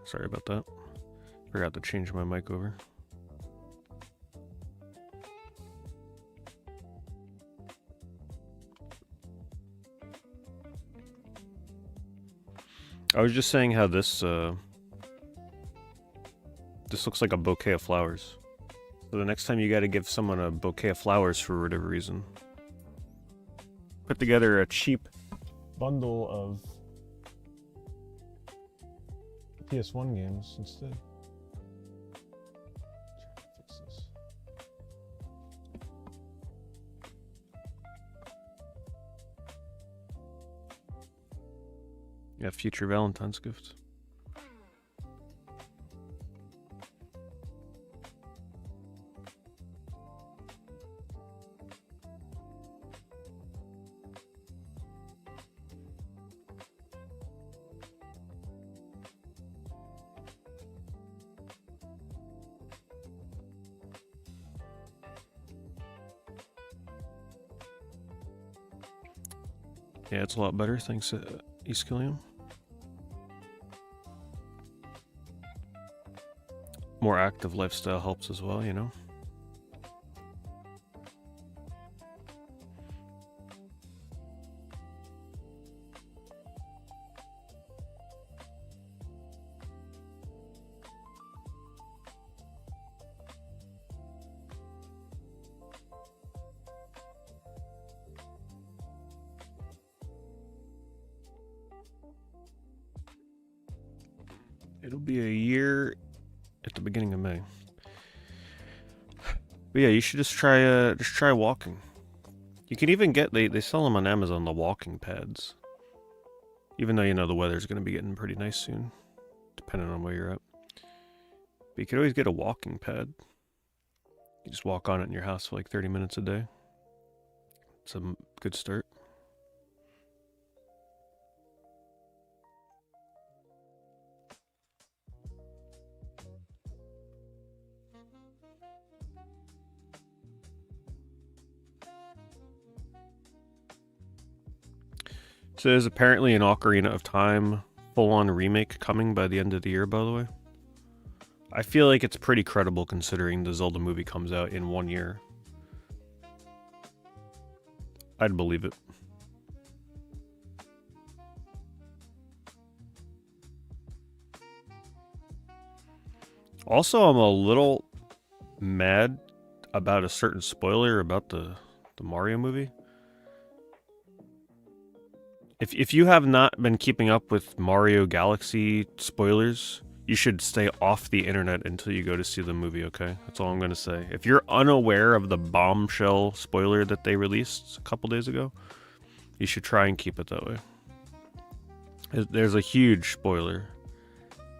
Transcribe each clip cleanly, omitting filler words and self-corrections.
Sorry about that. Forgot to change my mic over. I was just saying how this looks like a bouquet of flowers. So the next time you gotta give someone a bouquet of flowers for whatever reason, put together a cheap bundle of PS1 games instead. Fix this. Yeah, future Valentine's gifts. Yeah, it's a lot better, thanks to Iskillium. More active lifestyle helps as well, you know? It'll be a year at the beginning of May. But yeah, you should just try walking. You can even get, they sell them on Amazon, the walking pads. Even though, you know, the weather's going to be getting pretty nice soon, depending on where you're at. But you could always get a walking pad. You just walk on it in your house for like 30 minutes a day. It's a good start. So there's apparently an Ocarina of Time full-on remake coming by the end of the year, by the way. I feel like it's pretty credible considering the Zelda movie comes out in 1 year. I'd believe it. Also, I'm a little mad about a certain spoiler about the Mario movie. If you have not been keeping up with Mario Galaxy spoilers, you should stay off the internet until you go to see the movie, okay? That's all I'm going to say. If you're unaware of the bombshell spoiler that they released a couple days ago, you should try and keep it that way. There's a huge spoiler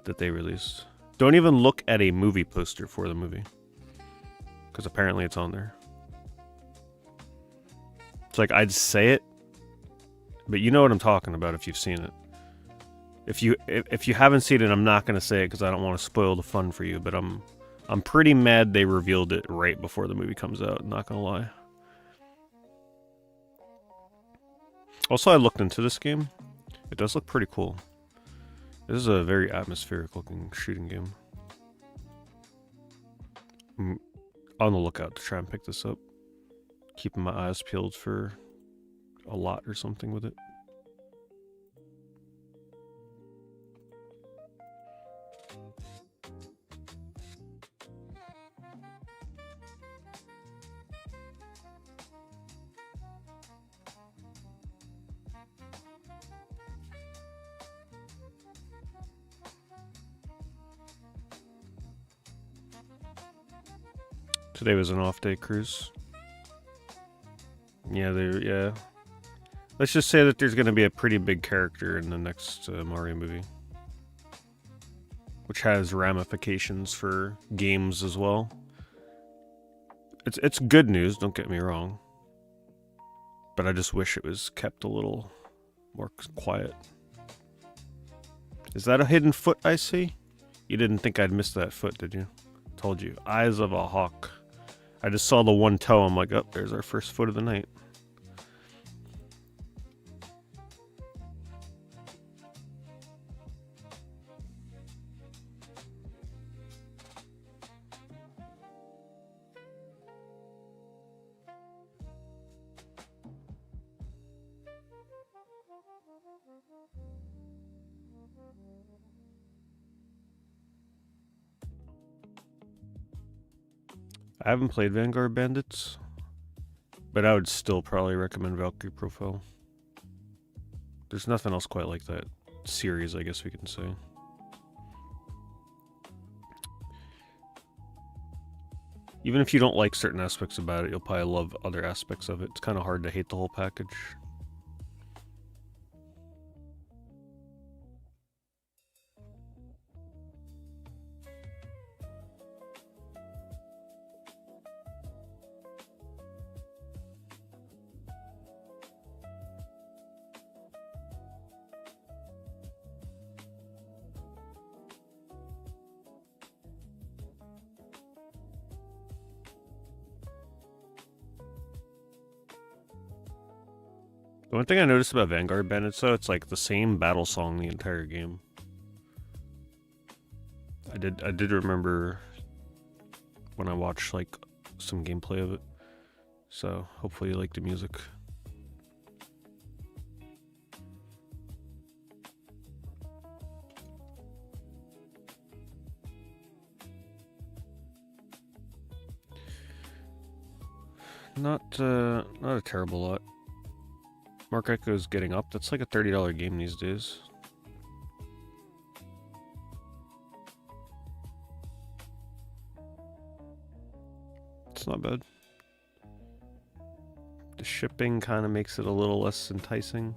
that they released. Don't even look at a movie poster for the movie, because apparently it's on there. It's like, I'd say it, but you know what I'm talking about if you've seen it. If you haven't seen it, I'm not going to say it because I don't want to spoil the fun for you, but I'm pretty mad they revealed it right before the movie comes out, not going to lie. Also, I looked into this game. It does look pretty cool. This is a very atmospheric looking shooting game. I'm on the lookout to try and pick this up. Keeping my eyes peeled for a lot or something with it. Today was an off-day cruise. Yeah. Let's just say that there's going to be a pretty big character in the next Mario movie, which has ramifications for games as well. It's good news, don't get me wrong, but I just wish it was kept a little more quiet. Is that a hidden foot I see? You didn't think I'd miss that foot, did you? Told you. Eyes of a hawk. I just saw the one toe. I'm like, oh, there's our first foot of the night. I haven't played Vanguard Bandits, but I would still probably recommend Valkyrie Profile. There's nothing else quite like that series, I guess we can say. Even if you don't like certain aspects about it, you'll probably love other aspects of it. It's kind of hard to hate the whole package. The one thing I noticed about Vanguard Bandits, though, it's like the same battle song the entire game. I did remember when I watched like some gameplay of it. So hopefully you like the music. Not a terrible lot. Mark Echo's Getting Up. That's like a $30 game these days. It's not bad. The shipping kind of makes it a little less enticing.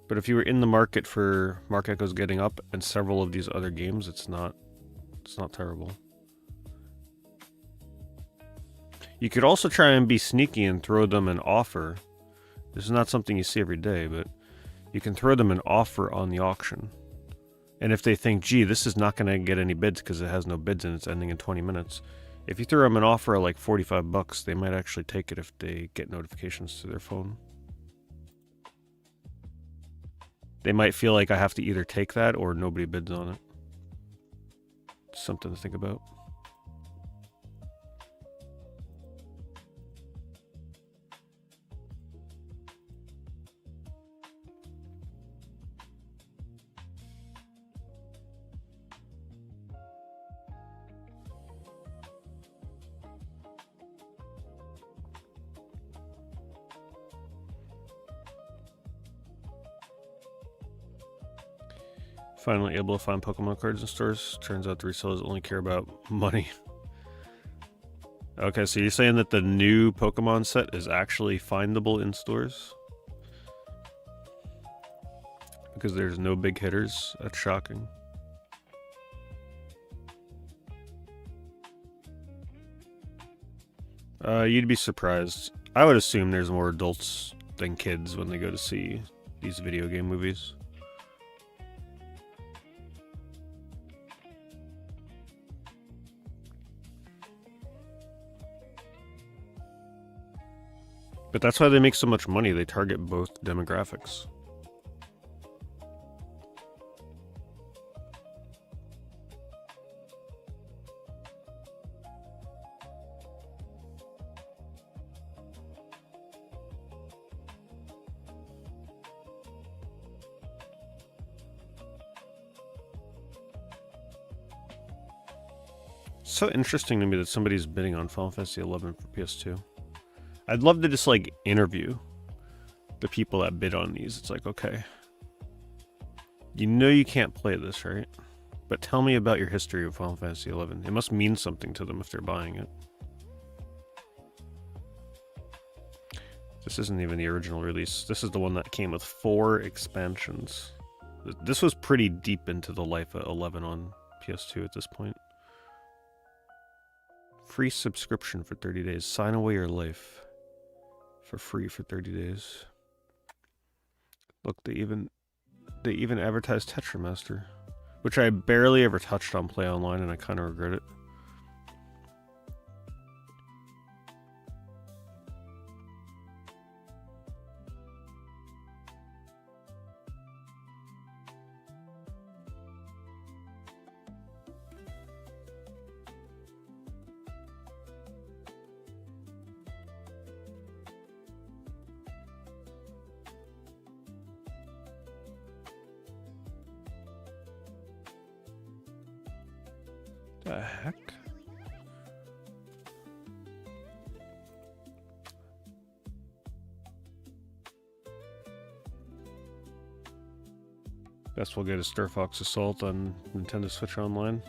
But if you were in the market for Mark Echo's Getting Up and several of these other games, it's not terrible. You could also try and be sneaky and throw them an offer. This is not something you see every day, but you can throw them an offer on the auction. And if they think, gee, this is not going to get any bids because it has no bids and it's ending in 20 minutes. If you throw them an offer of like $45, they might actually take it if they get notifications to their phone. They might feel like I have to either take that or nobody bids on it. Something to think about. Finally able to find Pokemon cards in stores. Turns out the resellers only care about money. Okay, so you're saying that the new Pokemon set is actually findable in stores? Because there's no big hitters? That's shocking. You'd be surprised. I would assume there's more adults than kids when they go to see these video game movies. But that's why they make so much money. They target both demographics. So interesting to me that somebody's bidding on Final Fantasy XI for PS2. I'd love to just like interview the people that bid on these. It's like, okay, you know you can't play this, right? But tell me about your history of Final Fantasy XI. It must mean something to them if they're buying it. This isn't even the original release. This is the one that came with 4 expansions. This was pretty deep into the life of 11 on PS2 at this point. Free subscription for 30 days. Sign away your life for free for 30 days. Look, they even advertised Tetramaster, which I barely ever touched on Play Online, and I kind of regret it. The heck? Guess we'll get a Star Fox Assault on Nintendo Switch Online.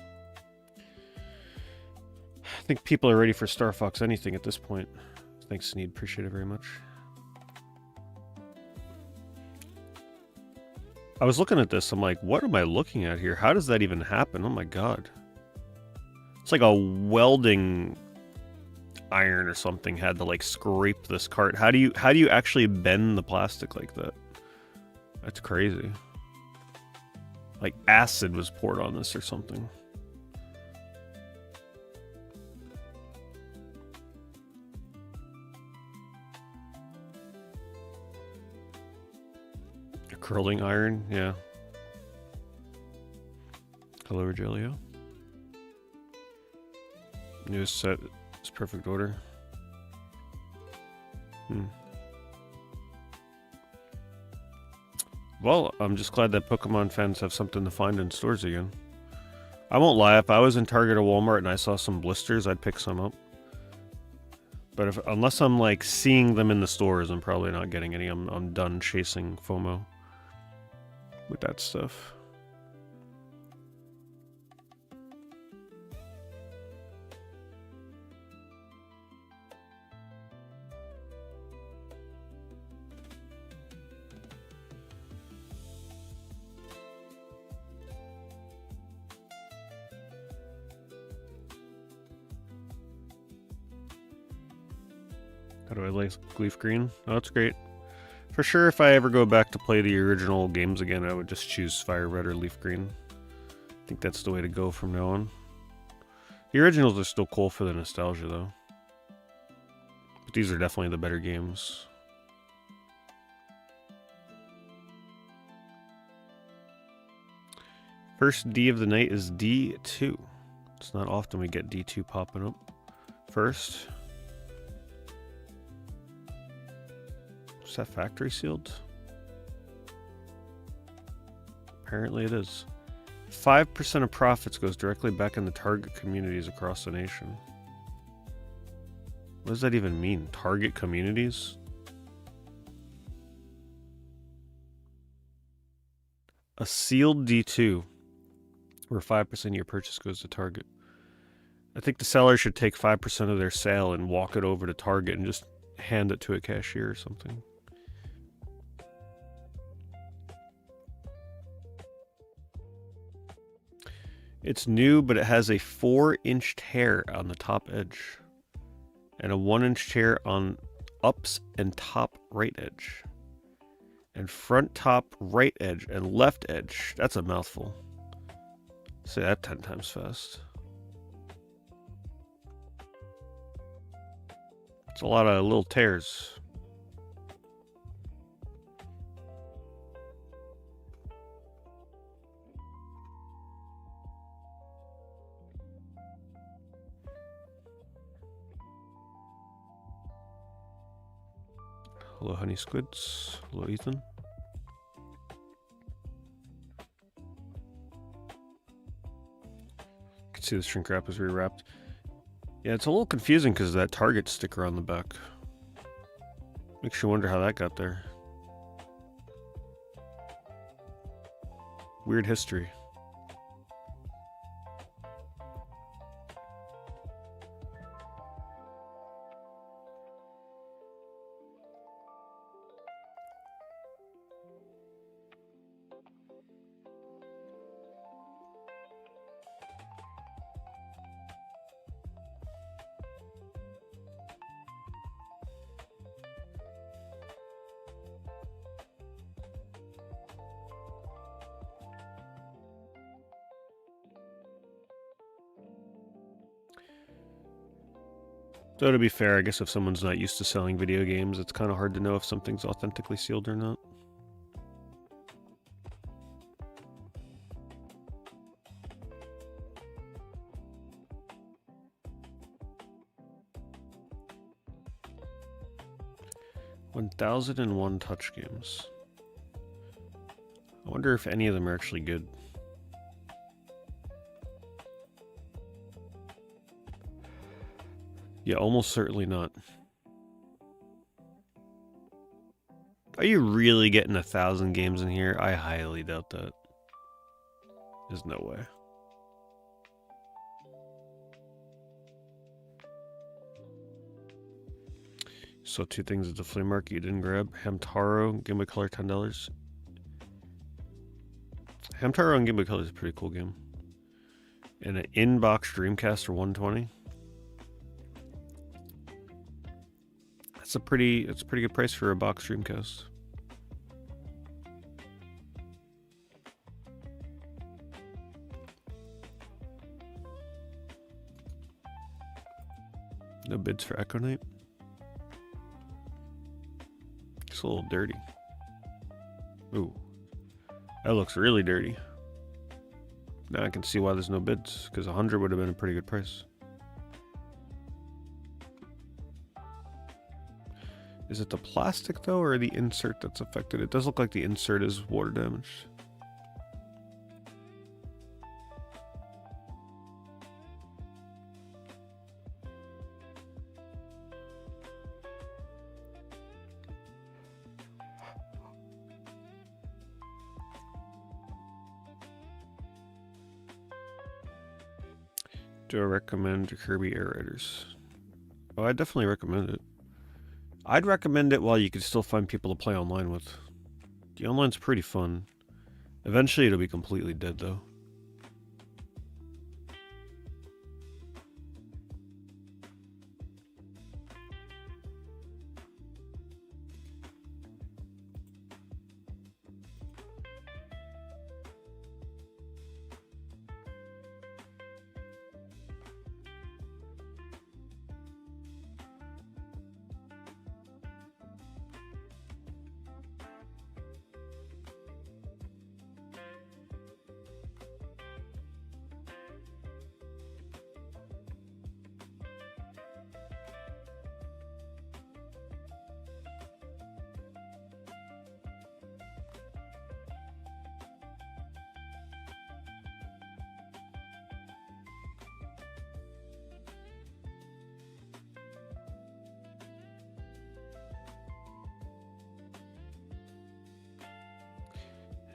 I think people are ready for Star Fox anything at this point. Thanks, Sneed. Appreciate it very much. I was looking at this. I'm like, what am I looking at here? How does that even happen? Oh my god. It's like a welding iron or something had to like scrape this cart. How do you actually bend the plastic like that? That's crazy. Like acid was poured on this or something. A curling iron, yeah. Hello, Rogelio. Newest set is perfect order. Well, I'm just glad that Pokemon fans have something to find in stores again. I won't lie, if I was in Target or Walmart and I saw some blisters, I'd pick some up. But unless I'm like seeing them in the stores, I'm probably not getting any. I'm done chasing FOMO with that stuff. How do I like Leaf Green? Oh, that's great. For sure, if I ever go back to play the original games again, I would just choose Fire Red or Leaf Green. I think that's the way to go from now on. The originals are still cool for the nostalgia, though. But these are definitely the better games. First D of the night is D2. It's not often we get D2 popping up first. Is that factory sealed? Apparently it is. 5% of profits goes directly back in the target communities across the nation. What does that even mean? Target communities? A sealed D2, where 5% of your purchase goes to Target. I think the seller should take 5% of their sale and walk it over to Target and just hand it to a cashier or something. It's new, but it has a 4-inch tear on the top edge and a 1-inch tear on ups and top right edge. And front top right edge and left edge. That's a mouthful. Say that 10 times fast. It's a lot of little tears. Hello, honey squids. Hello, Ethan. You can see the shrink wrap is rewrapped. Yeah, it's a little confusing because of that Target sticker on the back. Makes you wonder how that got there. Weird history. So to be fair, I guess if someone's not used to selling video games, it's kind of hard to know if something's authentically sealed or not. "1,001 touch games. I wonder if any of them are actually good. Yeah, almost certainly not. Are you really getting 1,000 games in here? I highly doubt that. There's no way. So 2 things at the flea market you didn't grab. Hamtaro, Game Boy Color, $10. Hamtaro on Game Boy Color is a pretty cool game. And an in-box Dreamcast for $120. That's a pretty good price for a box Dreamcast. No bids for Echo Knight. It's a little dirty. Ooh, that looks really dirty. Now I can see why there's no bids, because 100 would have been a pretty good price. Is it the plastic though, or the insert that's affected? It does look like the insert is water damaged. Do I recommend Kirby Air Raiders? Oh, I definitely recommend it. I'd recommend it while you could still find people to play online with. The online's pretty fun. Eventually it'll be completely dead though.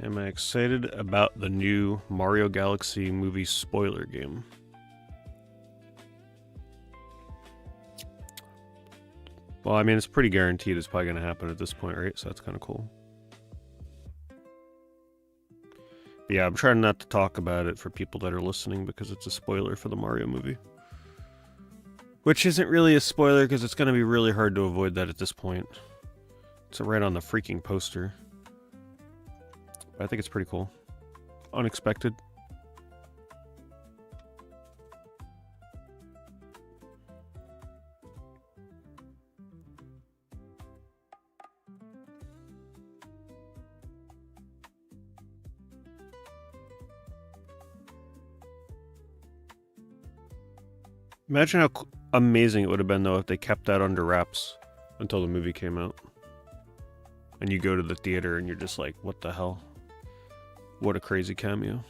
Am I excited about the new Mario Galaxy movie spoiler game? Well, I mean, it's pretty guaranteed it's probably going to happen at this point, right? So that's kind of cool. But yeah, I'm trying not to talk about it for people that are listening because it's a spoiler for the Mario movie. Which isn't really a spoiler because it's going to be really hard to avoid that at this point. It's right on the freaking poster. But I think it's pretty cool. Unexpected. Imagine how amazing it would have been, though, if they kept that under wraps until the movie came out. And you go to the theater and you're just like, what the hell? What a crazy cameo.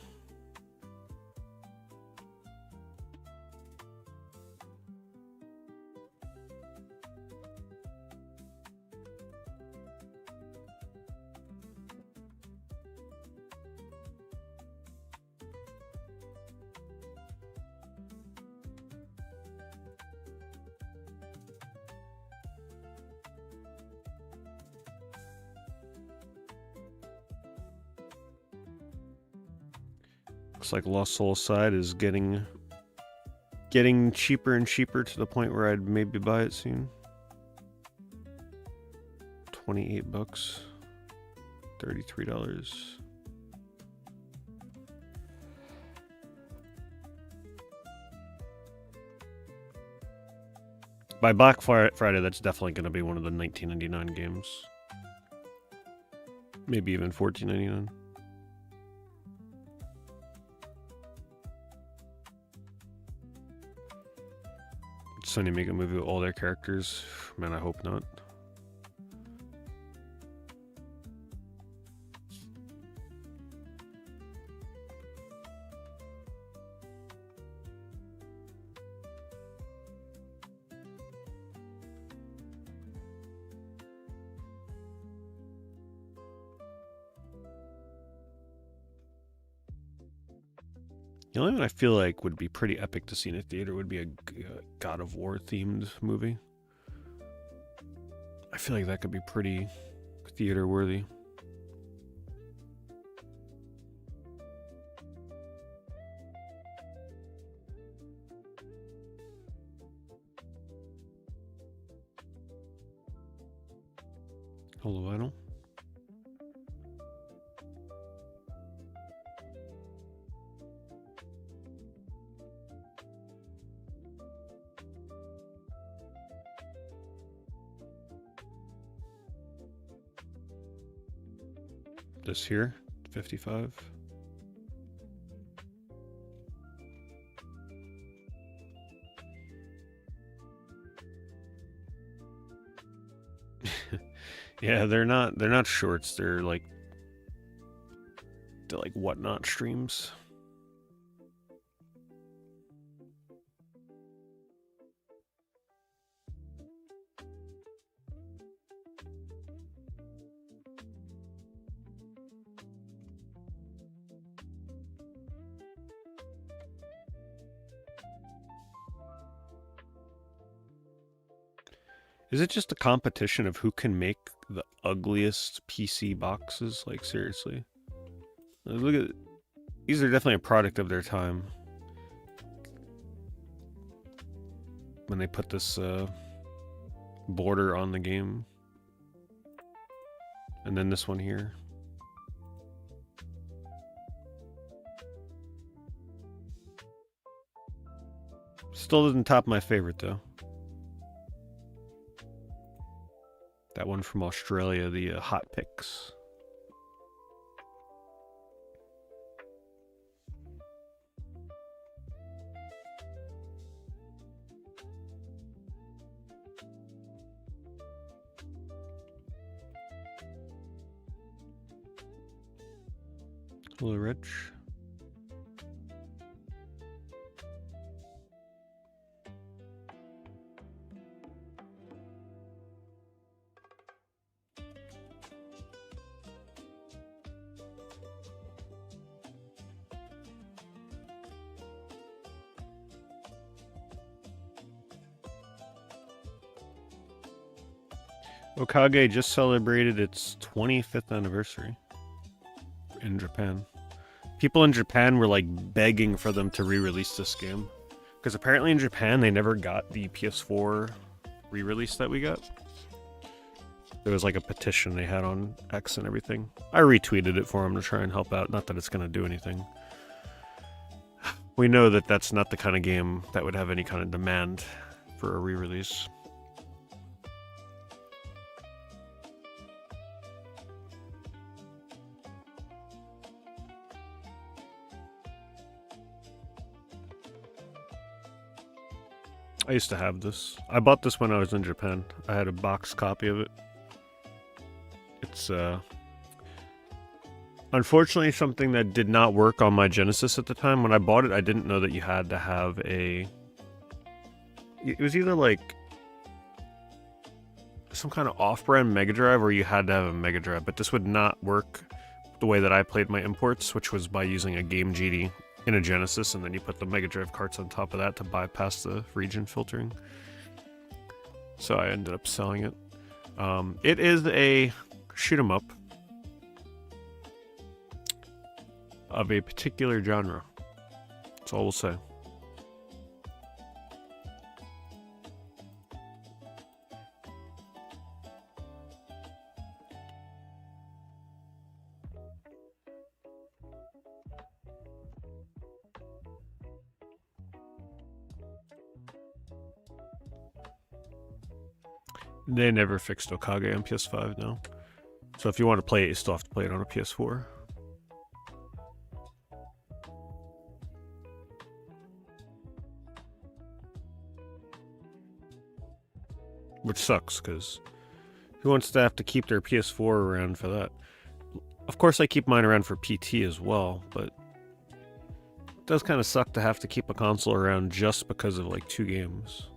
Looks like Lost Soul Side is getting cheaper and cheaper to the point where I'd maybe buy it soon. $28, $33. By Black Friday, that's definitely going to be one of the $19.99 games. Maybe even $14.99. Sony make a movie with all their characters? Man, I hope not. The only one I feel like would be pretty epic to see in a theater would be a God of War themed movie. I feel like that could be pretty theater worthy. Hello, vinyl. This here, 55. Yeah, they're not shorts. They're like whatnot streams. Is it just a competition of who can make the ugliest PC boxes? Like, seriously. Look at... These are definitely a product of their time. When they put this border on the game. And then this one here. Still doesn't top my favorite, though. That one from Australia, the Hot Picks. Hello, Rich. Okage just celebrated its 25th anniversary in Japan. People in Japan were like begging for them to re-release this game. Because apparently in Japan they never got the PS4 re-release that we got. There was like a petition they had on X and everything. I retweeted it for them to try and help out. Not that it's going to do anything. We know that that's not the kind of game that would have any kind of demand for a re-release. I used to have this. I bought this when I was in Japan. I had a box copy of it. It's unfortunately something that did not work on my Genesis at the time. When I bought it, I didn't know that you had to have a... It was either like some kind of off-brand Mega Drive or you had to have a Mega Drive, but this would not work the way that I played my imports, which was by using a Game GD in a Genesis, and then you put the Mega Drive carts on top of that to bypass the region filtering. So I ended up selling it. It is a shoot 'em up of a particular genre. That's all we'll say. They never fixed Okage on PS5 now. So if you want to play it, you still have to play it on a PS4. Which sucks, because who wants to have to keep their PS4 around for that? Of course I keep mine around for PT as well, but it does kind of suck to have to keep a console around just because of like 2 games.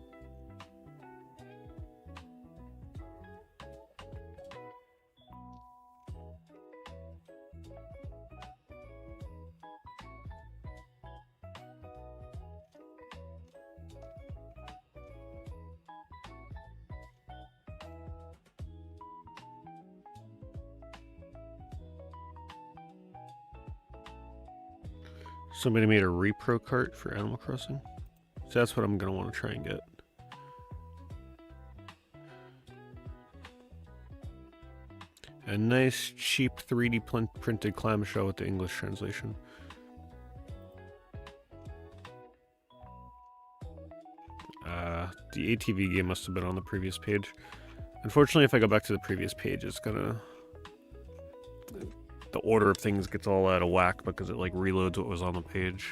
Somebody made a repro cart for Animal Crossing. So that's what I'm going to want to try and get. A nice, cheap 3D printed clamshell with the English translation. The ATV game must have been on the previous page. Unfortunately, if I go back to the previous page, it's gonna... The order of things gets all out of whack because it like reloads what was on the page.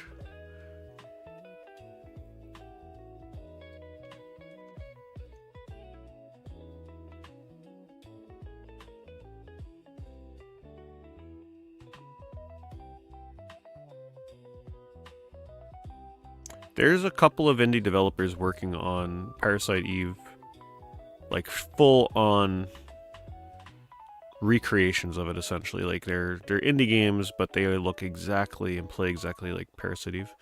There's a couple of indie developers working on Parasite Eve, like full-on recreations of it, essentially. Like they're indie games, but they look exactly and play exactly like Parasite Eve.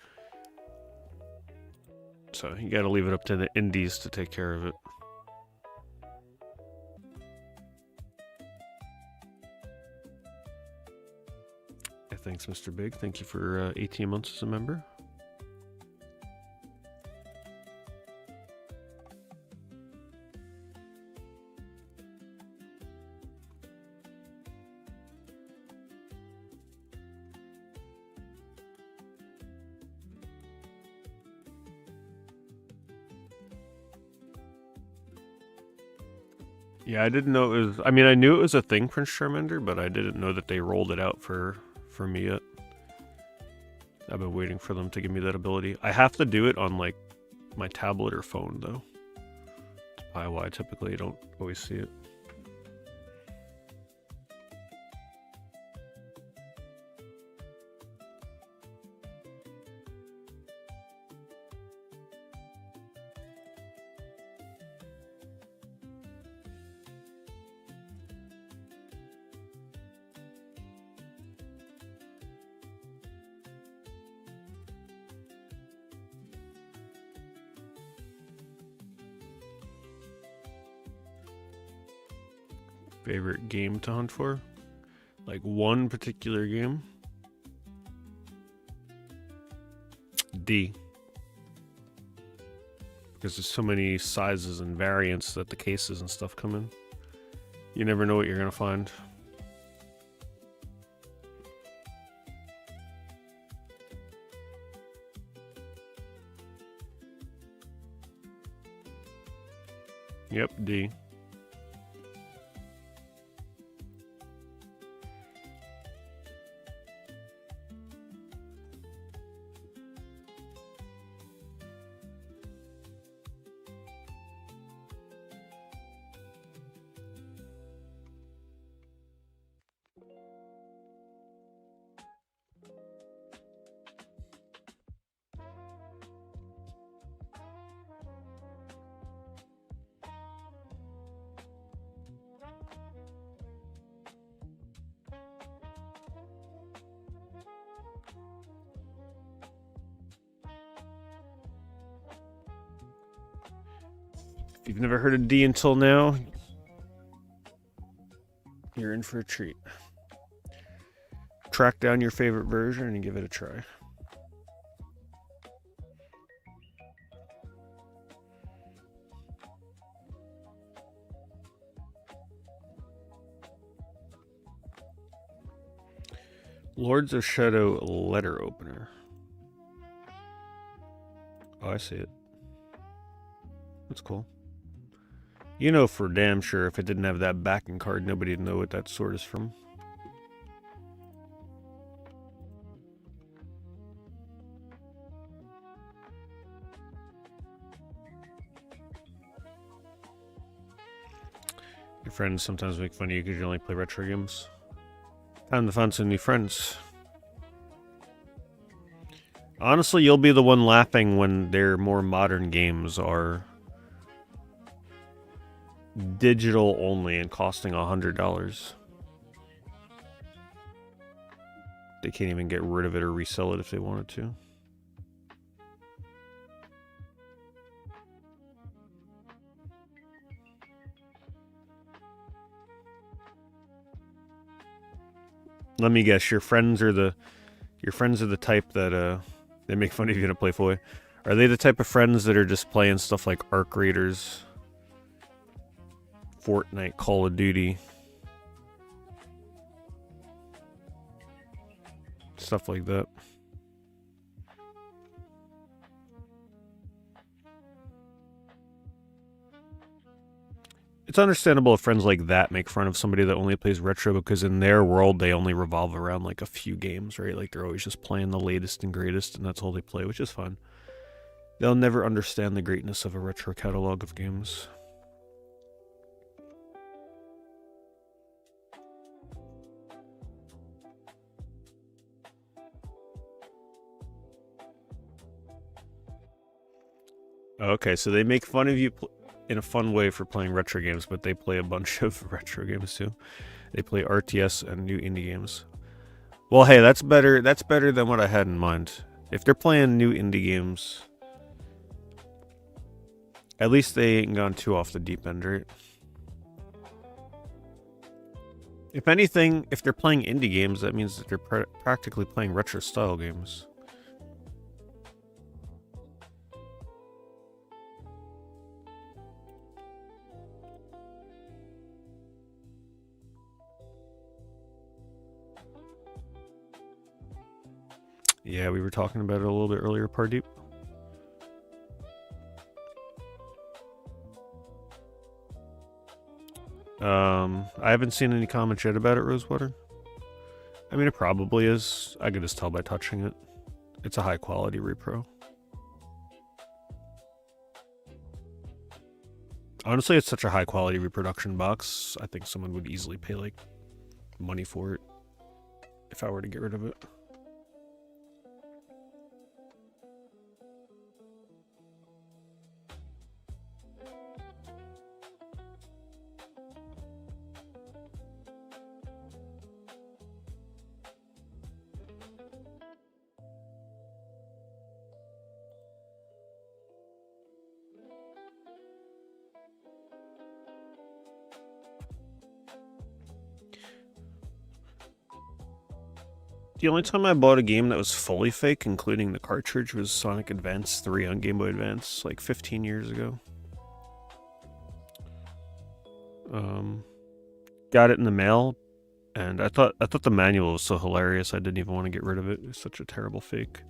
So you gotta leave it up to the indies to take care of it. Thanks, Mr. Big. Thank you for 18 months as a member. Yeah, I didn't know it was... I mean, I knew it was a thing, Prince Charmander, but I didn't know that they rolled it out for me yet. I've been waiting for them to give me that ability. I have to do it on, like, my tablet or phone, though. That's probably why I typically don't always see it. Favorite game to hunt for? Like one particular game? D. Because there's so many sizes and variants that the cases and stuff come in. You never know what you're gonna find. Yep, D. If you've never heard of D until now, you're in for a treat. Track down your favorite version and give it a try. Lords of Shadow letter opener. Oh, I see it. That's cool. You know for damn sure if it didn't have that backing card, nobody'd know what that sword is from. Your friends sometimes make fun of you because you only play retro games. Time to find some new friends. Honestly, you'll be the one laughing when their more modern games are digital only and costing $100. They can't even get rid of it or resell it if they wanted to. Let me guess, your friends are the type that they make fun of you to play Foy. Are they the type of friends that are just playing stuff like Arc Raiders, Fortnite, Call of Duty, stuff like that? It's understandable if friends like that make fun of somebody that only plays retro, because in their world they only revolve around like a few games, right? Like they're always just playing the latest and greatest, and that's all they play, which is fine. They'll never understand the greatness of a retro catalog of games. Okay, so they make fun of you in a fun way for playing retro games, but they play a bunch of retro games too. They play RTS and new indie games. Well, hey, that's better. That's better than what I had in mind. If they're playing new indie games, at least they ain't gone too off the deep end, right? If anything, if they're playing indie games, that means that they're practically playing retro style games. Yeah, we were talking about it a little bit earlier, Pardeep. I haven't seen any comments yet about it, Rosewater. I mean, it probably is. I could just tell by touching it. It's a high quality repro. Honestly, it's such a high quality reproduction box. I think someone would easily pay like money for it if I were to get rid of it. The only time I bought a game that was fully fake, including the cartridge, was Sonic Advance 3 on Game Boy Advance, like 15 years ago. Got it in the mail, and I thought the manual was so hilarious I didn't even want to get rid of it. It was such a terrible fake.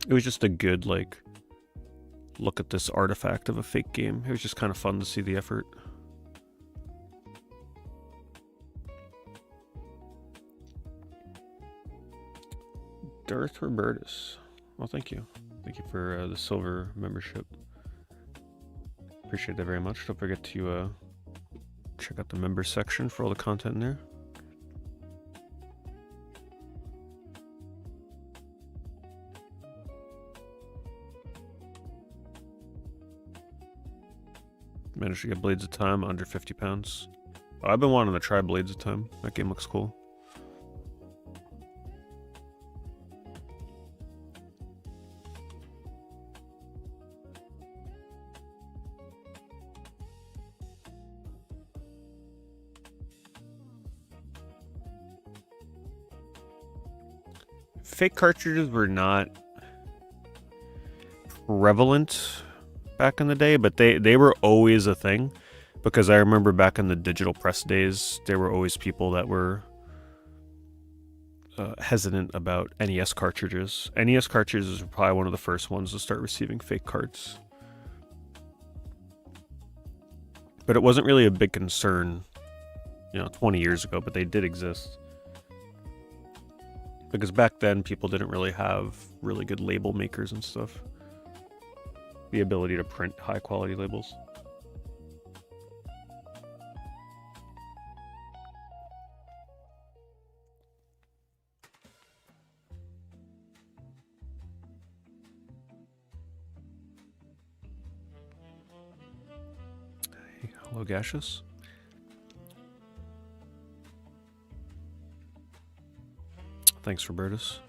It was just a good, like, look at this artifact of a fake game. It was just kind of fun to see the effort. Darth Robertus. Well, thank you. Thank you for the silver membership. Appreciate that very much. Don't forget to check out the members section for all the content in there. Managed to get Blades of Time under 50 pounds. Oh, I've been wanting to try Blades of Time. That game looks cool. Fake cartridges were not prevalent back in the day, but they were always a thing, because I remember back in the digital press days, there were always people that were hesitant about NES cartridges. NES cartridges were probably one of the first ones to start receiving fake carts. But it wasn't really a big concern, 20 years ago, but they did exist. Because back then, people didn't really have really good label makers and stuff. The ability to print high-quality labels. Hey, hello, Gaseous. Thanks, Robertus.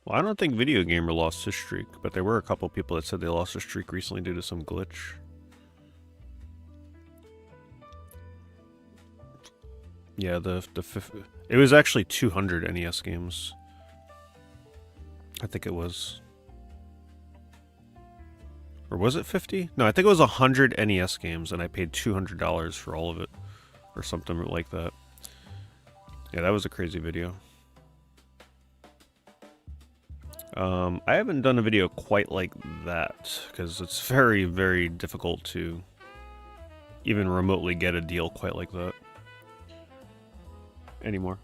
Well, I don't think Video Gamer lost his streak, but there were a couple people that said they lost their streak recently due to some glitch. Yeah, it was actually 200 NES games. I think it was. Or was it 50? No, I think it was 100 NES games, and I paid $200 for all of it. Or something like that. Yeah, that was a crazy video. I haven't done a video quite like that, because it's very, very difficult to even remotely get a deal quite like that anymore.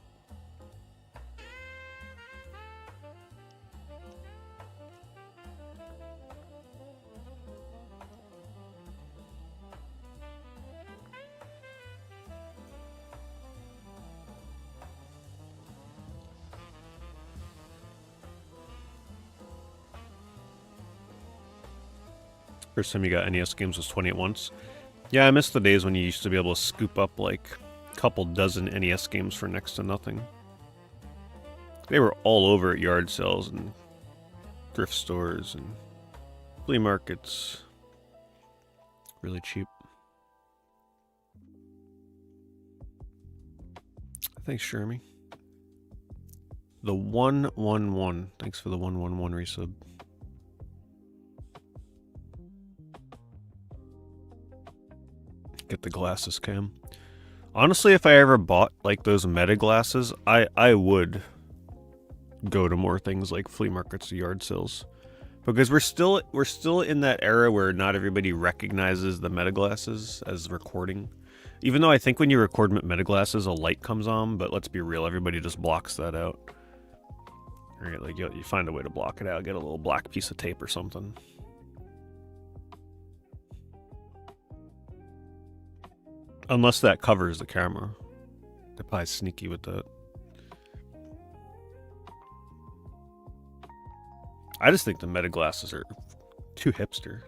First time you got NES games was 20 at once. Yeah, I miss the days when you used to be able to scoop up like a couple dozen NES games for next to nothing. They were all over at yard sales and thrift stores and flea markets. Really cheap. Thanks, Jeremy. The 111. Thanks for the 111 resub. Get the glasses cam. Honestly, if I ever bought like those meta glasses, I would go to more things like flea markets or yard sales, because we're still in that era where not everybody recognizes the meta glasses as recording. Even though I think when you record meta glasses, a light comes on, but let's be real, everybody just blocks that out. Right, like you find a way to block it out, get a little black piece of tape or something. Unless that covers the camera. They're probably sneaky with that. I just think the meta glasses are too hipster.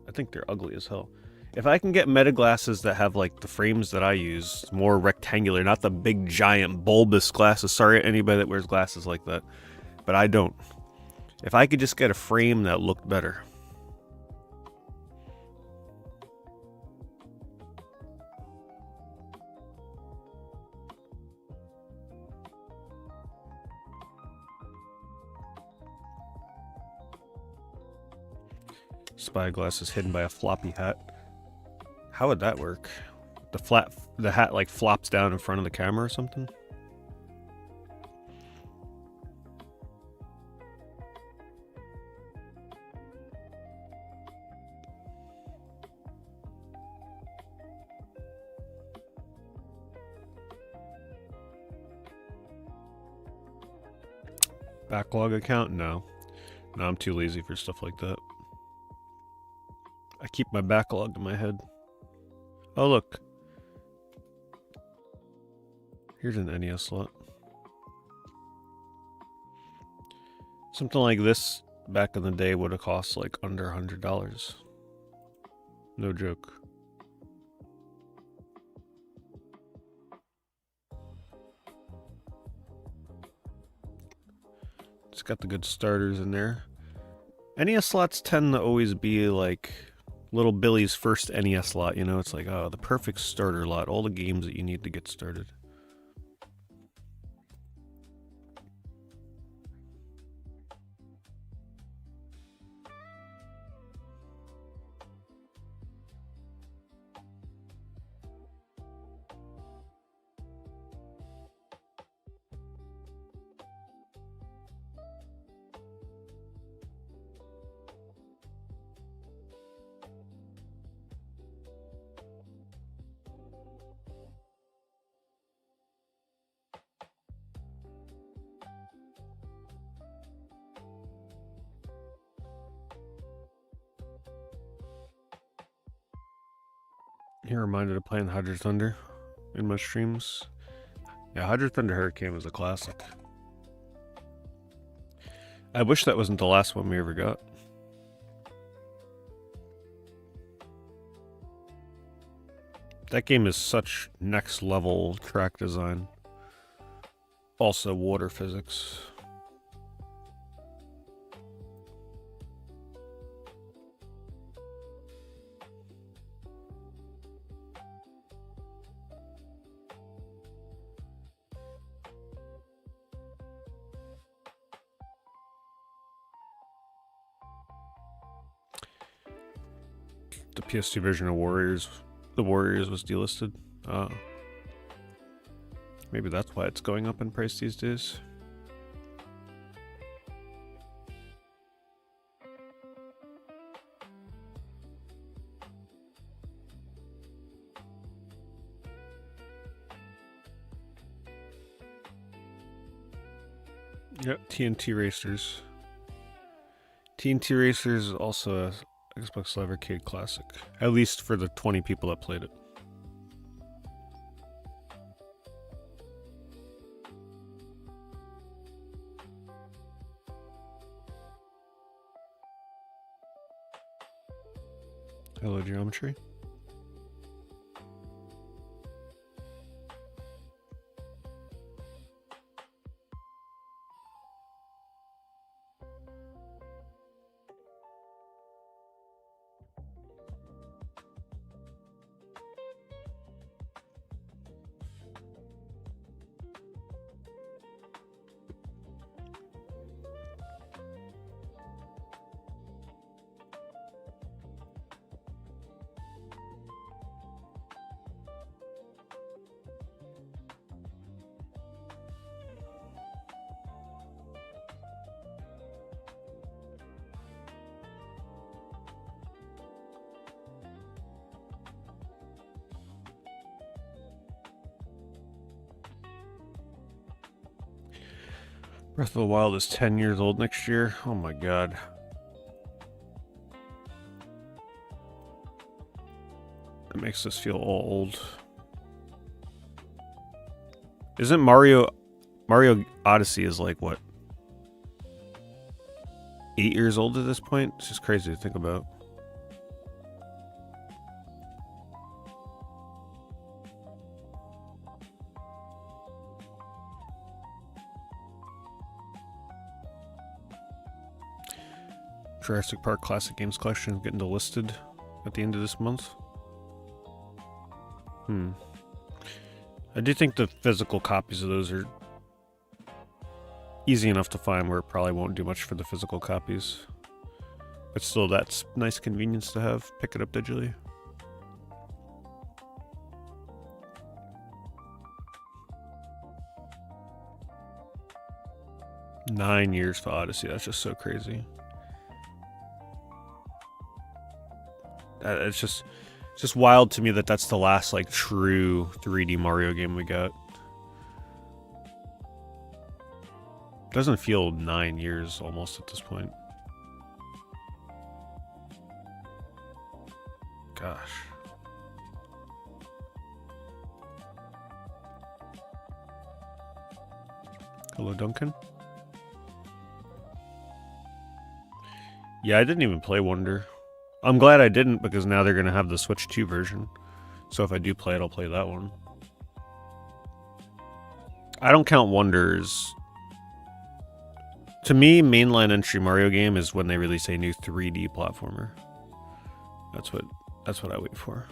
I think they're ugly as hell. If I can get meta glasses that have like the frames that I use, more rectangular, not the big giant bulbous glasses. Sorry anybody that wears glasses like that, but I don't. If I could just get a frame that looked better. Spyglass is hidden by a floppy hat. How would that work? The hat like flops down in front of the camera or something? Backlog account? No. No, I'm too lazy for stuff like that. I keep my backlog in my head. Oh, look. Here's an NES slot. Something like this back in the day would have cost like under $100. No joke. It's got the good starters in there. NES slots tend to always be like little Billy's first NES slot, you know? It's like, oh, the perfect starter lot. All the games that you need to get started. You're reminded of playing Hydro Thunder in my streams. Yeah, Hydro Thunder Hurricane was a classic. I wish that wasn't the last one we ever got. That game is such next level track design. Also water physics. The PS2 version of the Warriors was delisted. Maybe that's why it's going up in price these days. Yep, TNT Racers. TNT Racers is also a Xbox Live Arcade classic. At least for the 20 people that played it. Hello, Geometry. Breath of the Wild is 10 years old next year. Oh my god. That makes us feel all old. Isn't Mario Odyssey is like what? 8 years old at this point? It's just crazy to think about. Jurassic Park Classic Games Collection is getting delisted at the end of this month. I do think the physical copies of those are easy enough to find where it probably won't do much for the physical copies. But still, that's nice convenience to have. Pick it up digitally. Nine years for Odyssey. That's just so crazy. It's just wild to me that that's the last like true 3D Mario game we got. Doesn't feel 9 years almost at this point. Gosh. Hello, Duncan. Yeah, I didn't even play Wonder. I'm glad I didn't, because now they're going to have the Switch 2 version. So if I do play it, I'll play that one. I don't count Wonders. To me, mainline entry Mario game is when they release a new 3D platformer. That's what I wait for.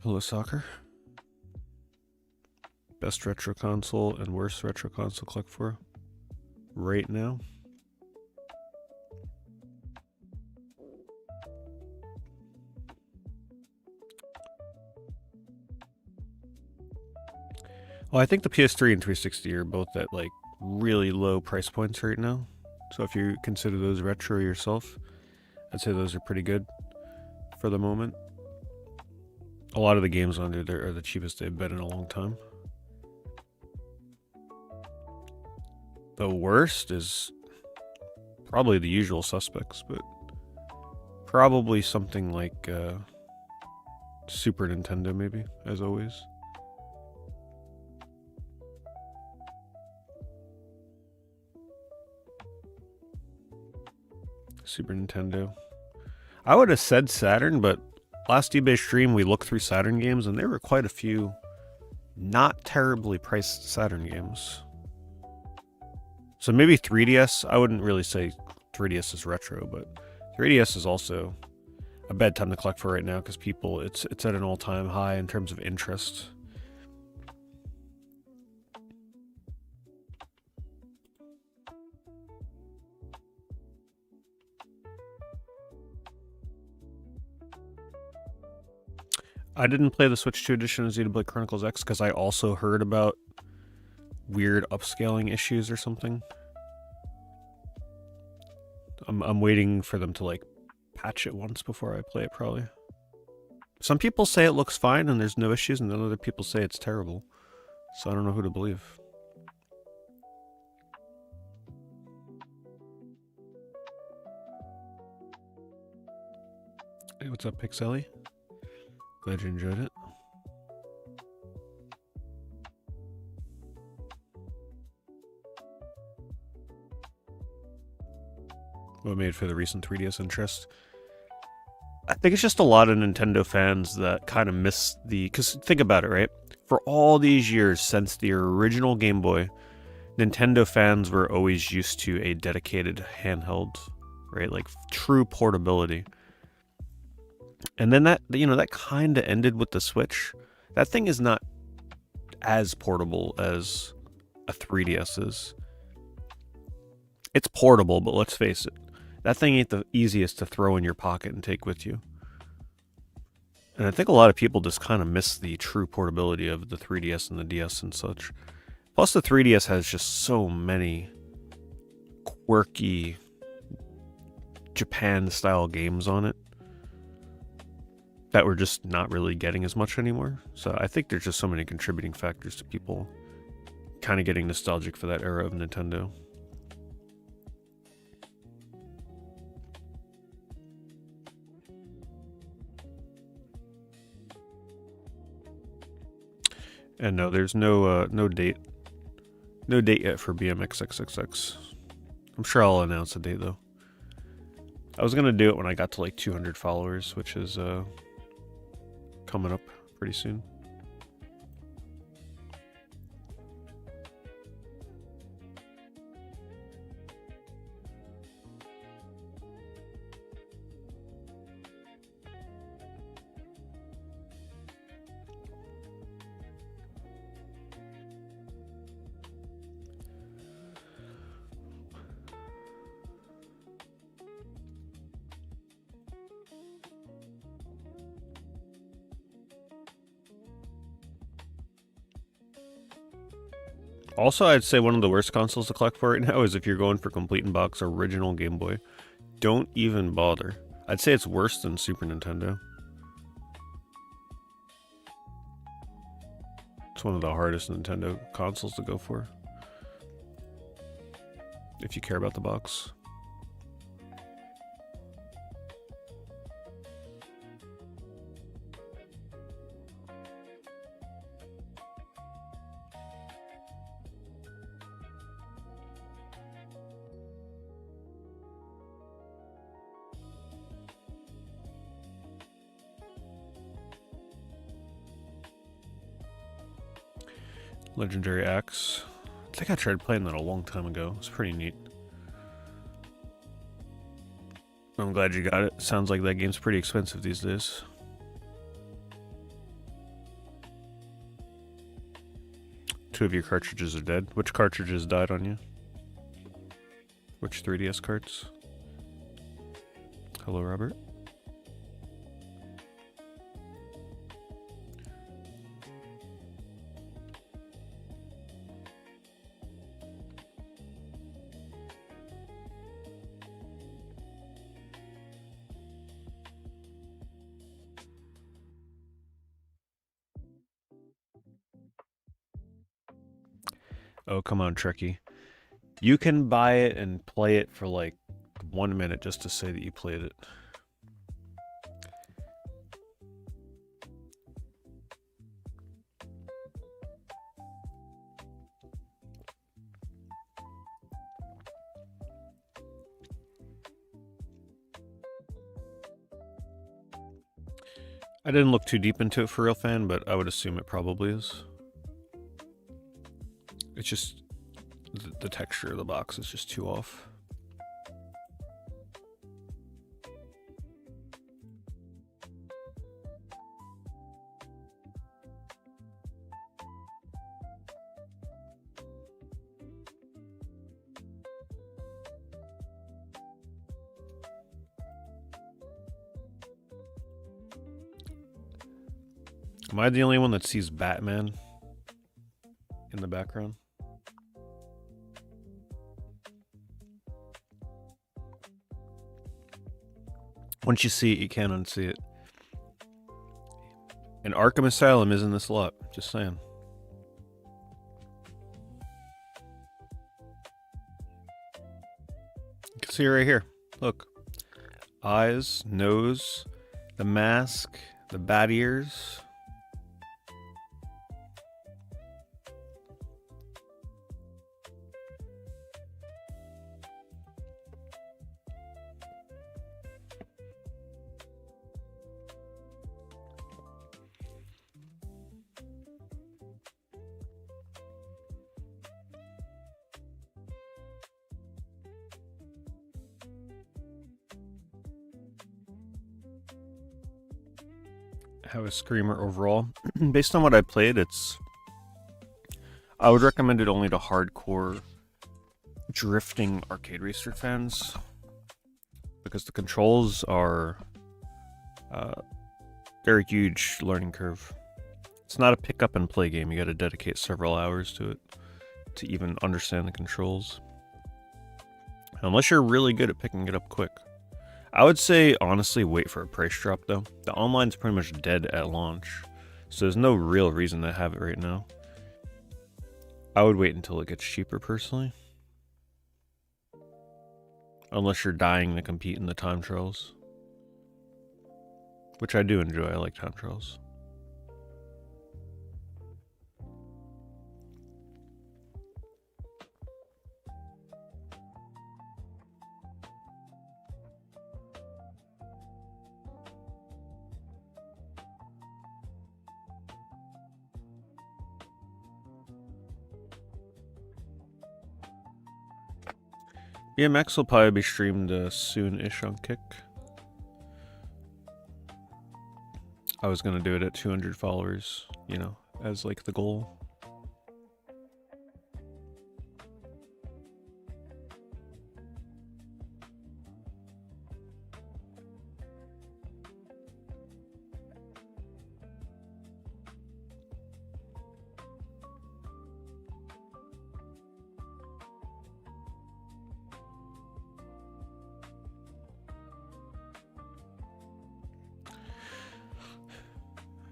Hello, Soccer. Best retro console and worst retro console collect for right now. Well, I think the PS3 and 360 are both at like really low price points right now. So if you consider those retro yourself, I'd say those are pretty good for the moment. A lot of the games under there are the cheapest they've been in a long time. The worst is probably the usual suspects, but probably something like Super Nintendo maybe, as always. Super Nintendo. I would have said Saturn, but last eBay stream we looked through Saturn games and there were quite a few not terribly priced Saturn games. So maybe 3DS. I wouldn't really say 3DS is retro, but 3DS is also a bad time to collect for right now because people, it's at an all-time high in terms of interest. I didn't play the Switch 2 edition of Xenoblade Chronicles X because I also heard about weird upscaling issues or something. I'm waiting for them to like patch it once before I play it probably. Some people say it looks fine and there's no issues, and then other people say it's terrible. So I don't know who to believe. Hey, what's up, Pixelly? Glad you enjoyed it. What made for the recent 3DS interest? I think it's just a lot of Nintendo fans that kind of miss the... Because think about it, right? For all these years since the original Game Boy, Nintendo fans were always used to a dedicated handheld, right? Like true portability. And then that, you know, that kind of ended with the Switch. That thing is not as portable as a 3DS is. It's portable, but let's face it, that thing ain't the easiest to throw in your pocket and take with you. And I think a lot of people just kind of miss the true portability of the 3DS and the DS and such. Plus the 3DS has just so many quirky Japan-style games on it that we're just not really getting as much anymore. So I think there's just so many contributing factors to people kind of getting nostalgic for that era of Nintendo. And no, there's no date yet for BMX XXX. I'm sure I'll announce a date though. I was gonna do it when I got to like 200 followers, which is coming up pretty soon. Also, I'd say one of the worst consoles to collect for right now is if you're going for complete in box original Game Boy. Don't even bother. I'd say it's worse than Super Nintendo. It's one of the hardest Nintendo consoles to go for. If you care about the box. Legendary Axe. I think I tried playing that a long time ago. It's pretty neat. I'm glad you got it. Sounds like that game's pretty expensive these days. Two of your cartridges are dead. Which cartridges died on you? Which 3DS carts? Hello, Robert. Oh, come on, Trekkie. You can buy it and play it for like 1 minute just to say that you played it. I didn't look too deep into it for real, fan, but I would assume it probably is. It's just the texture of the box is just too off. Am I the only one that sees Batman in the background? Once you see it, you can't unsee it. And Arkham Asylum is in this lot, just saying. You can see it right here. Look. Eyes, nose, the mask, the bat ears. How is Screamer overall? Based on what I played, I would recommend it only to hardcore drifting arcade racer fans because the controls are they're a huge learning curve. It's not a pick up and play game. You got to dedicate several hours to it to even understand the controls. Unless you're really good at picking it up quick. I would say, honestly, wait for a price drop, though. The online's pretty much dead at launch, so there's no real reason to have it right now. I would wait until it gets cheaper, personally. Unless you're dying to compete in the time trials. Which I do enjoy. I like time trials. Yeah, Max will probably be streamed soon-ish on Kick. I was gonna do it at 200 followers, you know, as like the goal.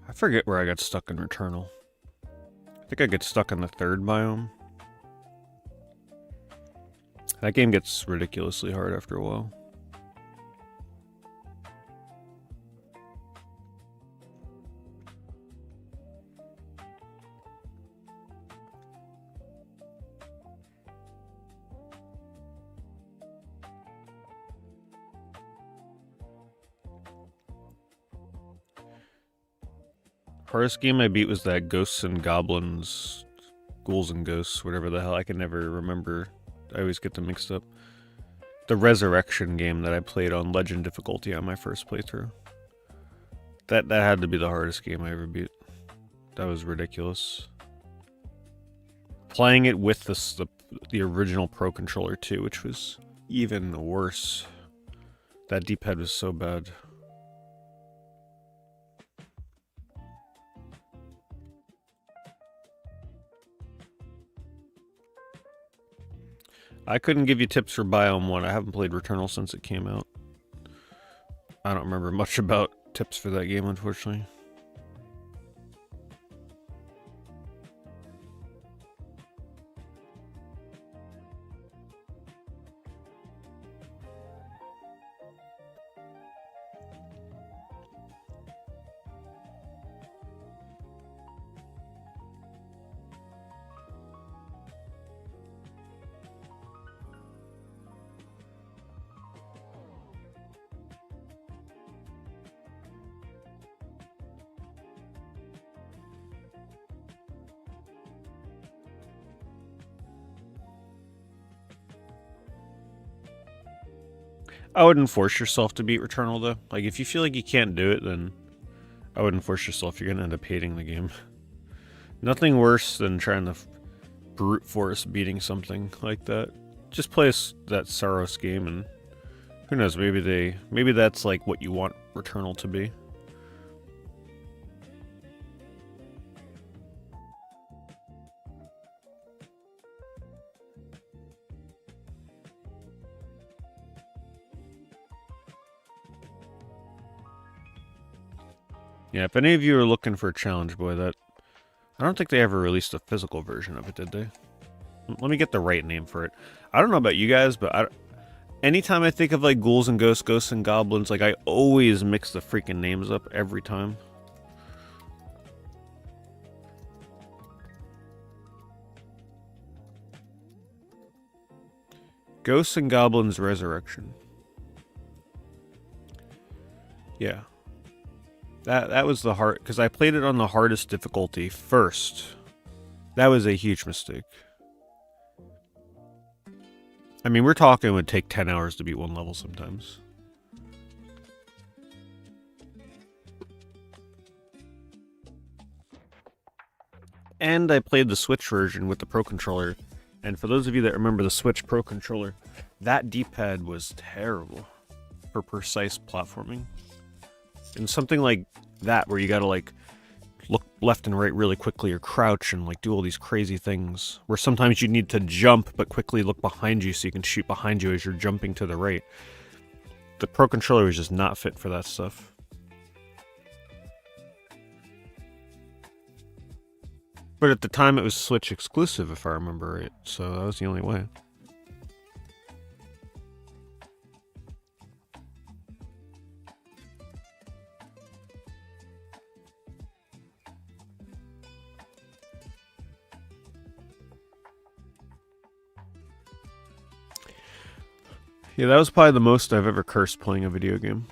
I forget where I got stuck in Returnal. I think I get stuck in the 3rd biome. That game gets ridiculously hard after a while. Hardest game I beat was that Ghosts and Goblins, Ghouls and Ghosts, whatever the hell. I can never remember. I always get them mixed up. The Resurrection game that I played on Legend difficulty on my first playthrough. That had to be the hardest game I ever beat. That was ridiculous. Playing it with the original Pro Controller too, which was even worse. That D-pad was so bad. I couldn't give you tips for Biome 1. I haven't played Returnal since it came out. I don't remember much about tips for that game, unfortunately. I wouldn't force yourself to beat Returnal, though. Like, if you feel like you can't do it, then I wouldn't force yourself. You're gonna end up hating the game. Nothing worse than trying to brute force beating something like that. Just play that Saros game, and who knows, maybe that's like what you want Returnal to be. Yeah, if any of you are looking for a Challenge Boy, I don't think they ever released a physical version of it, did they? Let me get the right name for it. I don't know about you guys, but anytime I think of like Ghouls and Ghosts, Ghosts and Goblins, like I always mix the freaking names up every time. Ghosts and Goblins Resurrection. Yeah. That was the hard, because I played it on the hardest difficulty first. That was a huge mistake. I mean, we're talking it would take 10 hours to beat one level sometimes. And I played the Switch version with the Pro Controller. And for those of you that remember the Switch Pro Controller, that D-pad was terrible for precise platforming. And something like that, where you gotta like look left and right really quickly, or crouch and like do all these crazy things, where sometimes you need to jump but quickly look behind you so you can shoot behind you as you're jumping to the right. The Pro Controller was just not fit for that stuff. But at the time it was Switch exclusive, if I remember right, so that was the only way. Yeah, that was probably the most I've ever cursed playing a video game.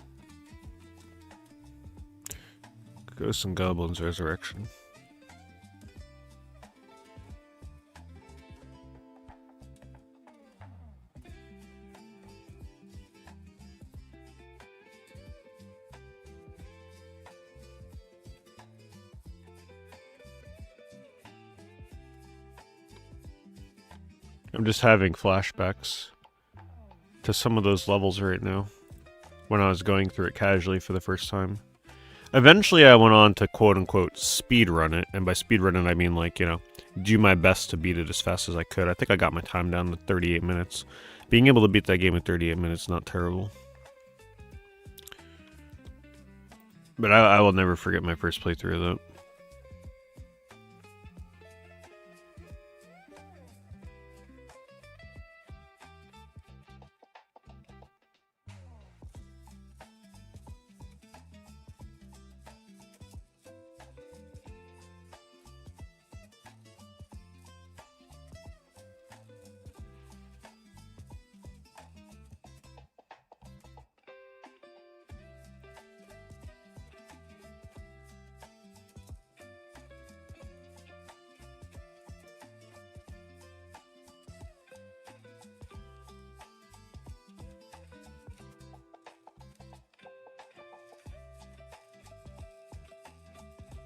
Ghosts and Goblins Resurrection. I'm just having flashbacks to some of those levels right now when I was going through it casually for the first time. Eventually I went on to quote-unquote speedrun it, and by speedrunning I mean, like, you know, do my best to beat it as fast as I could. I think I got my time down to 38 minutes. Being able to beat that game in 38 minutes is not terrible. But I will never forget my first playthrough of that.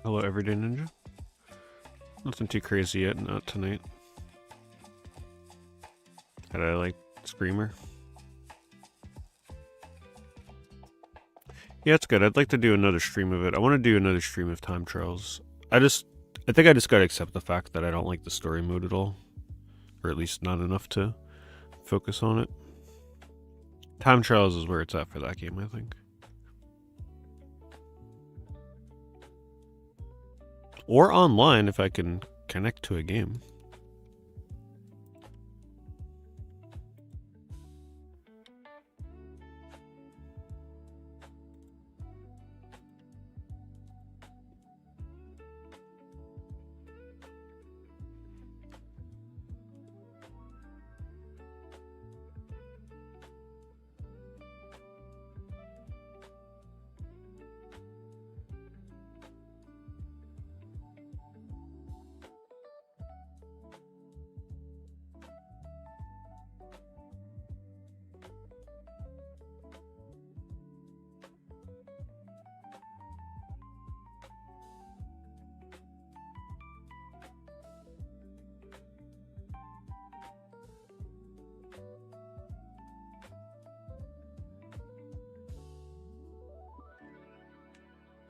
Hello, Everyday Ninja. Nothing too crazy yet, not tonight. Had I like Screamer? Yeah, it's good. I'd like to do another stream of it. I want to do another stream of Time Trials. I think I just gotta accept the fact that I don't like the story mode at all. Or at least not enough to focus on it. Time Trials is where it's at for that game, I think. Or online if I can connect to a game.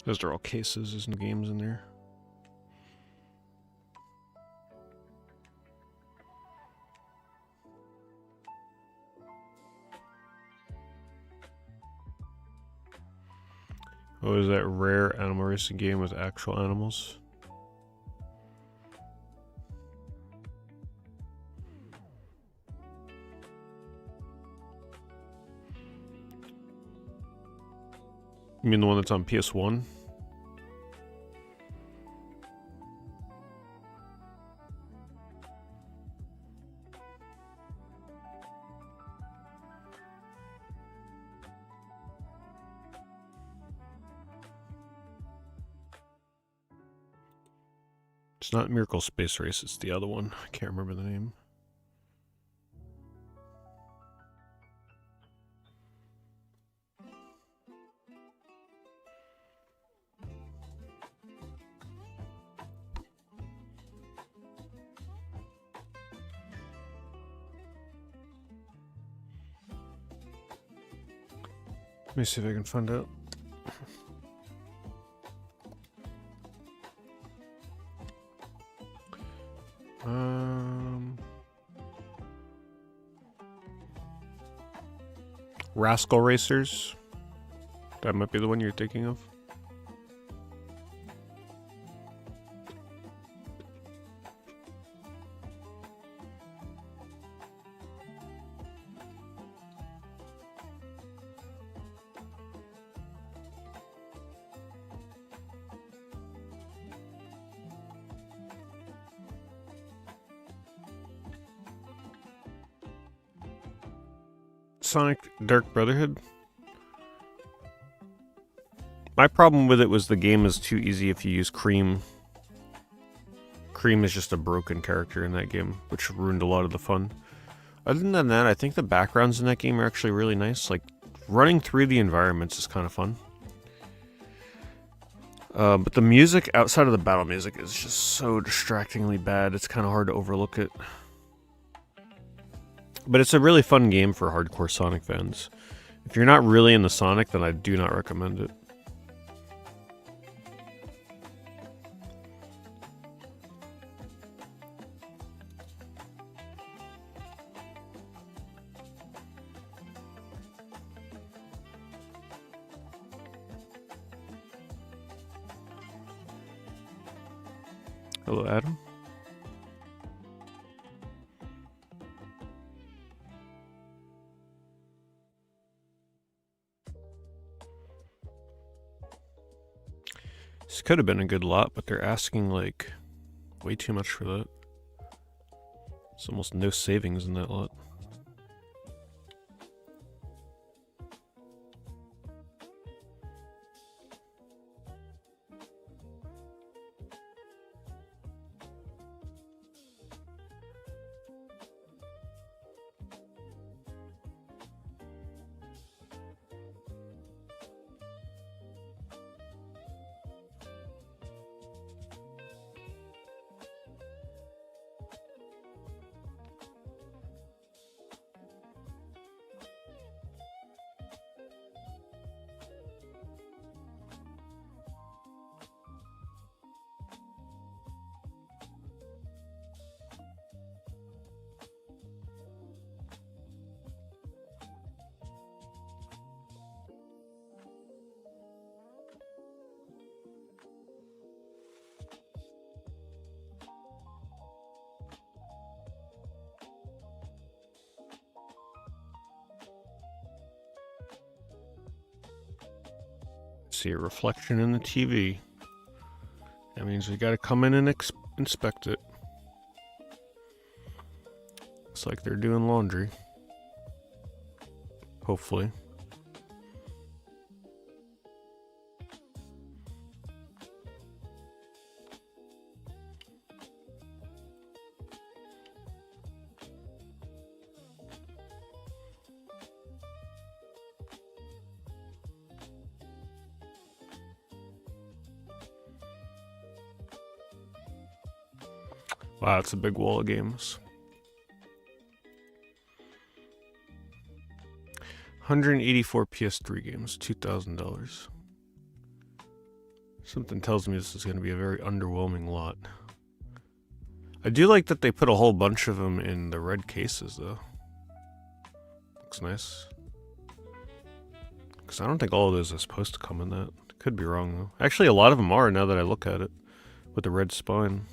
Those are all cases, there's no games in there. What is that rare animal racing game with actual animals? You mean the one that's on PS1? It's not Miracle Space Race, it's the other one. I can't remember the name. Let me see if I can find out. Rascal Racers. That might be the one you're thinking of. Sonic Dark Brotherhood. My problem with it was the game is too easy if you use Cream. Cream is just a broken character in that game, which ruined a lot of the fun. Other than that, I think the backgrounds in that game are actually really nice. Like, running through the environments is kind of fun. But the music outside of the battle music is just so distractingly bad, it's kind of hard to overlook it. But it's a really fun game for hardcore Sonic fans. If you're not really into Sonic, then I do not recommend it. Hello, Adam. This could have been a good lot, but they're asking like way too much for that. It's almost no savings in that lot. See a reflection in the TV. That means we gotta come in and inspect it. Looks like they're doing laundry. Hopefully. Wow, it's a big wall of games. 184 PS3 games, $2,000. Something tells me this is going to be a very underwhelming lot. I do like that they put a whole bunch of them in the red cases, though. Looks nice. Because I don't think all of those are supposed to come in that. Could be wrong, though. Actually, a lot of them are, now that I look at it, with the red spine.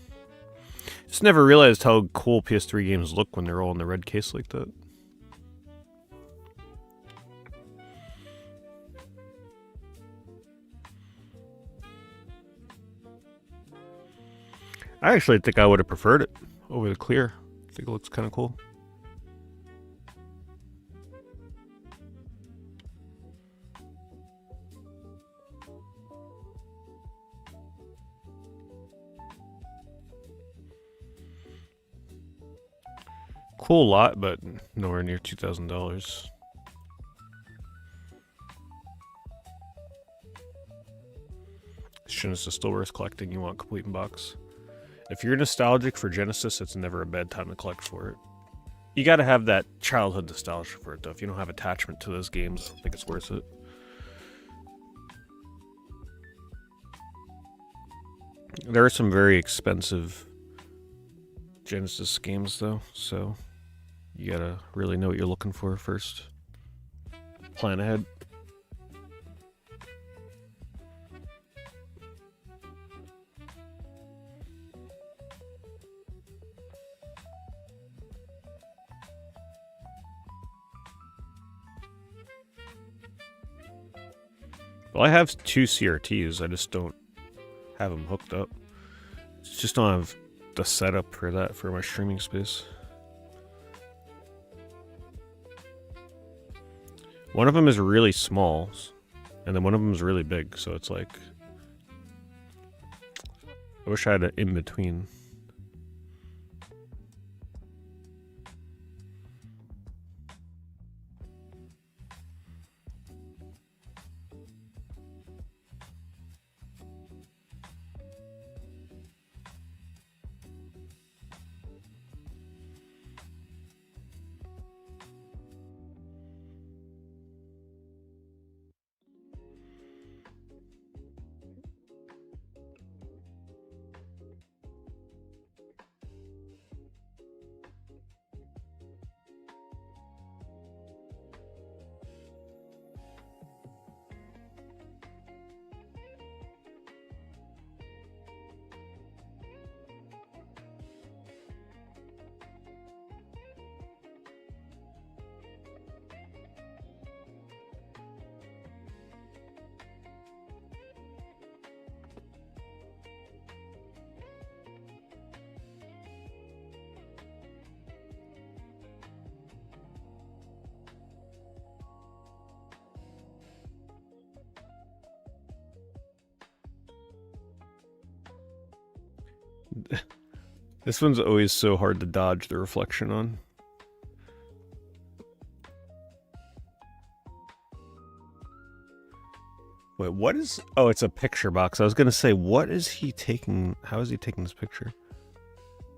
Just never realized how cool PS3 games look when they're all in the red case like that. I actually think I would have preferred it over the clear. I think it looks kind of cool. Cool lot, but nowhere near $2,000. Genesis is still worth collecting. You want complete in box. If you're nostalgic for Genesis, it's never a bad time to collect for it. You gotta have that childhood nostalgia for it, though. If you don't have attachment to those games, I don't think it's worth it. There are some very expensive Genesis games, though, so you gotta really know what you're looking for first. Plan ahead. Well, I have 2 CRTs, I just don't have them hooked up. Just don't have the setup for that for my streaming space. One of them is really small, and then one of them is really big, so it's like... I wish I had an in-between. This one's always so hard to dodge the reflection on. Wait, what is... Oh, it's a picture box. I was going to say, what is he taking... How is he taking this picture?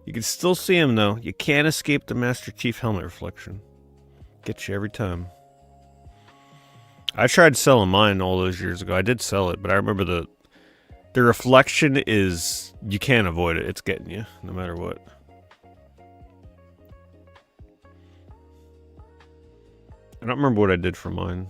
You can still see him, though. You can't escape the Master Chief helmet reflection. Gets you every time. I tried selling mine all those years ago. I did sell it, but I remember the reflection is... You can't avoid it. It's getting you, no matter what. I don't remember what I did for mine.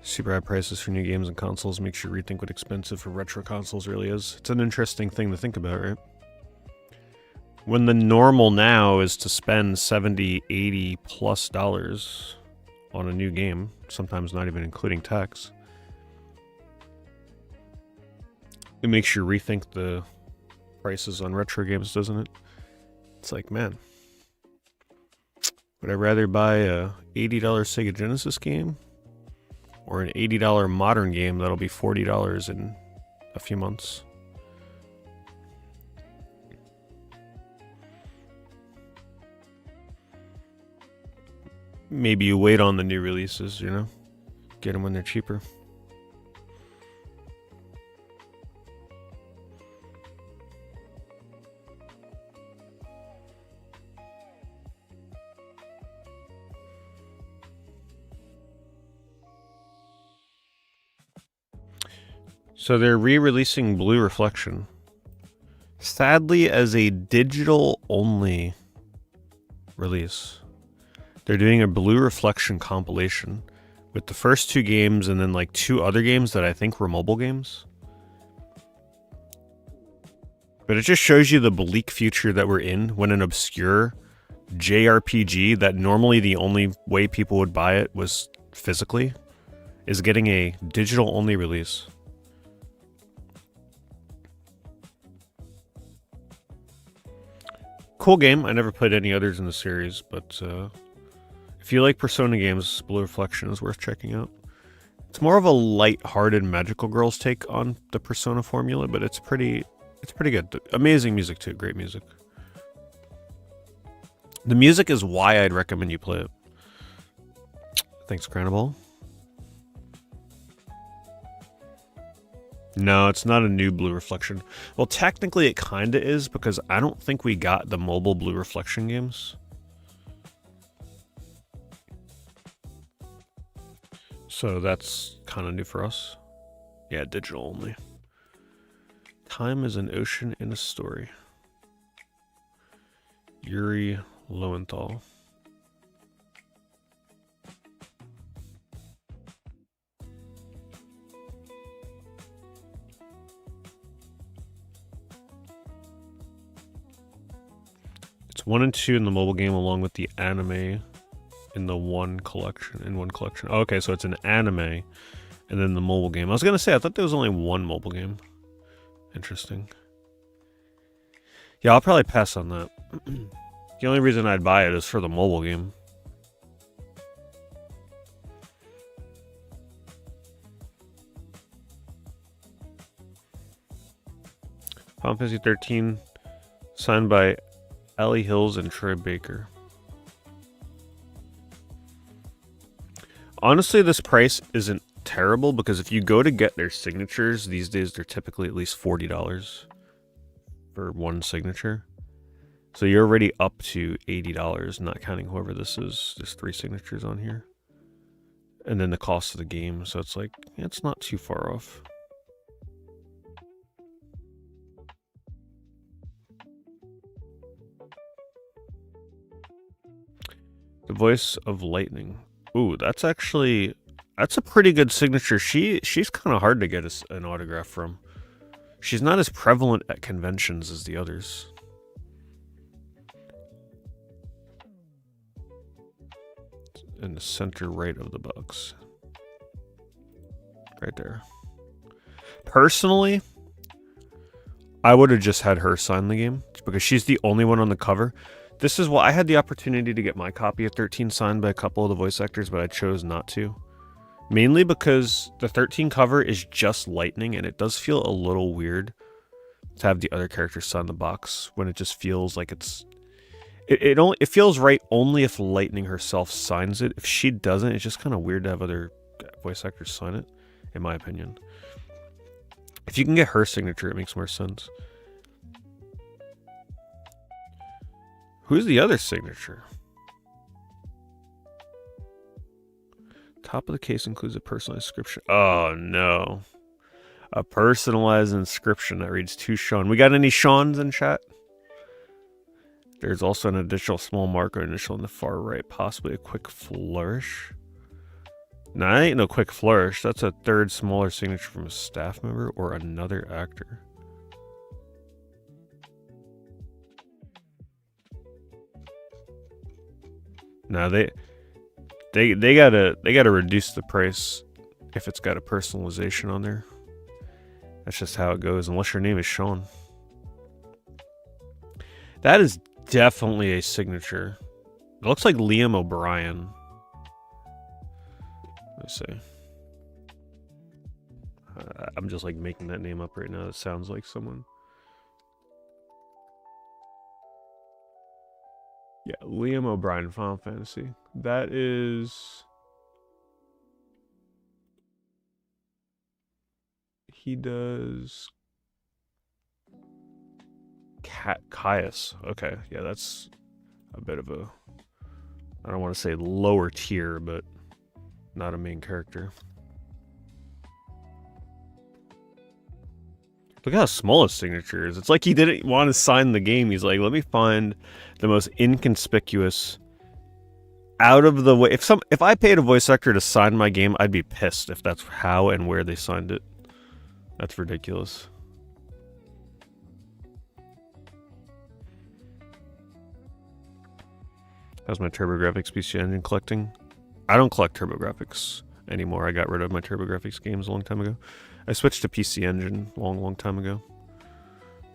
Super high prices for new games and consoles makes you rethink what expensive for retro consoles really is. It's an interesting thing to think about, right? When the normal now is to spend $70, $80 plus on a new game, sometimes not even including tax. It makes you rethink the prices on retro games, doesn't it? It's like, man, would I rather buy a $80 Sega Genesis game or an $80 modern game that'll be $40 in a few months? Maybe you wait on the new releases, you know? Get them when they're cheaper. So they're re-releasing Blue Reflection. Sadly, as a digital-only release. They're doing a Blue Reflection compilation with the first two games and then like two other games that I think were mobile games. But it just shows you the bleak future that we're in when an obscure JRPG that normally the only way people would buy it was physically is getting a digital-only release. Cool game. I never played any others in the series, but if you like Persona games, Blue Reflection is worth checking out. It's more of a light-hearted Magical Girls take on the Persona formula, but it's pretty good. Amazing music too. Great music. The music is why I'd recommend you play it. Thanks, Cranaball. No, it's not a new Blue Reflection. Well, technically it kinda is, because I don't think we got the mobile Blue Reflection games. So that's kinda new for us. Yeah, digital only. Time is an ocean in a story. Yuri Lowenthal. It's 1 and 2 in the mobile game, along with the anime in the one collection. Oh, okay, so it's an anime and then the mobile game. I was gonna say, I thought there was only one mobile game. Interesting. Yeah, I'll probably pass on that. The only reason I'd buy it is for the mobile game. Final Fantasy 13, signed by Ellie Hills and Troy Baker. Honestly, this price isn't terrible, because if you go to get their signatures, these days they're typically at least $40 for one signature. So you're already up to $80, not counting whoever this is. There's 3 signatures on here. And then the cost of the game, so it's like, yeah, it's not too far off. The Voice of Lightning. Ooh, that's a pretty good signature. She's kind of hard to get an autograph from. She's not as prevalent at conventions as the others. In the center right of the box. Right there. Personally, I would have just had her sign the game, because she's the only one on the cover. This is why I had the opportunity to get my copy of 13 signed by a couple of the voice actors, but I chose not to. Mainly because the 13 cover is just Lightning, and it does feel a little weird to have the other characters sign the box when it just feels like it's... It feels right only if Lightning herself signs it. If she doesn't, it's just kind of weird to have other voice actors sign it, in my opinion. If you can get her signature, it makes more sense. Who's the other signature? Top of the case includes a personalized inscription. Oh, no. A personalized inscription that reads to Sean. We got any Seans in chat? There's also an additional small marker initial in the far right. Possibly a quick flourish. Nah, that ain't no quick flourish. That's a third smaller signature from a staff member or another actor. Nah, they gotta reduce the price if it's got a personalization on there. That's just how it goes, unless your name is Sean. That is definitely a signature. It looks like Liam O'Brien. Let's see. I'm just like making that name up right now. It sounds like someone. Yeah, Liam O'Brien, Final Fantasy. That is... He does... Caius. Okay, yeah, that's a bit of a... I don't want to say lower tier, but not a main character. Look how small his signature is. It's like he didn't want to sign the game. He's like, let me find the most inconspicuous, out of the way. If I paid a voice actor to sign my game, I'd be pissed if that's how and where they signed it. That's ridiculous. How's my TurboGrafx PC Engine collecting? I don't collect TurboGrafx anymore. I got rid of my TurboGrafx games a long time ago. I switched to PC Engine long time ago.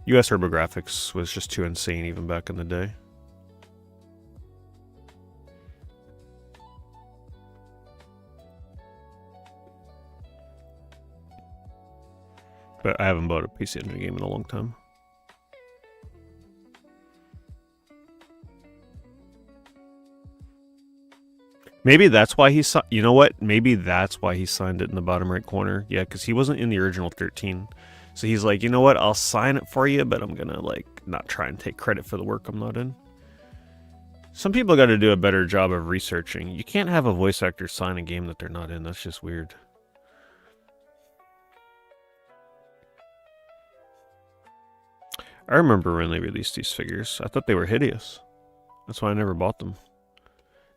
US TurboGrafx was just too insane even back in the day. But I haven't bought a PC Engine game in a long time. Maybe that's why he signed... You know what? Maybe that's why he signed it in the bottom right corner. Yeah, because he wasn't in the original 13. So he's like, you know what? I'll sign it for you, but I'm going to, like, not try and take credit for the work I'm not in. Some people got to do a better job of researching. You can't have a voice actor sign a game that they're not in. That's just weird. I remember when they released these figures. I thought they were hideous. That's why I never bought them.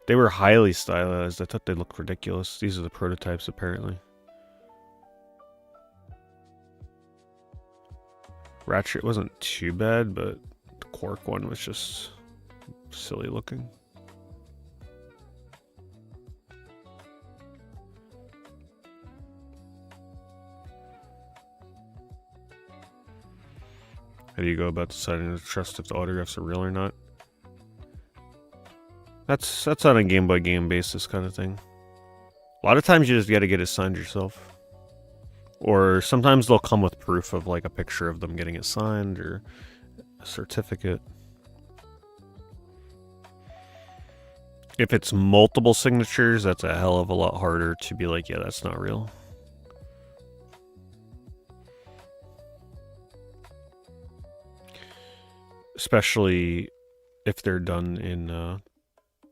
They were highly stylized. I thought they looked ridiculous. These are the prototypes, apparently. Ratchet wasn't too bad, but the Quark one was just silly looking. How do you go about deciding to trust if the autographs are real or not? That's on a game-by-game basis kind of thing. A lot of times you just gotta get it signed yourself. Or sometimes they'll come with proof of like a picture of them getting it signed or a certificate. If it's multiple signatures, that's a hell of a lot harder to be like, yeah, that's not real. Especially if they're done in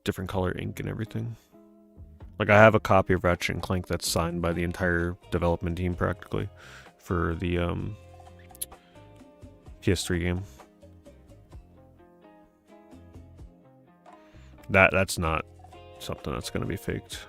different color ink and everything. Like I have a copy of Ratchet and Clank that's signed by the entire development team practically for the PS3 game. That's not something that's going to be faked.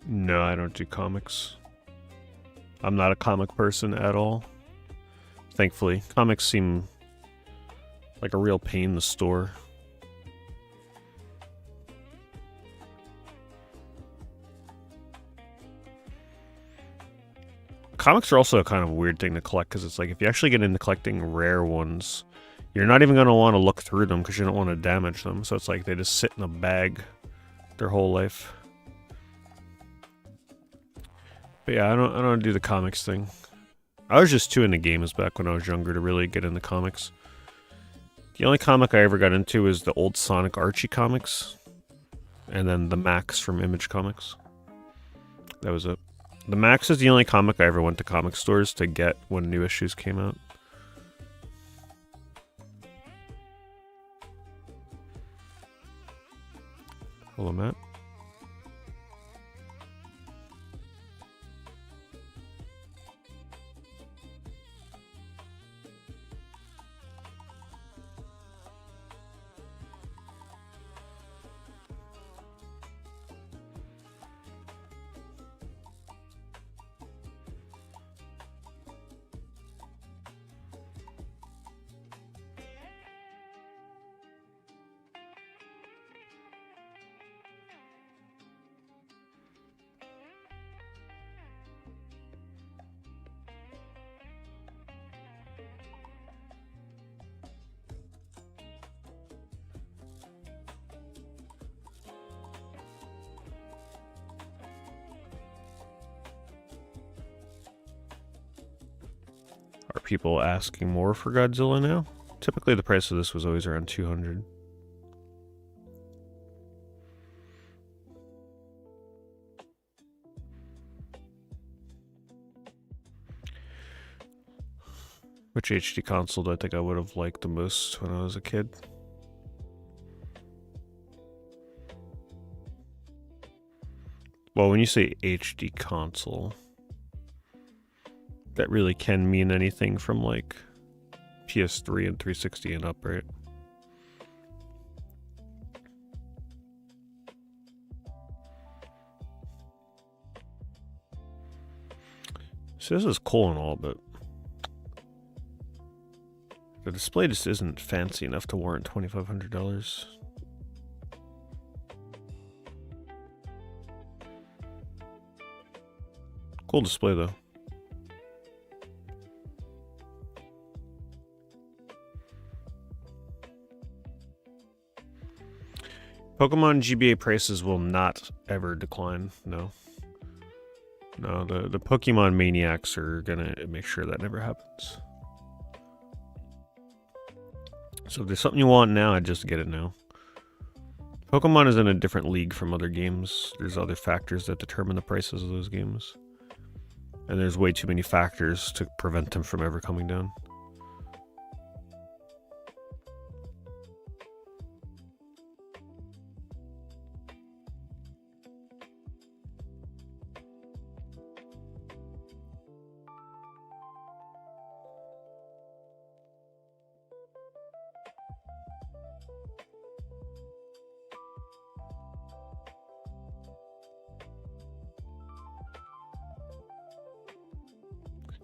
No, I don't do comics. I'm not a comic person at all. Thankfully, comics seem like a real pain in the store. Comics are also a kind of weird thing to collect because it's like if you actually get into collecting rare ones, you're not even going to want to look through them because you don't want to damage them. So it's like they just sit in a bag their whole life. But yeah, I don't do the comics thing. I was just too into games back when I was younger to really get into comics. The only comic I ever got into was the old Sonic Archie comics, and then the Max from Image Comics. That was it. The Max is the only comic I ever went to comic stores to get when new issues came out. Hello, Matt. Are people asking more for Godzilla now? Typically the price of this was always around $200. Which HD console do I think I would have liked the most when I was a kid? Well, when you say HD console, that really can mean anything from like PS3 and 360 and up, right? So this is cool and all, but the display just isn't fancy enough to warrant $2,500. Cool display though. Pokemon GBA prices will not ever decline, no. No, the Pokemon maniacs are gonna make sure that never happens. So if there's something you want now, I'd just get it now. Pokemon is in a different league from other games. There's other factors that determine the prices of those games. And there's way too many factors to prevent them from ever coming down.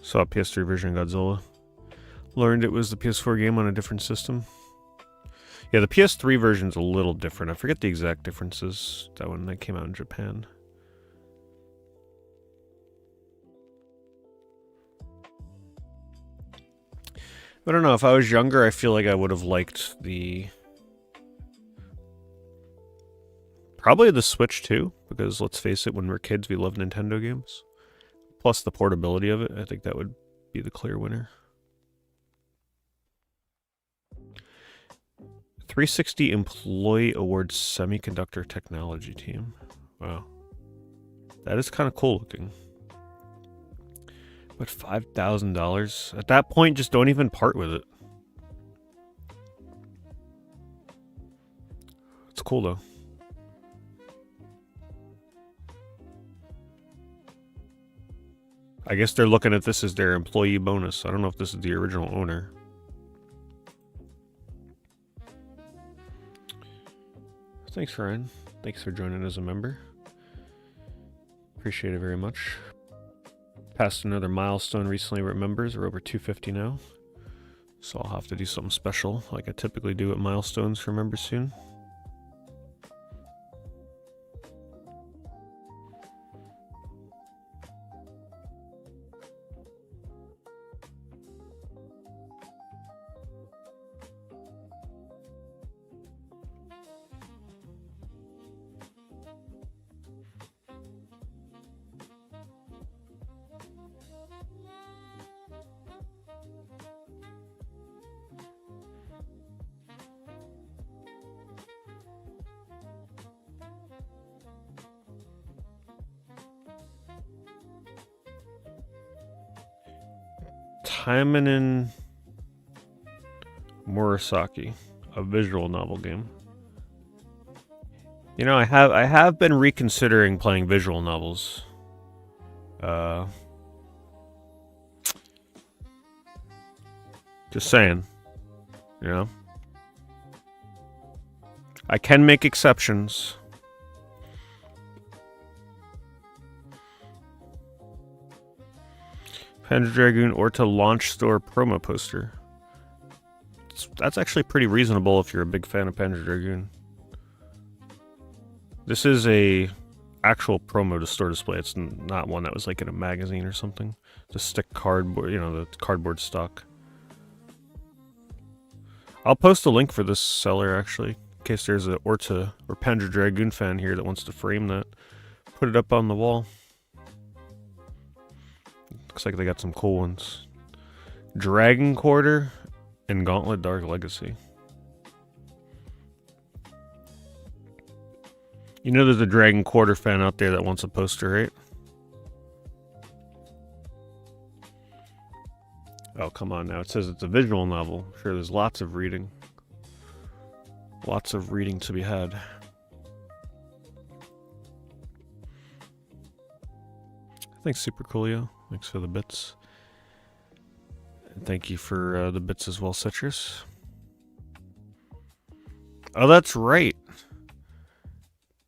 Saw a PS3 version of Godzilla. Learned it was the PS4 game on a different system. Yeah, the PS3 version's a little different. I forget the exact differences. That one that came out in Japan. I don't know. If I was younger, I feel like I would have liked the... Probably the Switch too, because let's face it, when we're kids, we love Nintendo games. Plus the portability of it, I think that would be the clear winner. 360 Employee Awards Semiconductor Technology Team. Wow. That is kind of cool looking. But $5,000? At that point, just don't even part with it. It's cool though. I guess they're looking at this as their employee bonus. I don't know if this is the original owner. Thanks, Ryan. Thanks for joining as a member. Appreciate it very much. Passed another milestone recently with members. We're over 250 now. So I'll have to do something special like I typically do at milestones for members soon. Timon in Murasaki, a visual novel game. You know, I have been reconsidering playing visual novels. Just saying, you know. I can make exceptions. Panzer Dragoon or to launch store promo poster. That's actually pretty reasonable if you're a big fan of Panzer Dragoon. This is a actual promo to store display. It's not one that was like in a magazine or something. Just stick cardboard, you know, the cardboard stock. I'll post a link for this seller actually, in case there's a Orta or Panzer Dragoon fan here that wants to frame that. Put it up on the wall. Looks like they got some cool ones. Dragon Quarter and Gauntlet Dark Legacy. You know there's a Dragon Quarter fan out there that wants a poster, right? Oh, come on now. It says it's a visual novel. Sure, there's lots of reading. Lots of reading to be had. Thanks, Super Coolio. Thanks for the bits. And thank you for the bits as well, Citrus. Oh, that's right.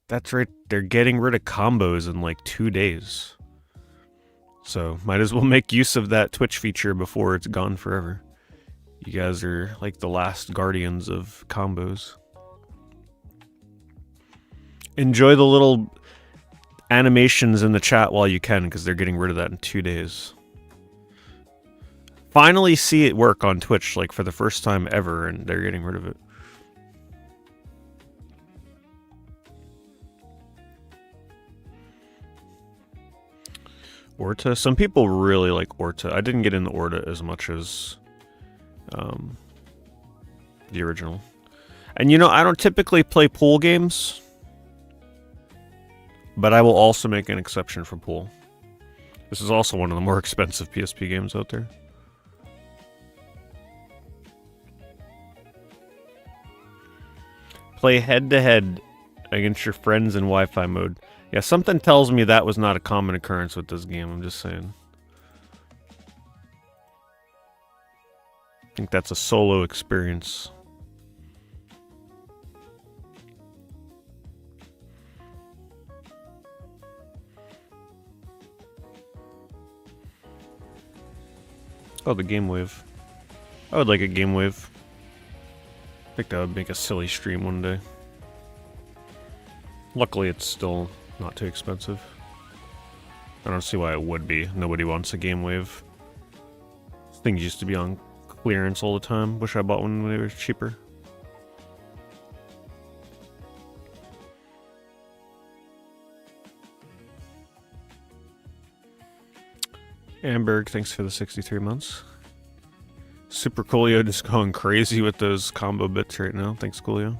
That's right. They're getting rid of combos in like 2 days. So, might as well make use of that Twitch feature before it's gone forever. You guys are like the last guardians of combos. Enjoy the little animations in the chat while you can, because they're getting rid of that in 2 days. Finally see it work on Twitch, like for the first time ever, and they're getting rid of it. Orta? Some people really like Orta. I didn't get into Orta as much as the original. And you know, I don't typically play pool games, but I will also make an exception for pool. This is also one of the more expensive PSP games out there. Play head-to-head against your friends in Wi-Fi mode. Yeah, something tells me that was not a common occurrence with this game, I'm just saying. I think that's a solo experience. Oh, the Game Wave. I would like a Game Wave. I think that would make a silly stream one day. Luckily, it's still not too expensive. I don't see why it would be. Nobody wants a Game Wave. Things used to be on clearance all the time. Wish I bought one when they were cheaper. Amberg, thanks for the 63 months. Super Coolio just going crazy with those combo bits right now. Thanks, Coolio.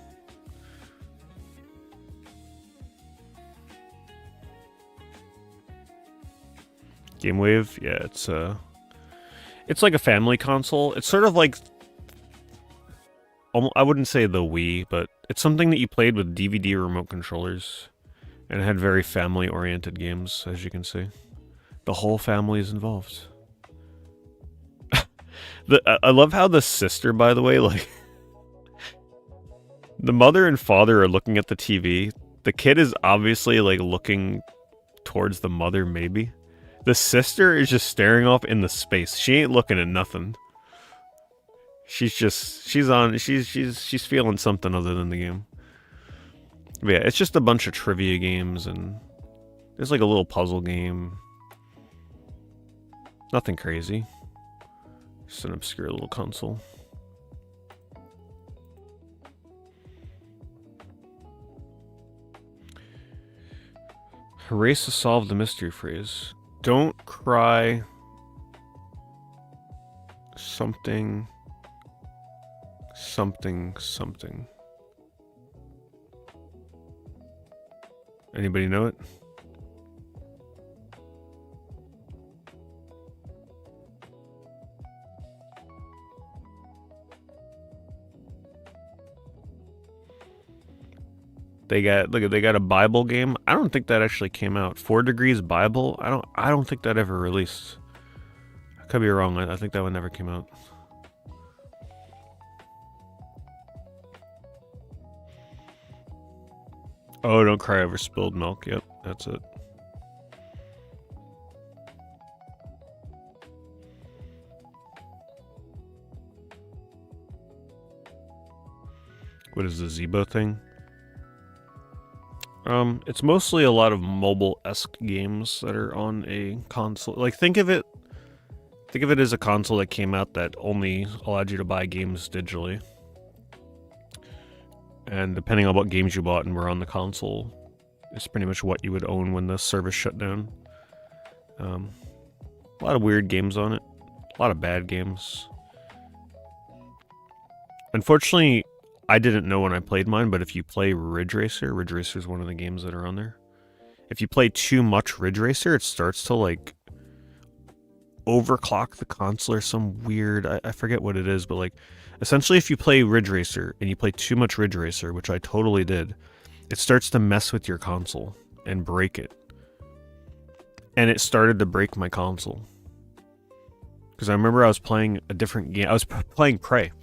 Game Wave, yeah, it's like a family console. It's sort of like, I wouldn't say the Wii, but it's something that you played with DVD remote controllers, and it had very family-oriented games, as you can see. The whole family is involved. I love how the sister, by the way, like, the mother and father are looking at the TV. The kid is obviously, like, looking towards the mother, maybe. The sister is just staring off in the space. She ain't looking at nothing. She's feeling something other than the game. But yeah, it's just a bunch of trivia games and there's like a little puzzle game. Nothing crazy. Just an obscure little console. Erase to solve the mystery phrase. Don't cry. Something. Something. Something. Anybody know it? They got a Bible game. I don't think that actually came out. 4 Degrees Bible. I don't think that ever released. I could be wrong. I think that one never came out. Oh, don't cry over spilled milk. Yep, that's it. What is the Zebo thing? It's mostly a lot of mobile-esque games that are on a console. Like, think of it as a console that came out that only allowed you to buy games digitally. And depending on what games you bought and were on the console, is pretty much what you would own when the service shut down. A lot of weird games on it. A lot of bad games. Unfortunately, I didn't know when I played mine, but if you play Ridge Racer is one of the games that are on there. If you play too much Ridge Racer, it starts to like overclock the console or some weird, I forget what it is, but like essentially if you play Ridge Racer and you play too much Ridge Racer, which I totally did, it starts to mess with your console and break it. And it started to break my console. Because I remember I was playing a different game. I was playing Prey.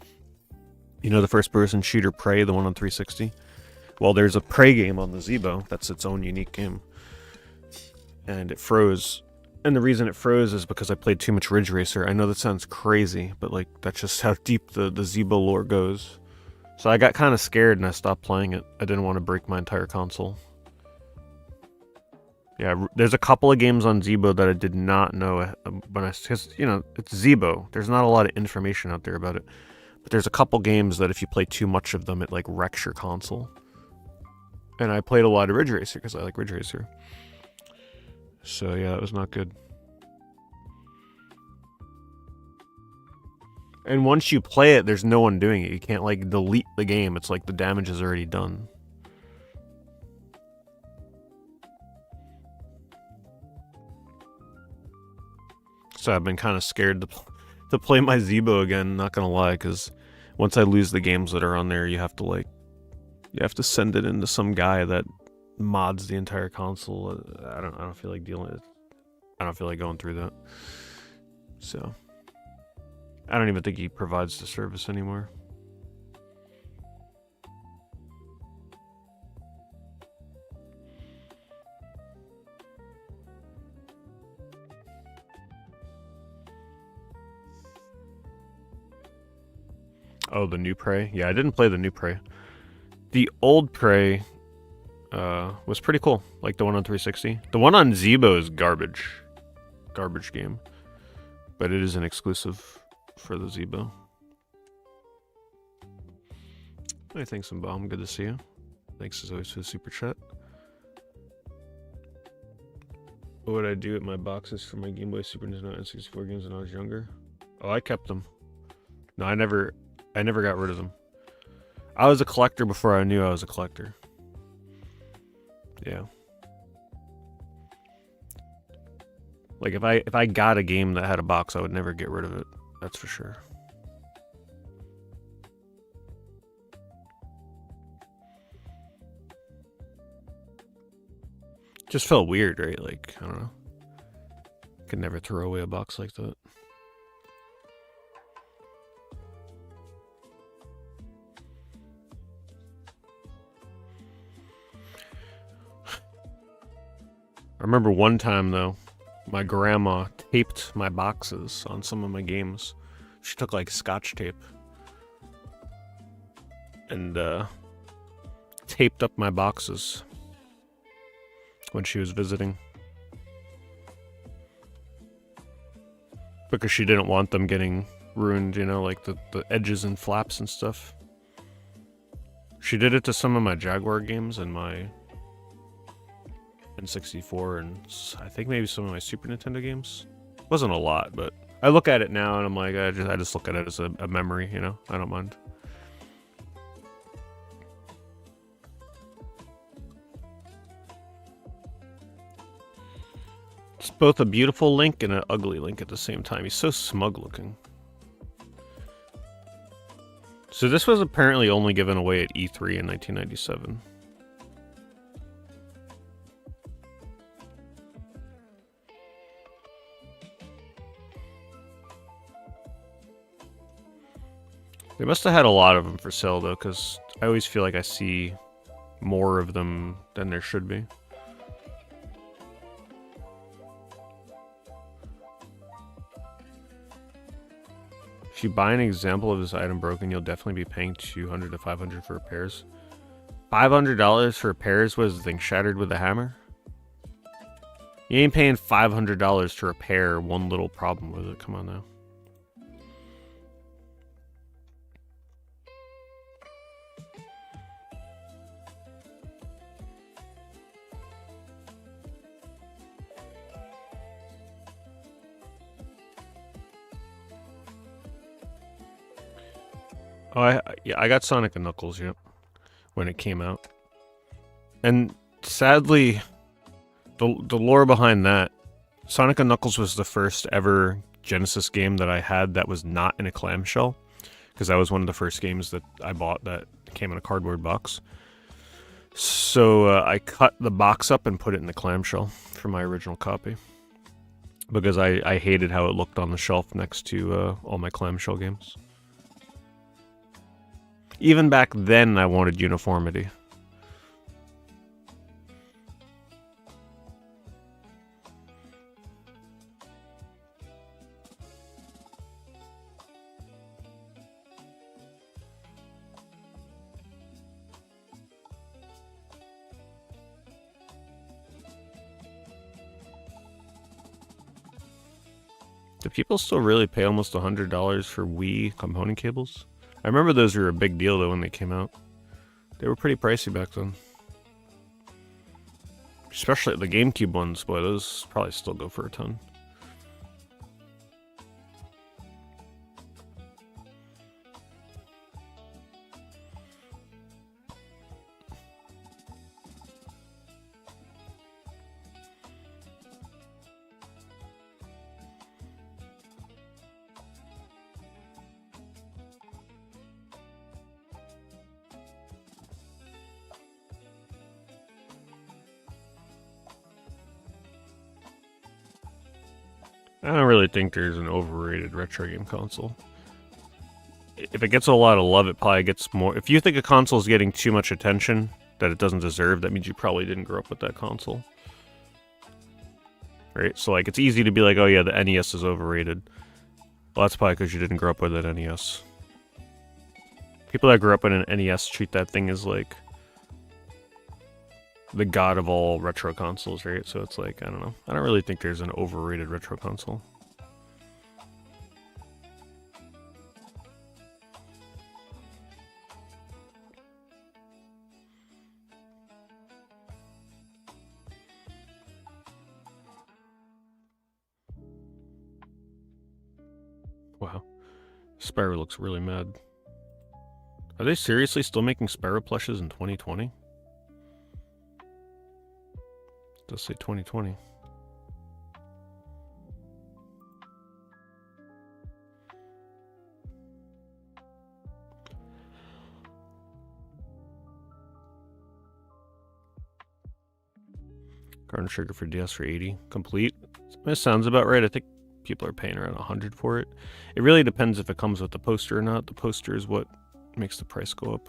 You know the first-person shooter Prey, the one on 360? Well, there's a Prey game on the Zebo. That's its own unique game. And it froze. And the reason it froze is because I played too much Ridge Racer. I know that sounds crazy, but like that's just how deep the Zebo lore goes. So I got kind of scared and I stopped playing it. I didn't want to break my entire console. Yeah, there's a couple of games on Zebo that I did not know because, you know, it's Zebo. There's not a lot of information out there about it. But there's a couple games that if you play too much of them, it like wrecks your console. And I played a lot of Ridge Racer because I like Ridge Racer. So yeah, that was not good. And once you play it, there's no one doing it. You can't like delete the game. It's like the damage is already done. So I've been kind of scared to play my Zebo again, not gonna lie, because once I lose the games that are on there, you have to send it into some guy that mods the entire console. I don't feel like dealing with it. I don't feel like going through that. So I don't even think he provides the service anymore. Oh, the new Prey? Yeah, I didn't play the new Prey. The old Prey was pretty cool, like the one on 360. The one on Zebo is garbage. Garbage game. But it is an exclusive for the Zebo. Hey, thanks, Bomb. Good to see you. Thanks as always for the super chat. What would I do with my boxes for my Game Boy, Super Nintendo, and 64 games when I was younger? Oh, I kept them. No, I never got rid of them. I was a collector before I knew I was a collector. Yeah. Like if I got a game that had a box, I would never get rid of it. That's for sure. Just felt weird, right? Like, I don't know. Could never throw away a box like that. I remember one time, though, my grandma taped my boxes on some of my games. She took, like, Scotch tape and taped up my boxes when she was visiting. Because she didn't want them getting ruined, you know, like the edges and flaps and stuff. She did it to some of my Jaguar games and my N64 and I think maybe some of my Super Nintendo games. Wasn't a lot, but I look at it now and I'm like, I just look at it as a memory, you know? I don't mind. It's both a beautiful Link and an ugly Link at the same time. He's so smug looking. So this was apparently only given away at E3 in 1997. They must have had a lot of them for sale though, because I always feel like I see more of them than there should be. If you buy an example of this item broken, you'll definitely be paying $200 to $500 for repairs. $500 for repairs was the thing shattered with a hammer? You ain't paying $500 to repair one little problem with it. Come on now. Oh, yeah, I got Sonic and Knuckles, yep, when it came out. And sadly, the lore behind that, Sonic and Knuckles was the first ever Genesis game that I had that was not in a clamshell, because that was one of the first games that I bought that came in a cardboard box. So I cut the box up and put it in the clamshell for my original copy, because I hated how it looked on the shelf next to all my clamshell games. Even back then, I wanted uniformity. Do people still really pay almost $100 for Wii component cables? I remember those were a big deal though when they came out. They were pretty pricey back then. Especially the GameCube ones, boy, those probably still go for a ton. I don't really think there's an overrated retro game console. If it gets a lot of love, it probably gets more. If you think a console is getting too much attention that it doesn't deserve, that means you probably didn't grow up with that console. Right? So, like, it's easy to be like, oh yeah, the NES is overrated. Well, that's probably because you didn't grow up with an NES. People that grew up with an NES treat that thing as, like, the god of all retro consoles, right? So it's like, I don't know. I don't really think there's an overrated retro console. Wow. Spyro looks really mad. Are they seriously still making Spyro plushes in 2020? Let's say 2020. Garden Sugar for DS for 80. Complete. That sounds about right. I think people are paying around 100 for it. It really depends if it comes with the poster or not. The poster is what makes the price go up.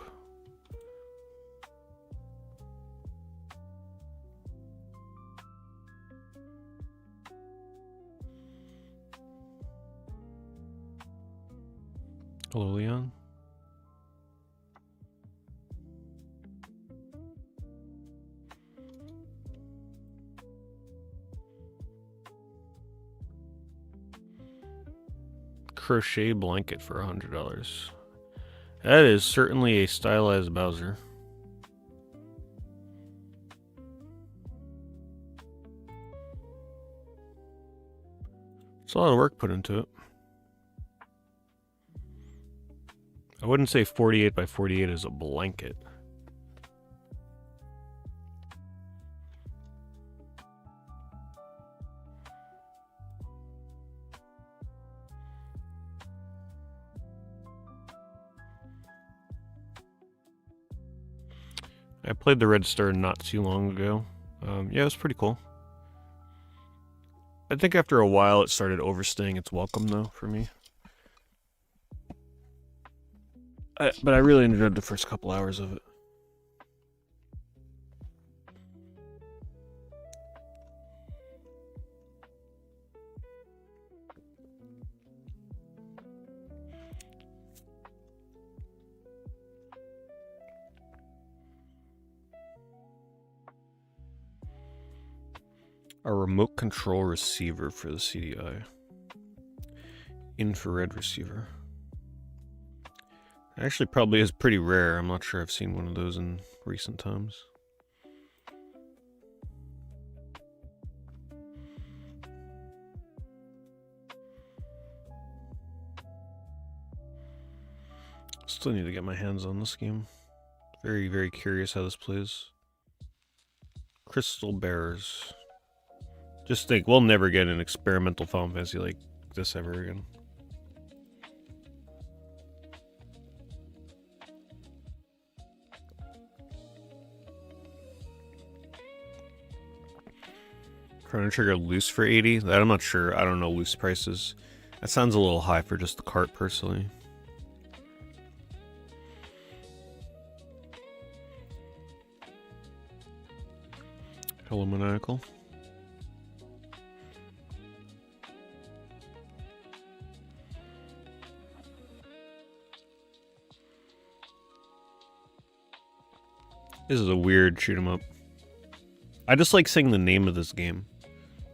Hello, Leon. Crochet blanket for $100. That is certainly a stylized Bowser. It's a lot of work put into it. I wouldn't say 48 by 48 is a blanket. I played the Red Star not too long ago. Yeah, it was pretty cool. I think after a while it started overstaying its welcome, though, for me. But I really enjoyed the first couple hours of it. A remote control receiver for the CDI. Infrared receiver. Actually, probably is pretty rare. I'm not sure I've seen one of those in recent times. Still need to get my hands on this game. Very, very curious how this plays. Crystal Bears. Just think, we'll never get an experimental Final Fantasy like this ever again. Chrono Trigger loose for 80? That I'm not sure. I don't know loose prices. That sounds a little high for just the cart, personally. Hello, Maniacal. This is a weird shoot 'em up. I just like saying the name of this game.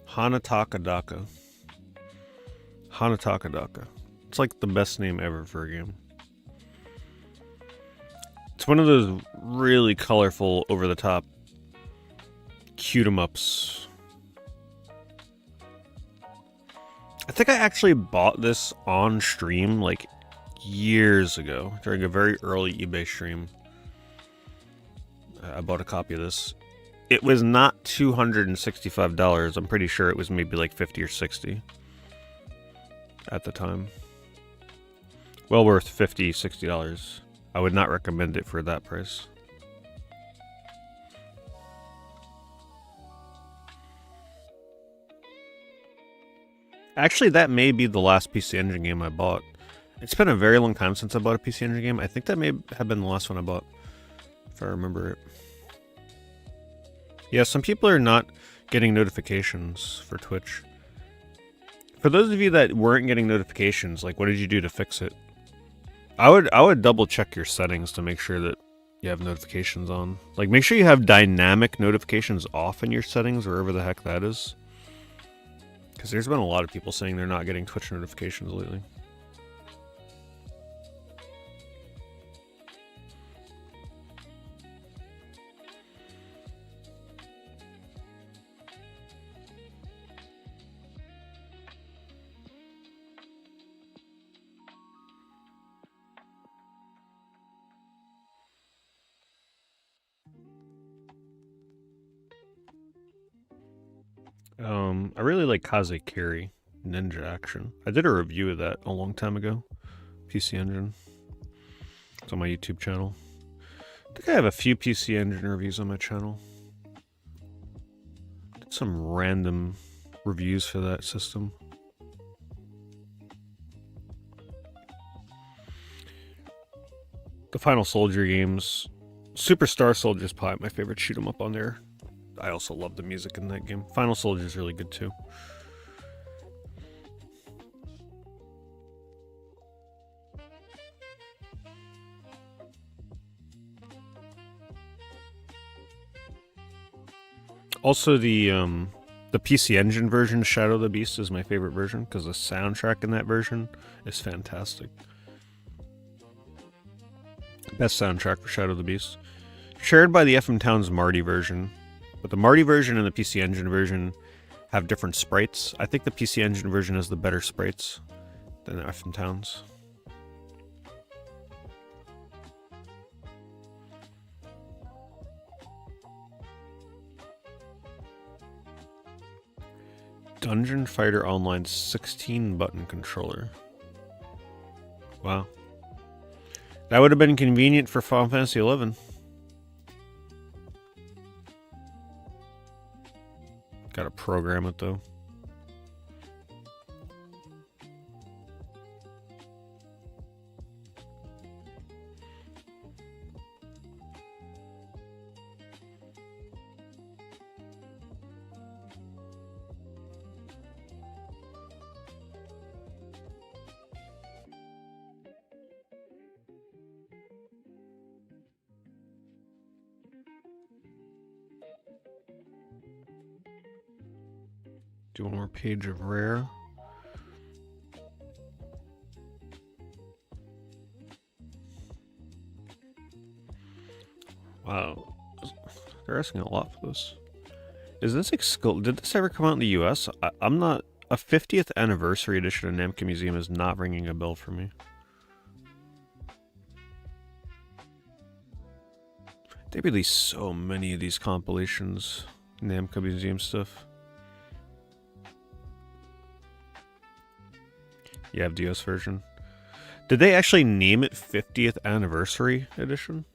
Hanataka Daka. Hanataka Daka. It's like the best name ever for a game. It's one of those really colorful, over-the-top shoot 'em ups. I think I actually bought this on stream like years ago during a very early eBay stream. I bought a copy of this. It was not $265. I'm pretty sure it was maybe like 50 or 60 at the time. Well worth $50, $60. I would not recommend it for that price. Actually, that may be the last PC Engine game I bought. It's been a very long time since I bought a PC Engine game. I think that may have been the last one I bought, if I remember it. Yeah, some people are not getting notifications for Twitch. For those of you that weren't getting notifications, like, what did you do to fix it? I would double check your settings to make sure that you have notifications on. Like, make sure you have dynamic notifications off in your settings, wherever the heck that is. Because there's been a lot of people saying they're not getting Twitch notifications lately. I really like Kazekiri Ninja Action. I did a review of that a long time ago. PC Engine. It's on my YouTube channel. I think I have a few PC Engine reviews on my channel. Did some random reviews for that system. The Final Soldier games. Superstar Soldier is probably my favorite shoot 'em up on there. I also love the music in that game. Final Soldier is really good too. Also, the PC Engine version, Shadow of the Beast, is my favorite version because the soundtrack in that version is fantastic. Best soundtrack for Shadow of the Beast. Shared by the FM Towns Marty version, but the Marty version and the PC Engine version have different sprites. I think the PC Engine version has the better sprites than the FM Towns. Dungeon Fighter Online 16-button controller. Wow. That would have been convenient for Final Fantasy XI. Gotta program it, though. Do one more page of rare. Wow. They're asking a lot for this. Is this exclusive? Did this ever come out in the US? I'm not... A 50th anniversary edition of Namco Museum is not ringing a bell for me. They released so many of these compilations. Namco Museum stuff. You have DS version. Did they actually name it 50th Anniversary Edition?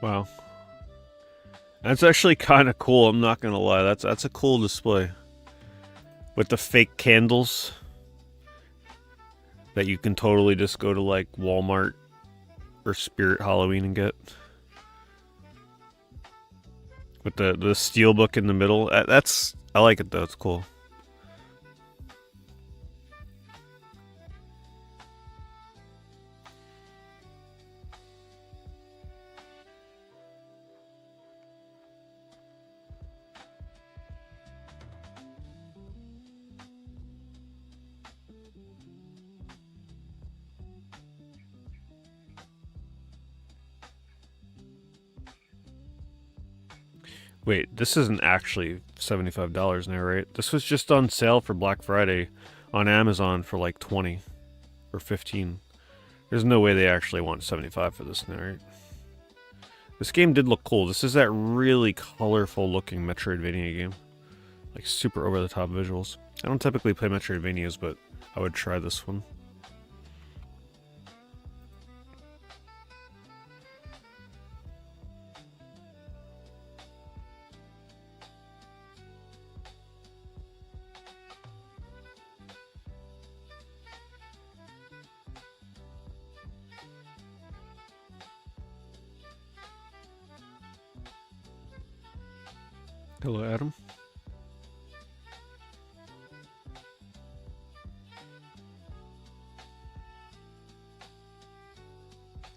Wow. That's actually kind of cool, I'm not gonna lie. That's a cool display. With the fake candles that you can totally just go to like Walmart or Spirit Halloween and get. With the steelbook in the middle. I like it though, it's cool. Wait, this isn't actually $75 now, right? This was just on sale for Black Friday on Amazon for like 20 or 15. There's no way they actually want 75 for this now, right? This game did look cool. This is that really colorful looking Metroidvania game. Like super over the top visuals. I don't typically play Metroidvanias, but I would try this one. Hello, Adam.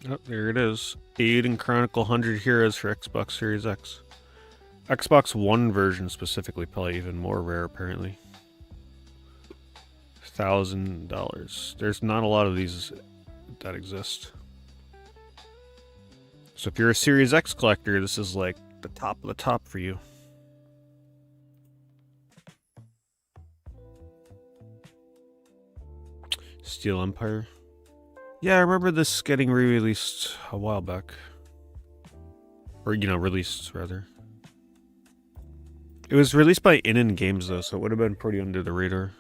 Oh, there it is. Aiden Chronicle 100 Heroes for Xbox Series X. Xbox One version specifically, probably even more rare, apparently. $1,000. There's not a lot of these that exist. So if you're a Series X collector, this is like the top of the top for you. Steel Empire. Yeah, I remember this getting re-released a while back. Or, you know, released, rather. It was released by In Games, though, so it would have been pretty under the radar.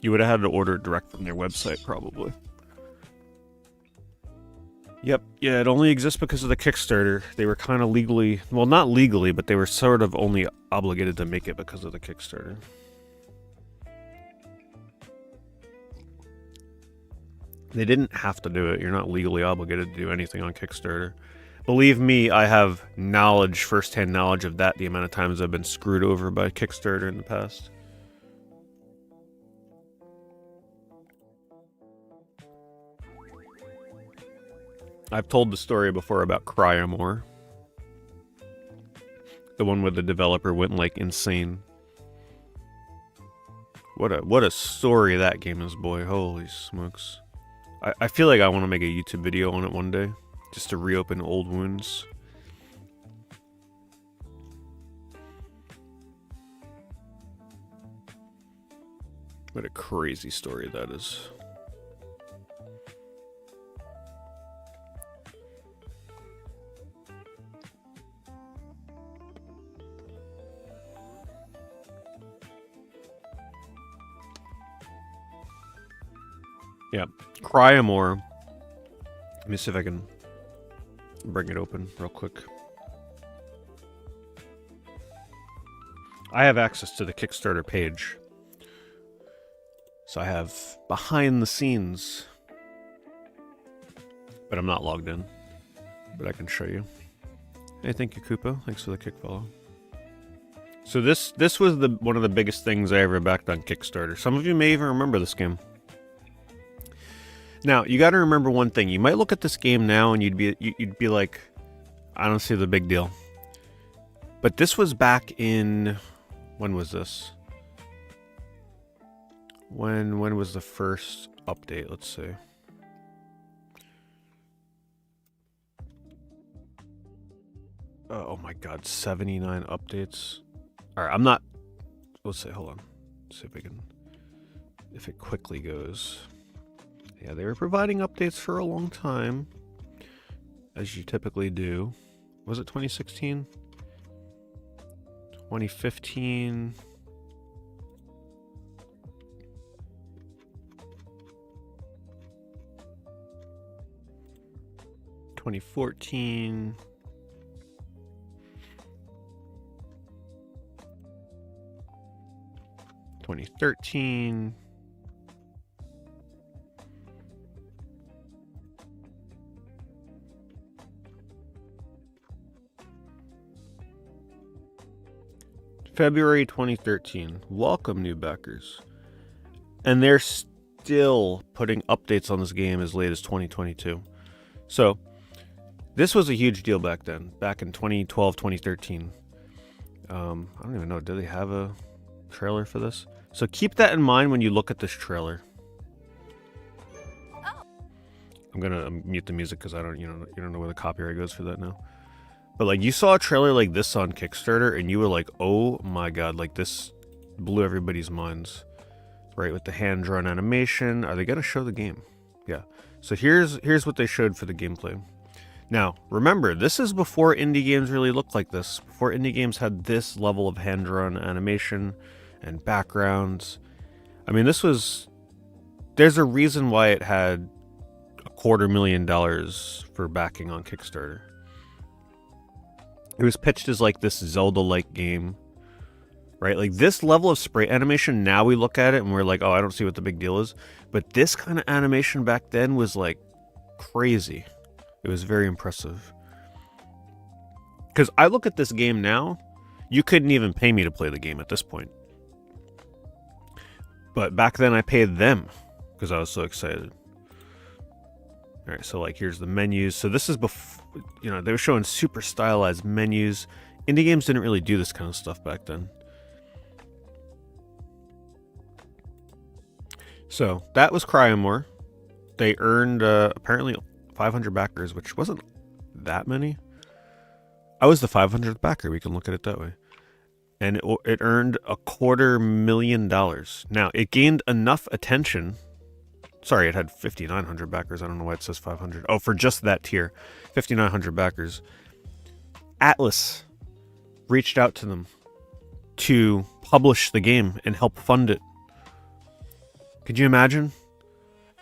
You would have had to order it direct from their website, probably. Yep, yeah, it only exists because of the Kickstarter. They were kind of legally... Well, not legally, but they were sort of only obligated to make it because of the Kickstarter. They didn't have to do it. You're not legally obligated to do anything on Kickstarter. Believe me, I have knowledge, first-hand knowledge of that, the amount of times I've been screwed over by Kickstarter in the past. I've told the story before about Cryamore. The one where the developer went, like, insane. What a story that game is, boy. Holy smokes. I feel like I want to make a YouTube video on it one day. Just to reopen old wounds. What a crazy story that is. Yeah, Cryamore. Let me see if I can bring it open real quick. I have access to the Kickstarter page. So I have behind the scenes. But I'm not logged in. But I can show you. Hey, thank you, Koopa. Thanks for the kick follow. So this was one of the biggest things I ever backed on Kickstarter. Some of you may even remember this game. Now, you got to remember one thing. You might look at this game now and you'd be like, I don't see the big deal. But this was back in, when was this? When was the first update? Let's see. Oh my god, 79 updates. Alright, I'm not, let's see, hold on. Let's see if we can, if it quickly goes. Yeah, they were providing updates for a long time, as you typically do. Was it 2016? 2015? (2014) 2013. February 2013. Welcome, new backers. And they're still putting updates on this game as late as 2022. So, this was a huge deal back then, back in 2012, 2013. I don't even know, do they have a trailer for this? So keep that in mind when you look at this trailer. I'm gonna mute the music because you don't know where the copyright goes for that now. But like, you saw a trailer like this on Kickstarter and you were like, oh my god, like this blew everybody's minds. Right, with the hand-drawn animation. Are they gonna show the game? Yeah. So here's what they showed for the gameplay. Now, remember, this is before indie games really looked like this. Before indie games had this level of hand-drawn animation and backgrounds. I mean, there's a reason why it had $250,000 for backing on Kickstarter. It was pitched as like this Zelda-like game, right? Like this level of sprite animation, now we look at it and we're like, oh, I don't see what the big deal is. But this kind of animation back then was like crazy. It was very impressive. Because I look at this game now, you couldn't even pay me to play the game at this point. But back then I paid them because I was so excited. Alright, so like here's the menus. So this is before, they were showing super stylized menus. Indie games didn't really do this kind of stuff back then. So that was Cryamore. They earned apparently 500 backers, which wasn't that many. I was the 500th backer, we can look at it that way. And it earned $250,000. Now, it gained enough attention. Sorry, it had 5,900 backers. I don't know why it says 500. Oh, for just that tier. 5,900 backers. Atlas reached out to them to publish the game and help fund it. Could you imagine?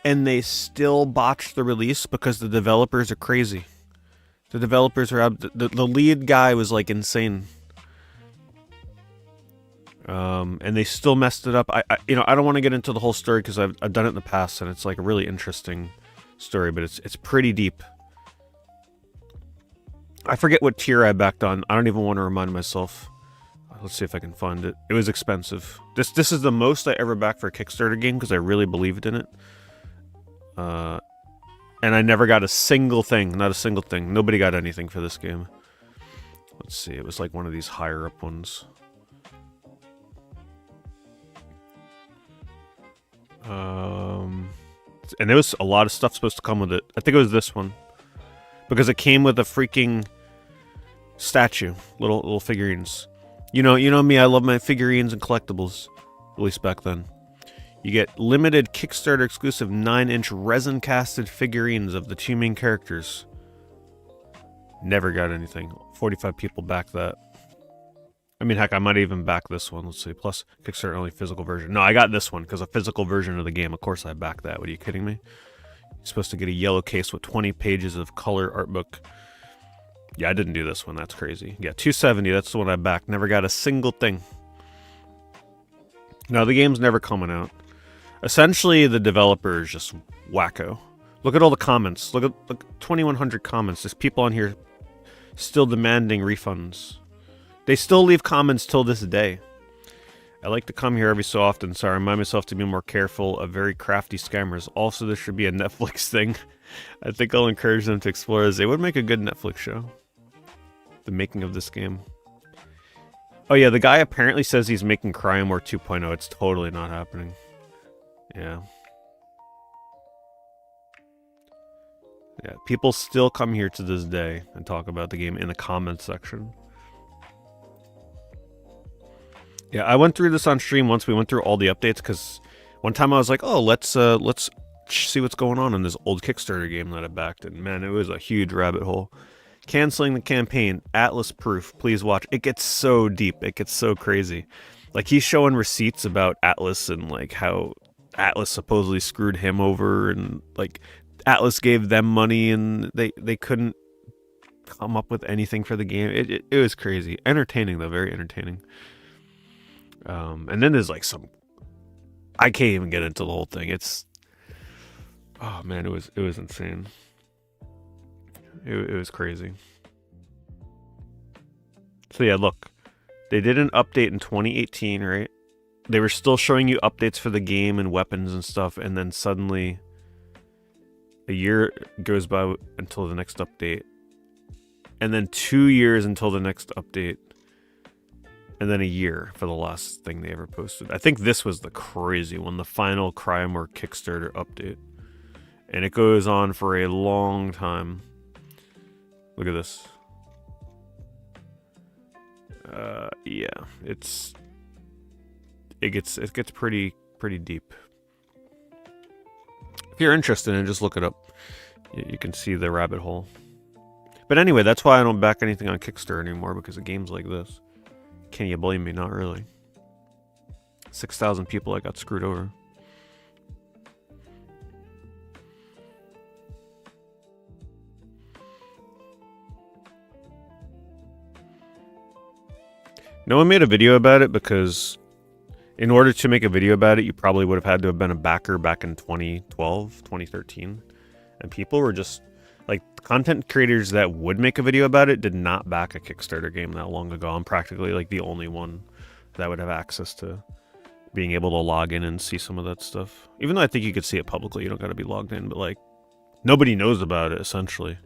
And they still botched the release because the developers are crazy. The developers are the lead guy was like insane. And they still messed it up. I don't want to get into the whole story because I've done it in the past and it's like really interesting. story, but it's pretty deep. I forget what tier I backed on. I don't even want to remind myself. Let's see if I can find it. It was expensive. This is the most I ever backed for a Kickstarter game because I really believed in it. And I never got a single thing. Not a single thing. Nobody got anything for this game. Let's see. It was like one of these higher up ones. And there was a lot of stuff supposed to come with it. I think it was this one. Because it came with a freaking statue. Little figurines. You know me, I love my figurines and collectibles. At least back then. You get limited Kickstarter exclusive 9-inch resin casted figurines of the two main characters. Never got anything. 45 people backed that. I mean, heck, I might even back this one. Let's see. Plus, Kickstarter only physical version. No, I got this one because a physical version of the game. Of course I backed that. What are you kidding me? You're supposed to get a yellow case with 20 pages of color art book. Yeah, I didn't do this one. That's crazy. Yeah, $270. That's the one I backed. Never got a single thing. No, the game's never coming out. Essentially, the developer is just wacko. Look at all the comments. Look at 2,100 comments. There's people on here still demanding refunds. They still leave comments till this day. I like to come here every so often, so I remind myself to be more careful of very crafty scammers. Also, this should be a Netflix thing. I think I'll encourage them to explore this. They would make a good Netflix show. The making of this game. Oh yeah, the guy apparently says he's making Crime War 2.0. It's totally not happening. Yeah. Yeah, people still come here to this day and talk about the game in the comments section. Yeah, I went through this on stream once. We went through all the updates because one time I was like, oh, let's see what's going on in this old Kickstarter game that I backed. And man, it was a huge rabbit hole. Canceling the campaign, Atlas proof, please watch. It gets so deep. It gets so crazy. Like, he's showing receipts about Atlas and, like, how Atlas supposedly screwed him over. And, like, Atlas gave them money and they couldn't come up with anything for the game. It was crazy. Entertaining, though. Very entertaining. And then there's, like, some... I can't even get into the whole thing. It's... Oh, man, it was insane. It was crazy. So yeah, look. They did an update in 2018, right? They were still showing you updates for the game and weapons and stuff, and then suddenly a year goes by until the next update. And then 2 years until the next update. And then a year for the last thing they ever posted. I think this was the crazy one, the final Crime War Kickstarter update. And it goes on for a long time. Look at this. Yeah, it gets pretty deep. If you're interested in it, just look it up. You can see the rabbit hole. But anyway, that's why I don't back anything on Kickstarter anymore, because of games like this. Can you blame me? Not really. 6,000 people I got screwed over. No one made a video about it because in order to make a video about it, you probably would have had to have been a backer back in 2012, 2013. And people were just, like, content creators that would make a video about it did not back a Kickstarter game that long ago. I'm practically, like, the only one that would have access to being able to log in and see some of that stuff. Even though I think you could see it publicly, you don't got to be logged in, but, like, nobody knows about it, essentially.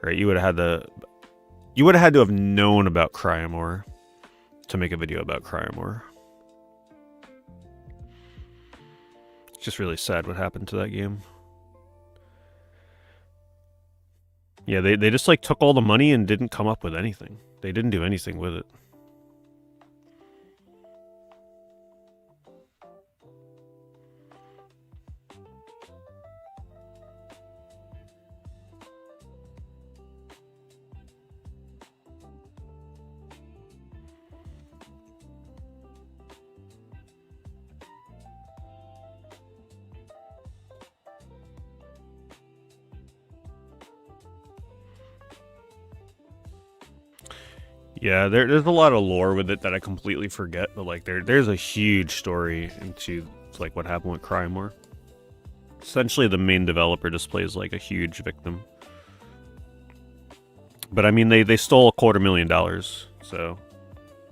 Right? You would have had to have known about Crime War to make a video about Crime War. It's just really sad what happened to that game. Yeah, they just, like, took all the money and didn't come up with anything. They didn't do anything with it. Yeah, there's a lot of lore with it that I completely forget, but, like, there's a huge story into, like, what happened with Crime War. Essentially, the main developer displays like a huge victim. But I mean, they stole $250,000, so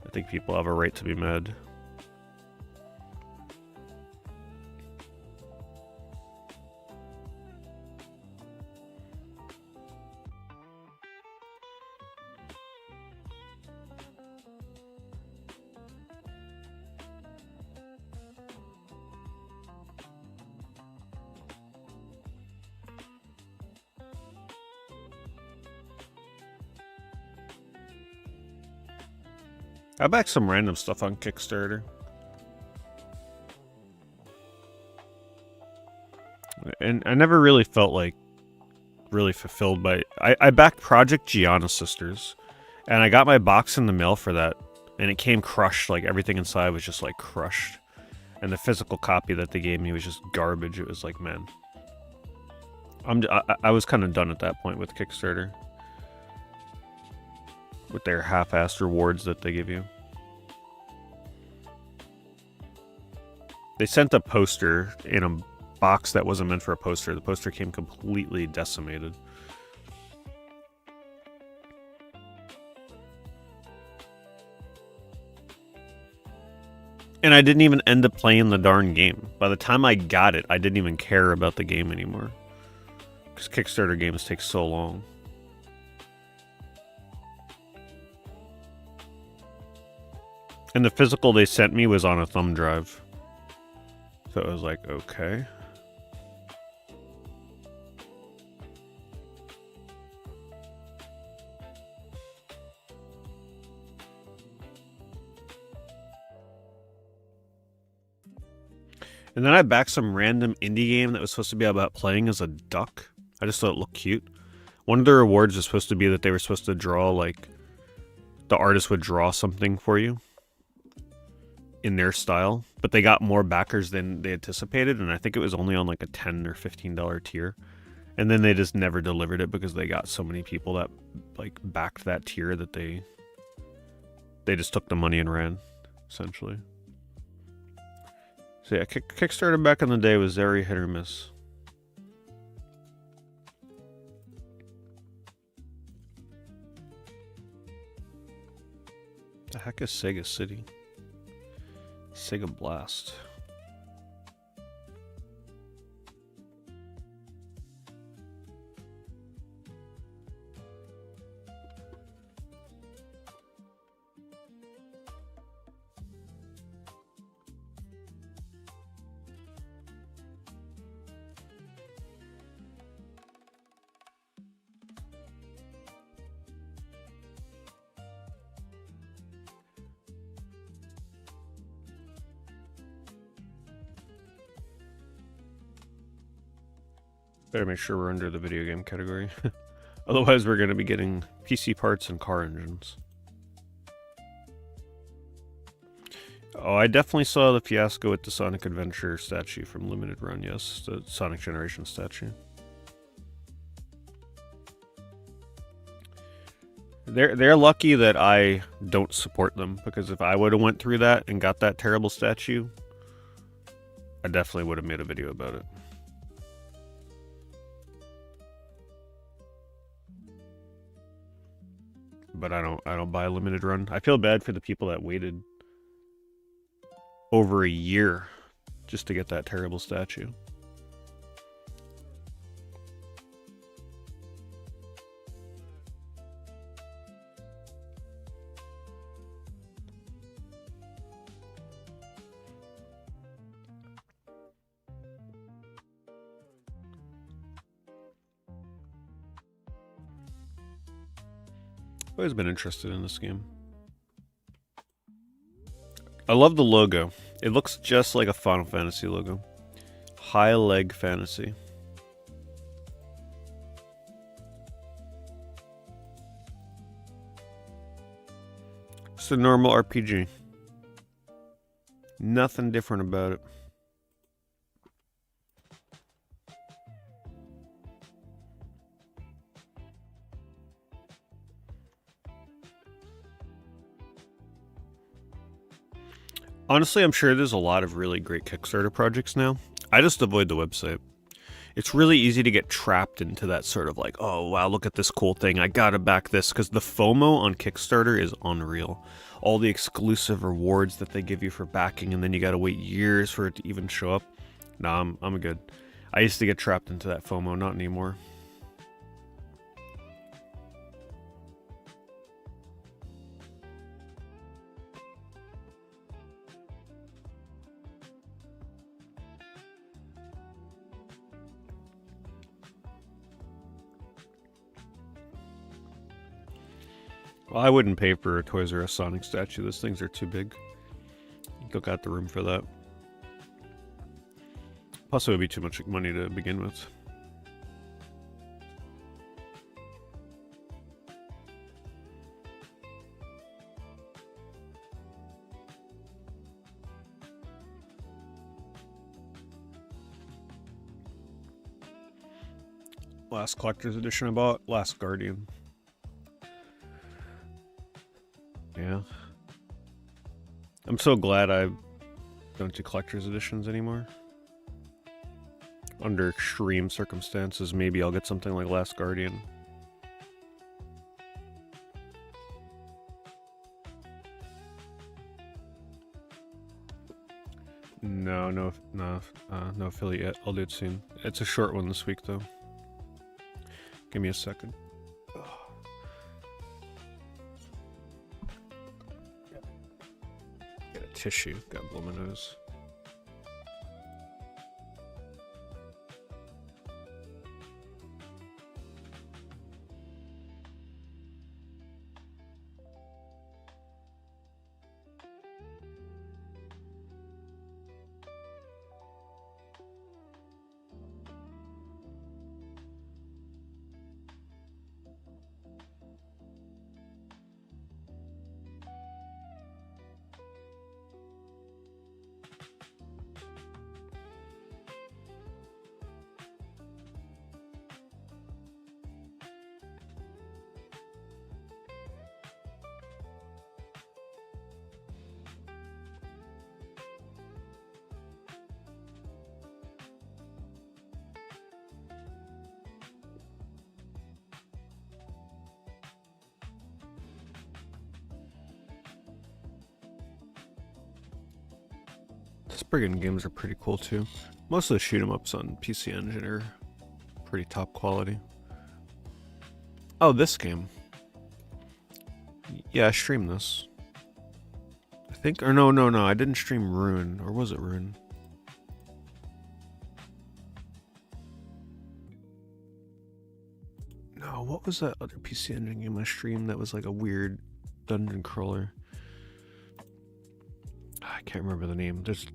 I think people have a right to be mad. I backed some random stuff on Kickstarter. And I never really felt like really fulfilled by... I backed Project Gianna Sisters, and I got my box in the mail for that, and it came crushed. Like, everything inside was just, like, crushed. And the physical copy that they gave me was just garbage. It was like, man... I was kind of done at that point with Kickstarter. With their half-assed rewards that they give you. They sent a poster in a box that wasn't meant for a poster. The poster came completely decimated. And I didn't even end up playing the darn game. By the time I got it, I didn't even care about the game anymore. Because Kickstarter games take so long. And the physical they sent me was on a thumb drive. So it was like, okay. And then I backed some random indie game that was supposed to be about playing as a duck. I just thought it looked cute. One of the rewards was supposed to be that they were supposed to draw, like, the artist would draw something for you in their style, but they got more backers than they anticipated, and I think it was only on like a $10 or $15 tier, and then they just never delivered it because they got so many people that like backed that tier that they just took the money and ran, essentially. So yeah, Kickstarter back in the day was very hit or miss. The heck is Sega City? Sega Blast. Better make sure we're under the video game category. Otherwise, we're going to be getting PC parts and car engines. Oh, I definitely saw the fiasco with the Sonic Adventure statue from Limited Run, yes. The Sonic Generation statue. They're lucky that I don't support them, because if I would have went through that and got that terrible statue, I definitely would have made a video about it. But I don't buy a Limited Run. I feel bad for the people that waited over a year just to get that terrible statue. I've always been interested in this game. I love the logo. It looks just like a Final Fantasy logo. High Leg Fantasy. Just a normal RPG. Nothing different about it. Honestly, I'm sure there's a lot of really great Kickstarter projects now. I just avoid the website. It's really easy to get trapped into that sort of like, oh wow, look at this cool thing, I gotta back this, because the FOMO on Kickstarter is unreal. All the exclusive rewards that they give you for backing, and then you gotta wait years for it to even show up. Nah, I'm good. I used to get trapped into that FOMO, not anymore. Well, I wouldn't pay for a Toys R Us Sonic statue. Those things are too big. You don't got the room for that. Plus, it would be too much money to begin with. Last collector's edition I bought, Last Guardian. Yeah. I'm so glad I don't do collector's editions anymore. Under extreme circumstances, maybe I'll get something like Last Guardian. No affiliate. I'll do it soon. It's a short one this week, though. Give me a second. Get a tissue. Got blow my nose. Spriggan games are pretty cool too. Most of the shoot 'em ups on PC Engine are pretty top quality. Oh, this game. Yeah, I streamed this. I think, or no, I didn't stream Rune, or was it Rune? No, what was that other PC Engine game I streamed that was like a weird dungeon crawler? I can't remember the name. There's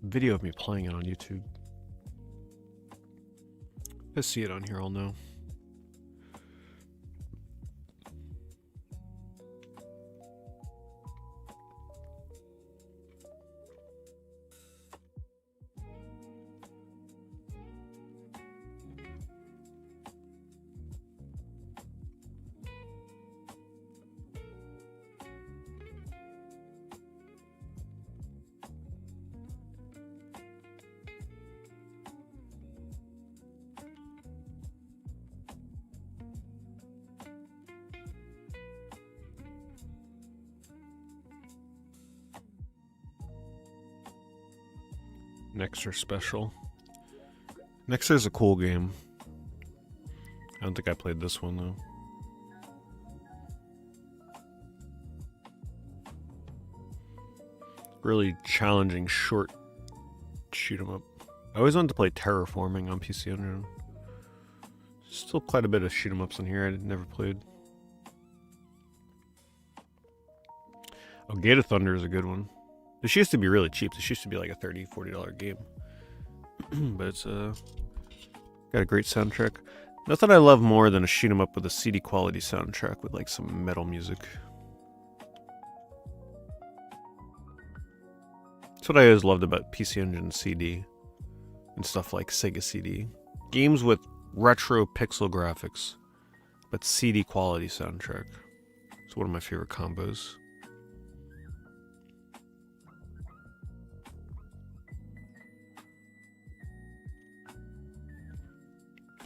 video of me playing it on YouTube. If I see it on here, I'll know. Nexter Special. Nexter's a cool game. I don't think I played this one though. Really challenging short shoot 'em up. I always wanted to play Terraforming on PC Engine. Still quite a bit of shoot 'em ups in here I never played. Oh, Gate of Thunder is a good one. This used to be really cheap. This used to be like a $30, $40 game. But it's got a great soundtrack. Nothing I love more than a shoot 'em up with a CD quality soundtrack with like some metal music. That's what I always loved about PC Engine CD and stuff like Sega CD. Games with retro pixel graphics, but CD quality soundtrack. It's one of my favorite combos.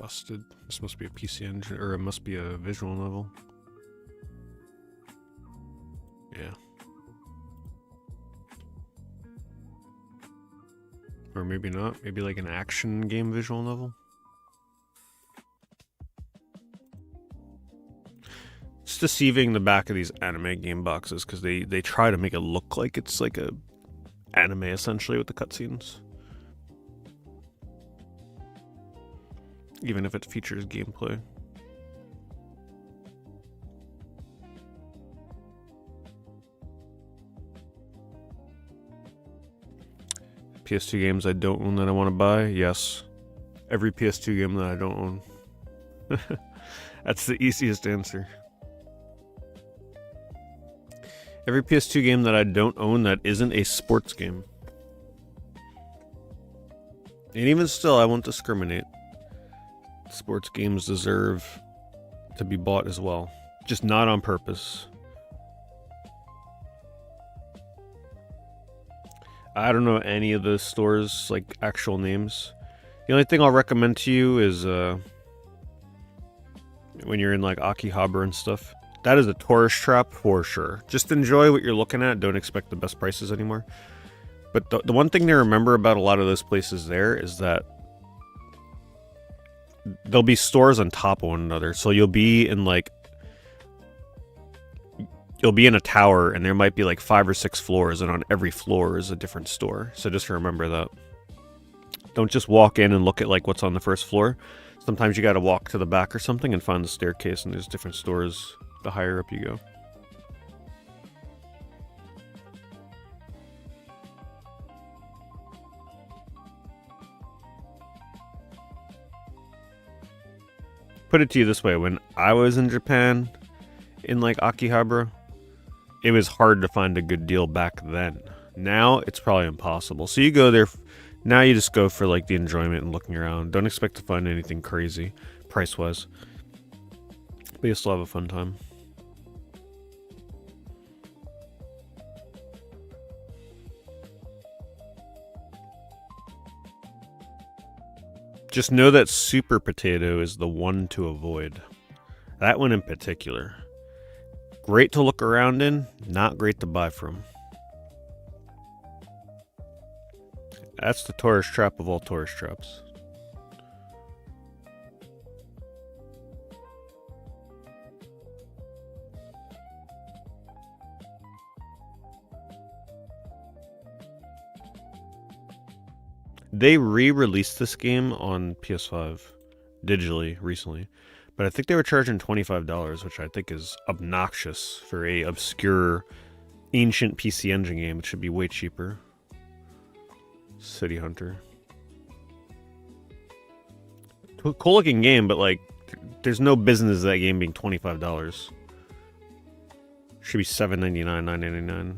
busted. This must be a PC engine, or it must be a visual novel. Yeah. Or maybe not. Maybe like an action game visual novel. It's deceiving the back of these anime game boxes because they try to make it look like it's like a anime essentially with the cutscenes. Even if it features gameplay. PS2 games I don't own that I want to buy? Yes. Every PS2 game that I don't own. That's the easiest answer. Every PS2 game that I don't own that isn't a sports game. And even still, I won't discriminate. Sports games deserve to be bought as well. Just not on purpose. I don't know any of the stores, like, actual names. The only thing I'll recommend to you is, when you're in, like, Akihabara and stuff. That is a tourist trap for sure. Just enjoy what you're looking at. Don't expect the best prices anymore. But the one thing to remember about a lot of those places there is that there'll be stores on top of one another. So you'll be in, like... You'll be in a tower, and there might be like 5 or 6 floors, and on every floor is a different store. So just remember that. Don't just walk in and look at like what's on the first floor. Sometimes you gotta walk to the back or something and find the staircase, and there's different stores the higher up you go. Put it to you this way, when I was in Japan, in like Akihabara, it was hard to find a good deal back then. Now, it's probably impossible. So you go there, now you just go for like the enjoyment and looking around. Don't expect to find anything crazy, price-wise. But you'll still have a fun time. Just know that Super Potato is the one to avoid. That one in particular. Great to look around in, not great to buy from. That's the tourist trap of all tourist traps. They re-released this game on PS5 digitally recently, but I think they were charging $25, which I think is obnoxious for a obscure, ancient PC Engine game. It should be way cheaper. City Hunter. Cool looking game, but like, there's no business of that game being $25. Should be $7.99, $9.99.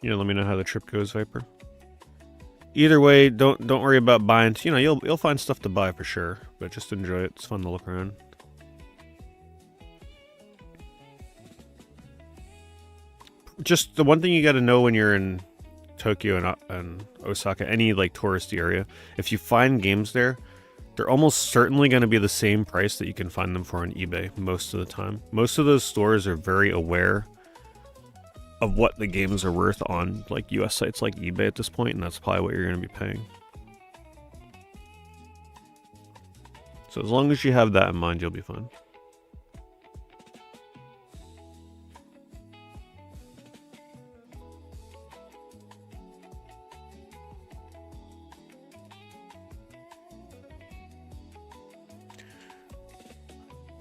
Let me know how the trip goes, Viper. Either way, don't worry about buying. You'll find stuff to buy for sure, but just enjoy it. It's fun to look around. Just the one thing you got to know when you're in Tokyo and Osaka, any like touristy area, if you find games there, they're almost certainly going to be the same price that you can find them for on eBay most of the time. Most of those stores are very aware of what the games are worth on like US sites like eBay at this point, and that's probably what you're going to be paying. So as long as you have that in mind, you'll be fine.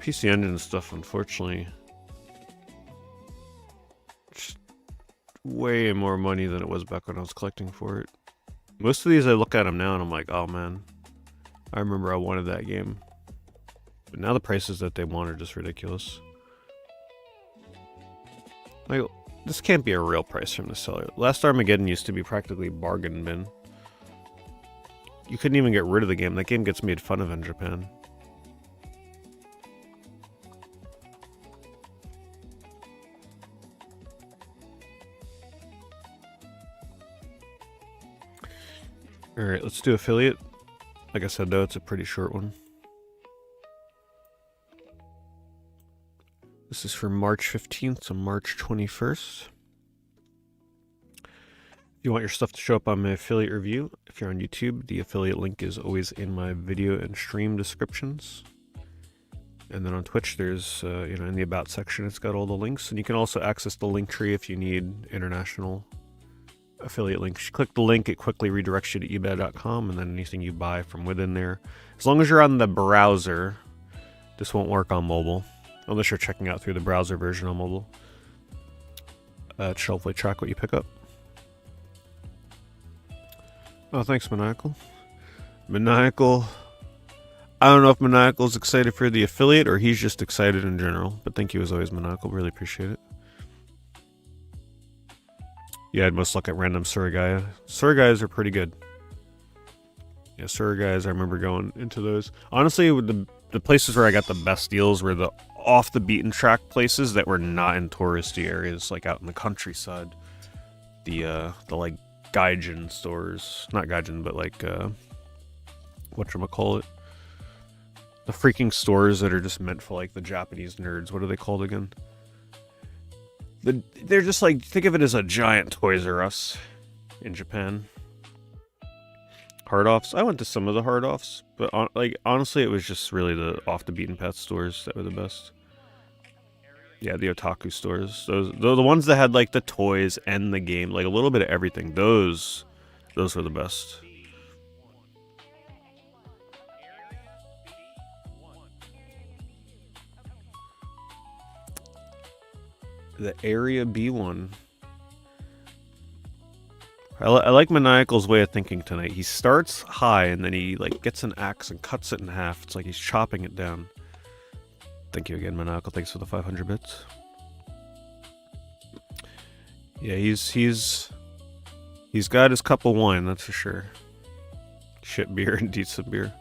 PC Engine stuff, unfortunately, way more money than it was back when I was collecting for it. Most of these, I look at them now and I'm like, oh man, I remember I wanted that game. But now the prices that they want are just ridiculous. Like, this can't be a real price from the seller. Last Armageddon used to be practically bargain bin. You couldn't even get rid of the game. That game gets made fun of in Japan. Alright, let's do affiliate. Like I said, though, it's a pretty short one. This is for March 15th to March 21st. If you want your stuff to show up on my affiliate review, if you're on YouTube, the affiliate link is always in my video and stream descriptions. And then on Twitch, there's, in the About section, it's got all the links. And you can also access the link tree if you need international affiliate links. You click the link, it quickly redirects you to eBay.com, and then anything you buy from within there. As long as you're on the browser, this won't work on mobile. Unless you're checking out through the browser version on mobile. It should hopefully track what you pick up. Oh, thanks, Maniacal. Maniacal. I don't know if Maniacal's excited for the affiliate or he's just excited in general. But thank you as always, Maniacal. Really appreciate it. Yeah, I'd most look at random Surigaya. Surigayas are pretty good. Yeah, Surigayas, I remember going into those. Honestly, with the places where I got the best deals were the off the beaten track places that were not in touristy areas, like out in the countryside. The like gaijin stores, not gaijin, but like whatchamacallit, the freaking stores that are just meant for like the Japanese nerds. What are they called again? They're just like, think of it as a giant Toys R Us in Japan. Hard offs. I went to some of the hard offs, but honestly, it was just really the off the beaten path stores that were the best. Yeah, the otaku stores. Those the ones that had like the toys and the game, like a little bit of everything. Those were the best. The Area B one. I like Maniacal's way of thinking tonight. He starts high and then he like gets an axe and cuts it in half. It's like he's chopping it down. Thank you again, Maniacal. Thanks for the 500 bits. Yeah, he's got his cup of wine, that's for sure. Shit beer and decent beer.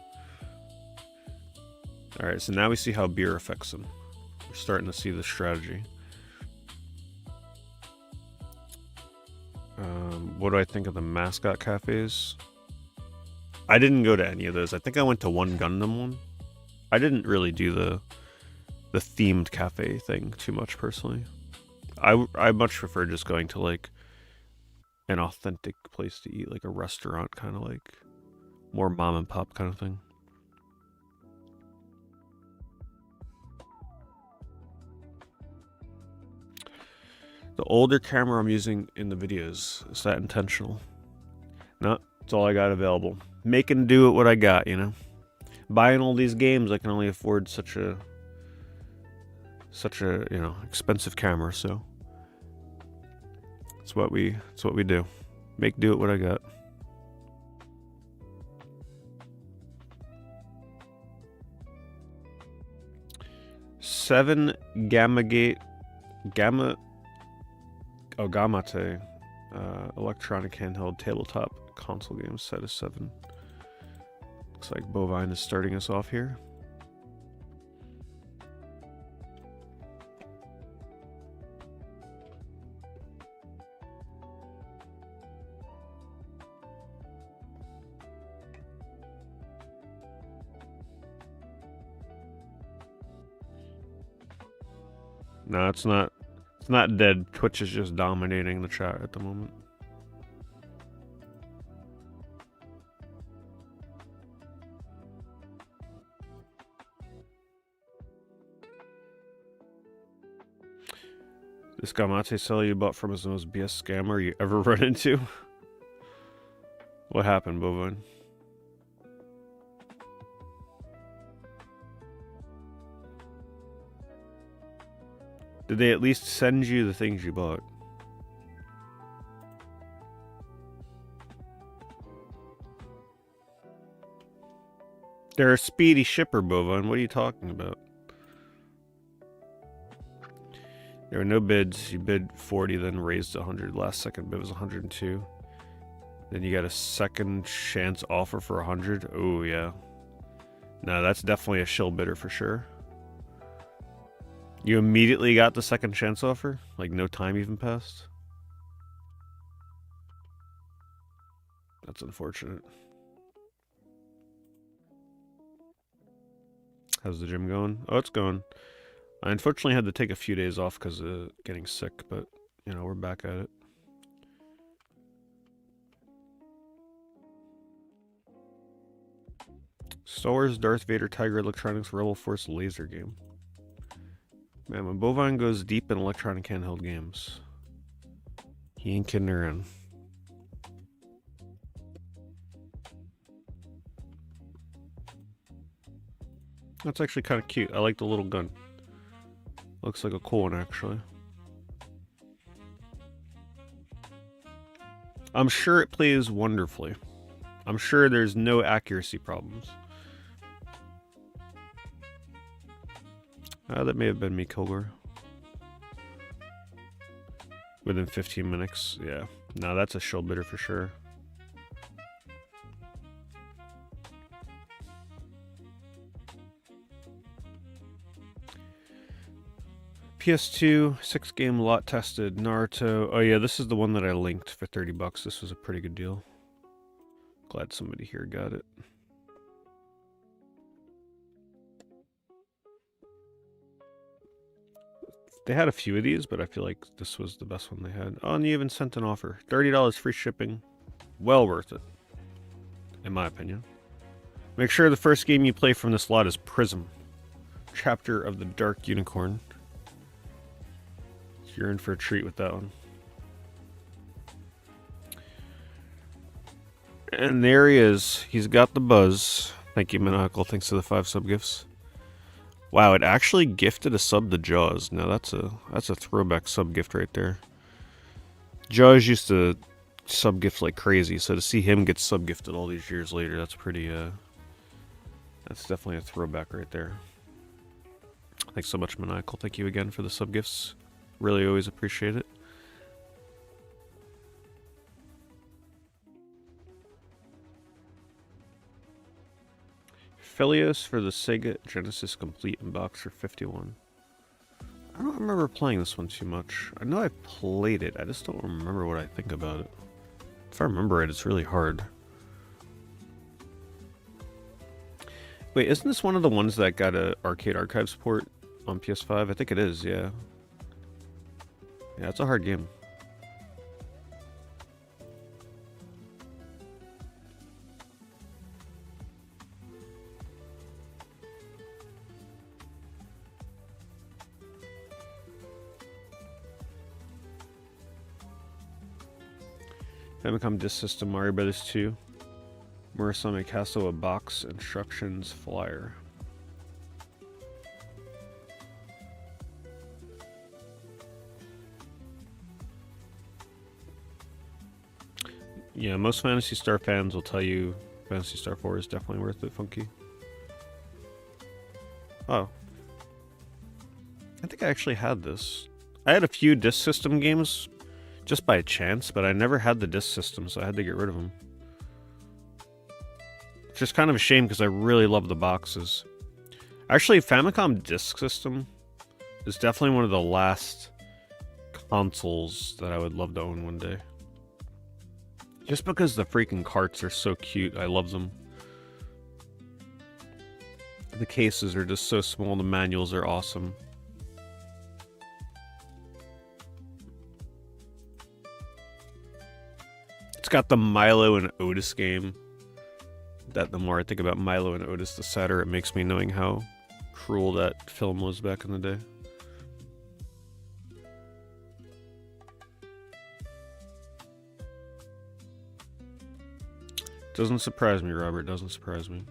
Alright, so now we see how beer affects him. We're starting to see the strategy. What do I think of the mascot cafes? I didn't go to any of those. I think I went to one Gundam one. I didn't really do the themed cafe thing too much personally. I much prefer just going to like an authentic place to eat, like a restaurant, kind of like more mom and pop kind of thing. The older camera I'm using in the videos, is that intentional? No, it's all I got available. Making do with what I got, you know. Buying all these games, I can only afford such a expensive camera, so it's what we do. Make do with what I got. Seven Gamate electronic handheld tabletop console games, set of 7. Looks like Bovine is starting us off here. No, it's not. It's not dead. Twitch is just dominating the chat at the moment. This Gamate seller you bought from is the most BS scammer you ever run into. What happened, Bovine? Did they at least send you the things you bought? They're a speedy shipper, Bovine. What are you talking about? There were no bids. You bid 40, then raised to 100. Last second bid was 102. Then you got a second chance offer for 100. Oh, yeah. No, that's definitely a shill bidder for sure. You immediately got the second chance offer? Like no time even passed? That's unfortunate. How's the gym going? Oh, it's going. I unfortunately had to take a few days off because of getting sick, but, you know, we're back at it. Star Wars, Darth Vader, Tiger Electronics, Rebel Force laser game. Man, when Bovine goes deep in electronic handheld games, he ain't kidding around. That's actually kind of cute. I like the little gun. Looks like a cool one, actually. I'm sure it plays wonderfully. I'm sure there's no accuracy problems. That may have been me, Kilgore. Within 15 minutes, yeah. No, that's a shill bidder for sure. PS2, 6-game lot tested, Naruto. Oh yeah, this is the one that I linked for 30 bucks. This was a pretty good deal. Glad somebody here got it. They had a few of these, but I feel like this was the best one they had. Oh, and you even sent an offer. $30 free shipping. Well worth it, in my opinion. Make sure the first game you play from this lot is Prism. Chapter of the Dark Unicorn. You're in for a treat with that one. And there he is. He's got the buzz. Thank you, Maniacal. Thanks for the 5 sub gifts. Wow, it actually gifted a sub to Jaws. Now that's a throwback sub gift right there. Jaws used to sub gift like crazy, so to see him get sub gifted all these years later, that's pretty that's definitely a throwback right there. Thanks so much, Maniacal. Thank you again for the sub gifts. Really always appreciate it. Philios for the Sega Genesis Complete in box for 51. I don't remember playing this one too much. I know I played it, I just don't remember what I think about it. If I remember it, it's really hard. Wait, isn't this one of the ones that got a Arcade Archives port on PS5? I think it is, yeah. Yeah, it's a hard game. Famicom Disk System, Mario Brothers 2. Murasame Castle, a box instructions flyer. Yeah, most Phantasy Star fans will tell you Phantasy Star 4 is definitely worth it, Funky. Oh. I think I actually had this. I had a few Disk System games just by chance, but I never had the Disk System, so I had to get rid of them. It's just kind of a shame because I really love the boxes. Actually, Famicom Disk System is definitely one of the last consoles that I would love to own one day. Just because the freaking carts are so cute, I love them. The cases are just so small, the manuals are awesome. It's got the Milo and Otis game. That the more I think about Milo and Otis, the sadder it makes me, knowing how cruel that film was back in the day. Doesn't surprise me, Robert. Doesn't surprise me.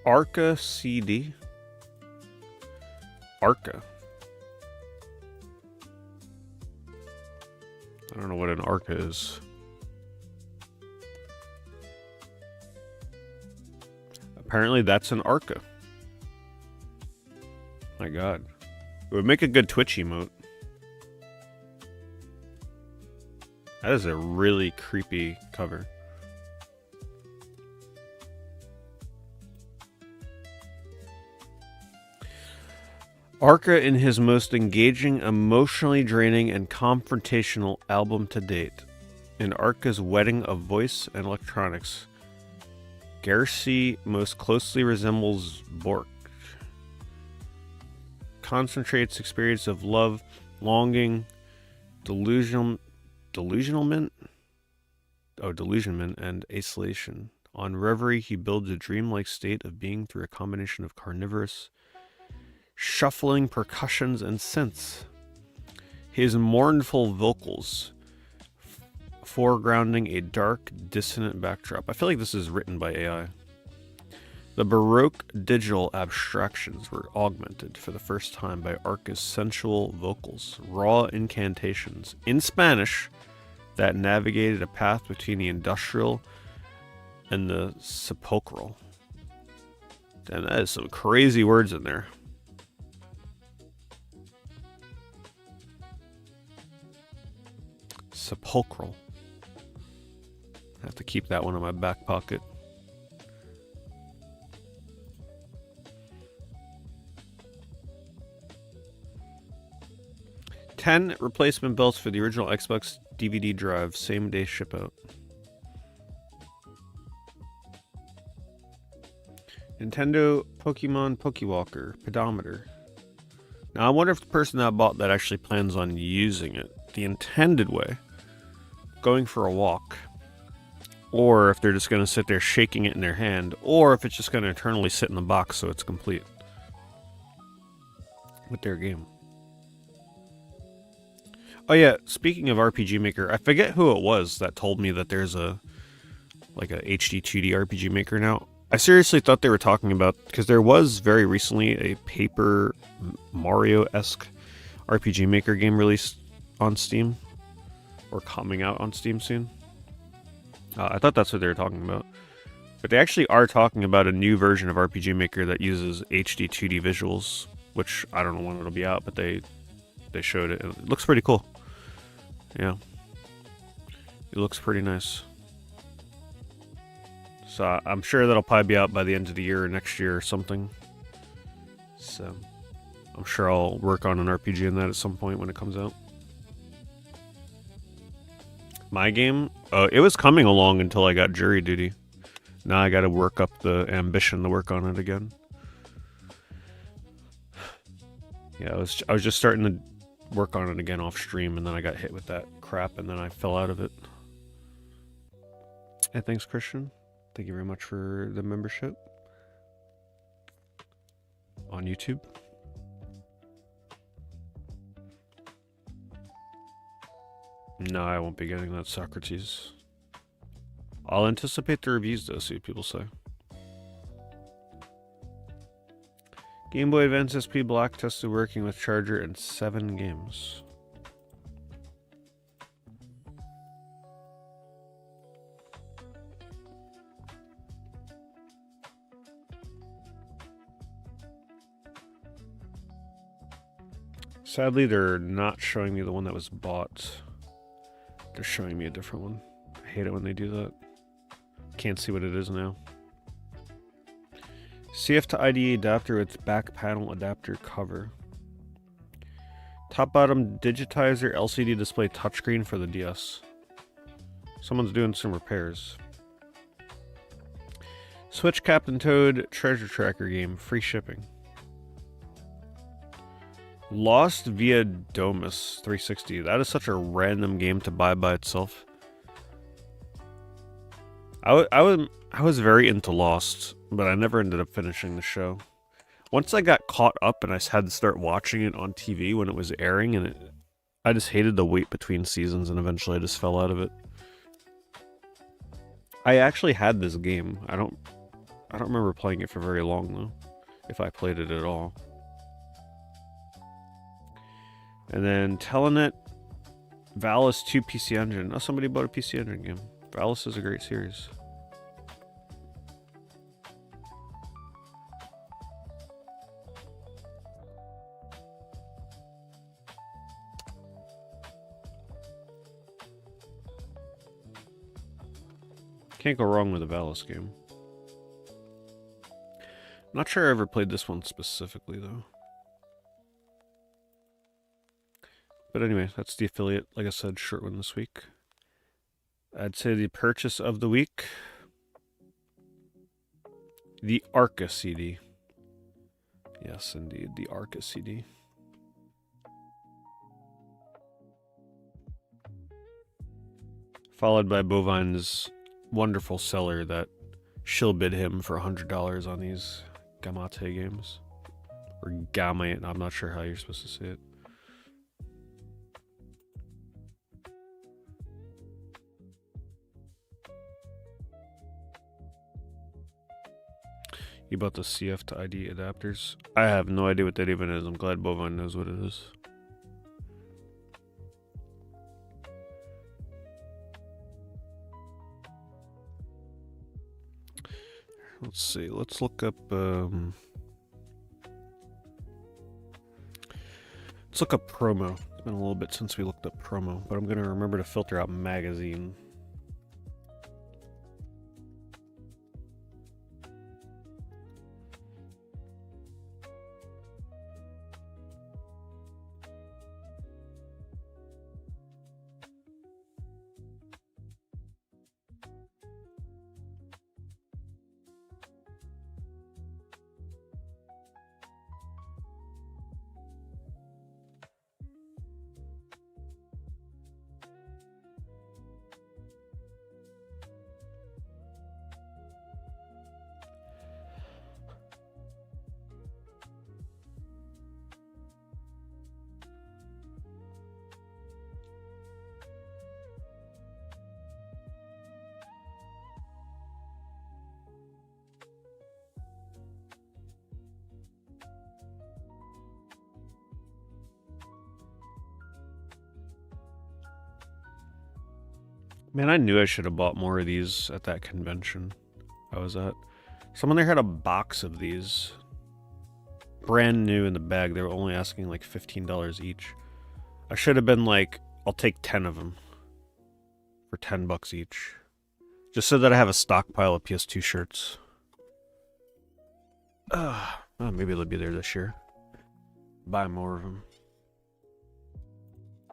Arca CD. Arca. I don't know what an Arca is. apparently that's an Arca. My god. It would make a good Twitch emote. That is a really creepy cover. Arca in his most engaging, emotionally draining, and confrontational album to date. In Arca's wedding of voice and electronics, Garcia most closely resembles Bork. Concentrates experience of love, longing, delusionment, and isolation. On Reverie, he builds a dreamlike state of being through a combination of carnivorous, shuffling percussions and synths. His mournful vocals foregrounding a dark, dissonant backdrop. I feel like this is written by AI. The Baroque digital abstractions were augmented for the first time by Arca's sensual vocals, raw incantations in Spanish that navigated a path between the industrial and the sepulchral. Damn, that is some crazy words in there. Sepulchral. I have to keep that one in my back pocket. $10 replacement belts for the original Xbox DVD drive, same day ship out. Nintendo Pokemon Pokewalker pedometer. Now I wonder if the person that bought that actually plans on using it the intended way, going for a walk, or if they're just going to sit there shaking it in their hand, or if it's just going to eternally sit in the box so it's complete with their game. Oh yeah, speaking of RPG Maker, I forget who it was that told me that there's a HD 2D RPG Maker now. I seriously thought they were talking about, because there was very recently a Paper Mario-esque RPG Maker game released on Steam, or coming out on Steam soon. I thought that's what they were talking about. But they actually are talking about a new version of RPG Maker that uses HD 2D visuals, which I don't know when it'll be out, but they showed it. It looks pretty cool. Yeah. It looks pretty nice. So I'm sure that'll probably be out by the end of the year or next year or something. So I'm sure I'll work on an RPG in that at some point when it comes out. My game? It was coming along until I got jury duty. Now I gotta work up the ambition to work on it again. Yeah, I was just starting to work on it again off stream, and then I got hit with that crap, and then I fell out of it. And thanks, Christian. Thank you very much for the membership on YouTube. No, I won't be getting that, Socrates. I'll anticipate the reviews, though, see what people say. Game Boy Advance SP Black tested working with charger in 7 games. Sadly, they're not showing me the one that was bought. They're showing me a different one. I hate it when they do that. Can't see what it is now. CF to IDE adapter with back panel adapter cover. Top bottom digitizer LCD display touchscreen for the DS. Someone's doing some repairs. Switch Captain Toad treasure tracker game, free shipping. Lost via Domus 360. That is such a random game to buy by itself. I was very into Lost, but I never ended up finishing the show. Once I got caught up and I had to start watching it on TV when it was airing, and I just hated the wait between seasons, and eventually I just fell out of it. I actually had this game. I don't remember playing it for very long though, if I played it at all. And then Telenet Valis 2 PC Engine. Oh, somebody bought a PC Engine game. Valis is a great series. Can't go wrong with a Valis game. Not sure I ever played this one specifically, though. But anyway, that's the affiliate. Like I said, short one this week. I'd say the purchase of the week. The Arca CD. Yes, indeed, the Arca CD. Followed by Bovine's wonderful seller that she'll bid him for $100 on these Gamate games. Or Gamate, I'm not sure how you're supposed to say it. You bought the CF to ID adapters? I have no idea what that even is. I'm glad Bovine knows what it is. Let's see. Let's look up. Let's look up promo. It's been a little bit since we looked up promo, but I'm gonna remember to filter out magazine. Man, I knew I should have bought more of these at that convention I was at. Someone there had a box of these. Brand new in the bag. They were only asking like $15 each. I should have been like, I'll take 10 of them. For $10 each. Just so that I have a stockpile of PS2 shirts. Oh, maybe they'll be there this year. Buy more of them.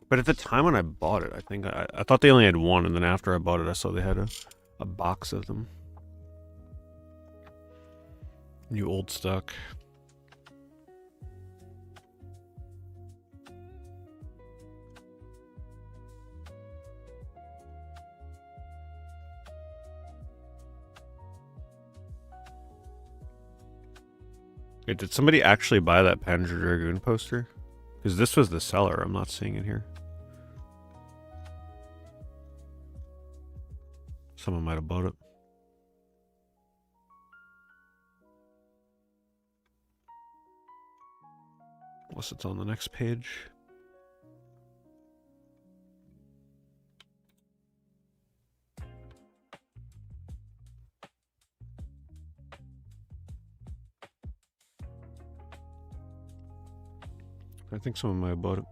But at the time when I bought it, I think I thought they only had one, and then after I bought it, I saw they had a box of them. New old stock. Wait, did somebody actually buy that Panzer Dragoon poster? Because this was the seller, I'm not seeing it here. Someone might have bought it. Unless it's on the next page. I think someone might have bought it.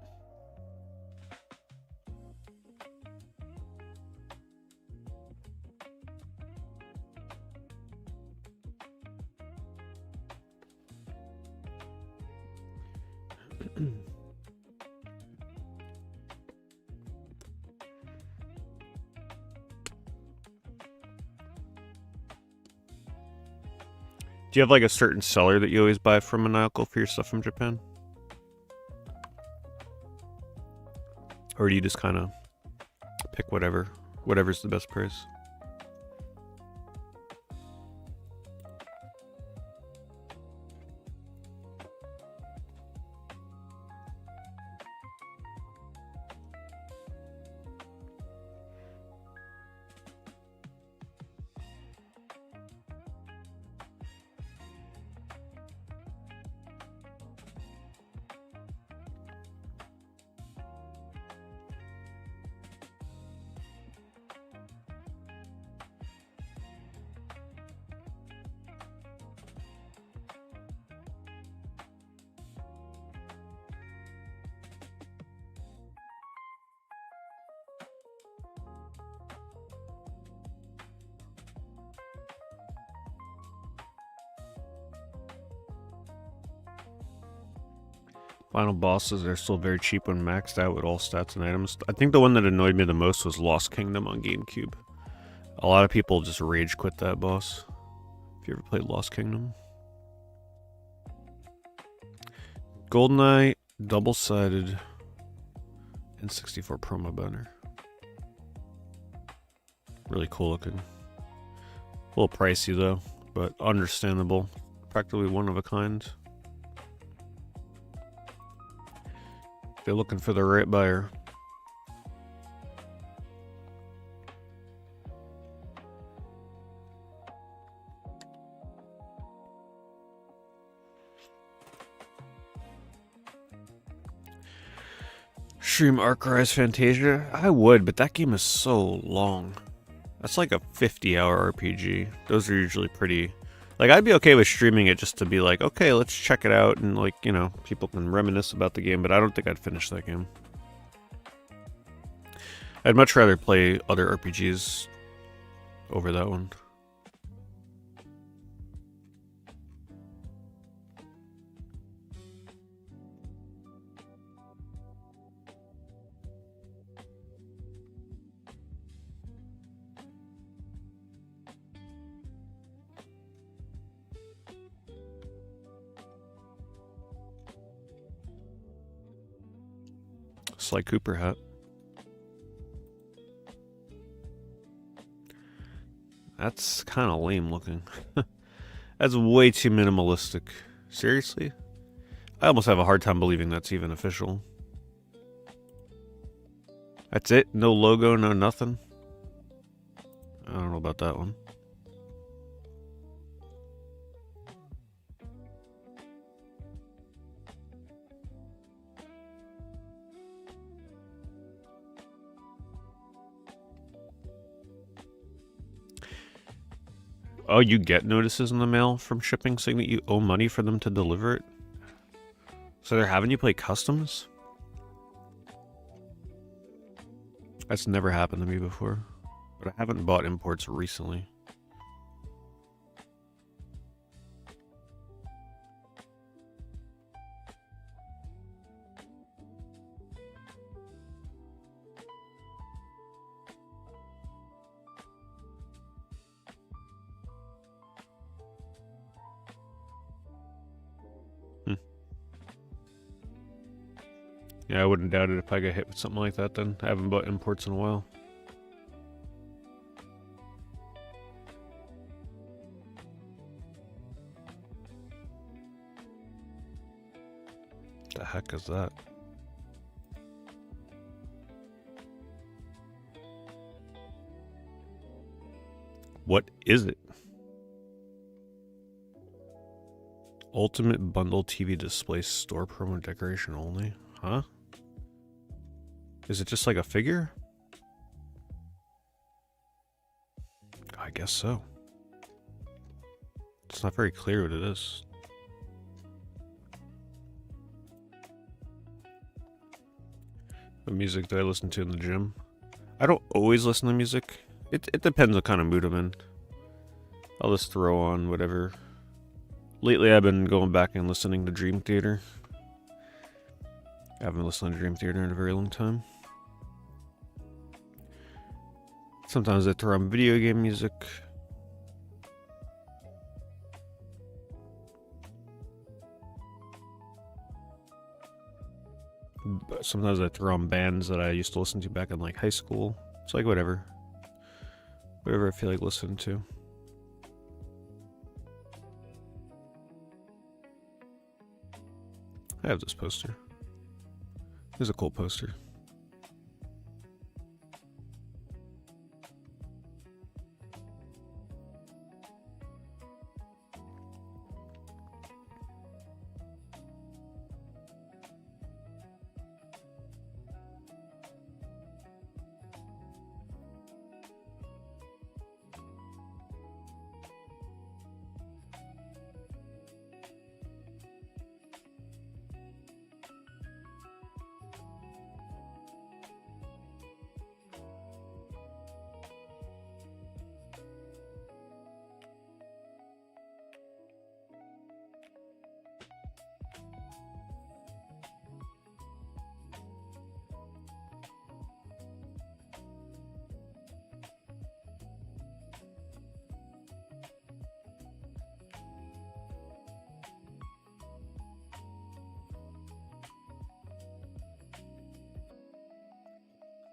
Do you have like a certain seller that you always buy from Maniacal for your stuff from Japan? Or do you just kind of pick whatever's the best price? Final bosses are still very cheap when maxed out with all stats and items. I think the one that annoyed me the most was Lost Kingdom on GameCube. A lot of people just rage quit that boss. If you ever played Lost Kingdom. GoldenEye, double-sided, and 64 promo banner. Really cool looking. A little pricey though, but understandable. Practically one of a kind. If you're looking for the right buyer. Stream Arcrise Fantasia? I would, but that game is so long. That's like a 50-hour RPG. Those are usually pretty... Like, I'd be okay with streaming it just to be like, okay, let's check it out, and like, you know, people can reminisce about the game, but I don't think I'd finish that game. I'd much rather play other RPGs over that one. Sly Cooper hat. That's kind of lame looking. That's way too minimalistic. Seriously? I almost have a hard time believing that's even official. That's it? No logo, no nothing? I don't know about that one. Oh, you get notices in the mail from shipping saying that you owe money for them to deliver it? So they're having you play customs? That's never happened to me before. But I haven't bought imports recently. Yeah, I wouldn't doubt it if I got hit with something like that then. I haven't bought imports in a while. The heck is that? What is it? Ultimate Bundle TV Display Store Promo Decoration only? Huh? Is it just like a figure? I guess so. It's not very clear what it is. The music that I listen to in the gym. I don't always listen to music. It depends what kind of mood I'm in. I'll just throw on whatever. Lately I've been going back and listening to Dream Theater. I haven't listened to Dream Theater in a very long time. Sometimes I throw on video game music. But sometimes I throw on bands that I used to listen to back in like high school. It's like whatever. Whatever I feel like listening to. I have this poster. It's a cool poster.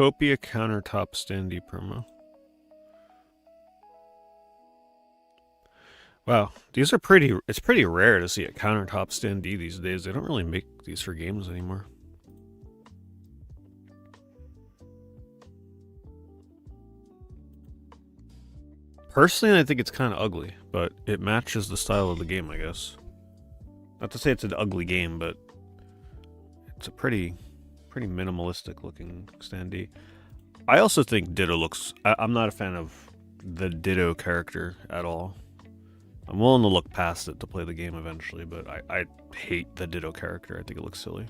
Copia countertop standee promo. Wow, these are pretty. It's pretty rare to see a countertop standee these days. They don't really make these for games anymore. Personally, I think it's kind of ugly, but it matches the style of the game, I guess. Not to say it's an ugly game, but it's a pretty minimalistic looking standee. I also think Ditto looks. I'm not a fan of the Ditto character at all. I'm willing to look past it to play the game eventually, but I hate the Ditto character. I think it looks silly.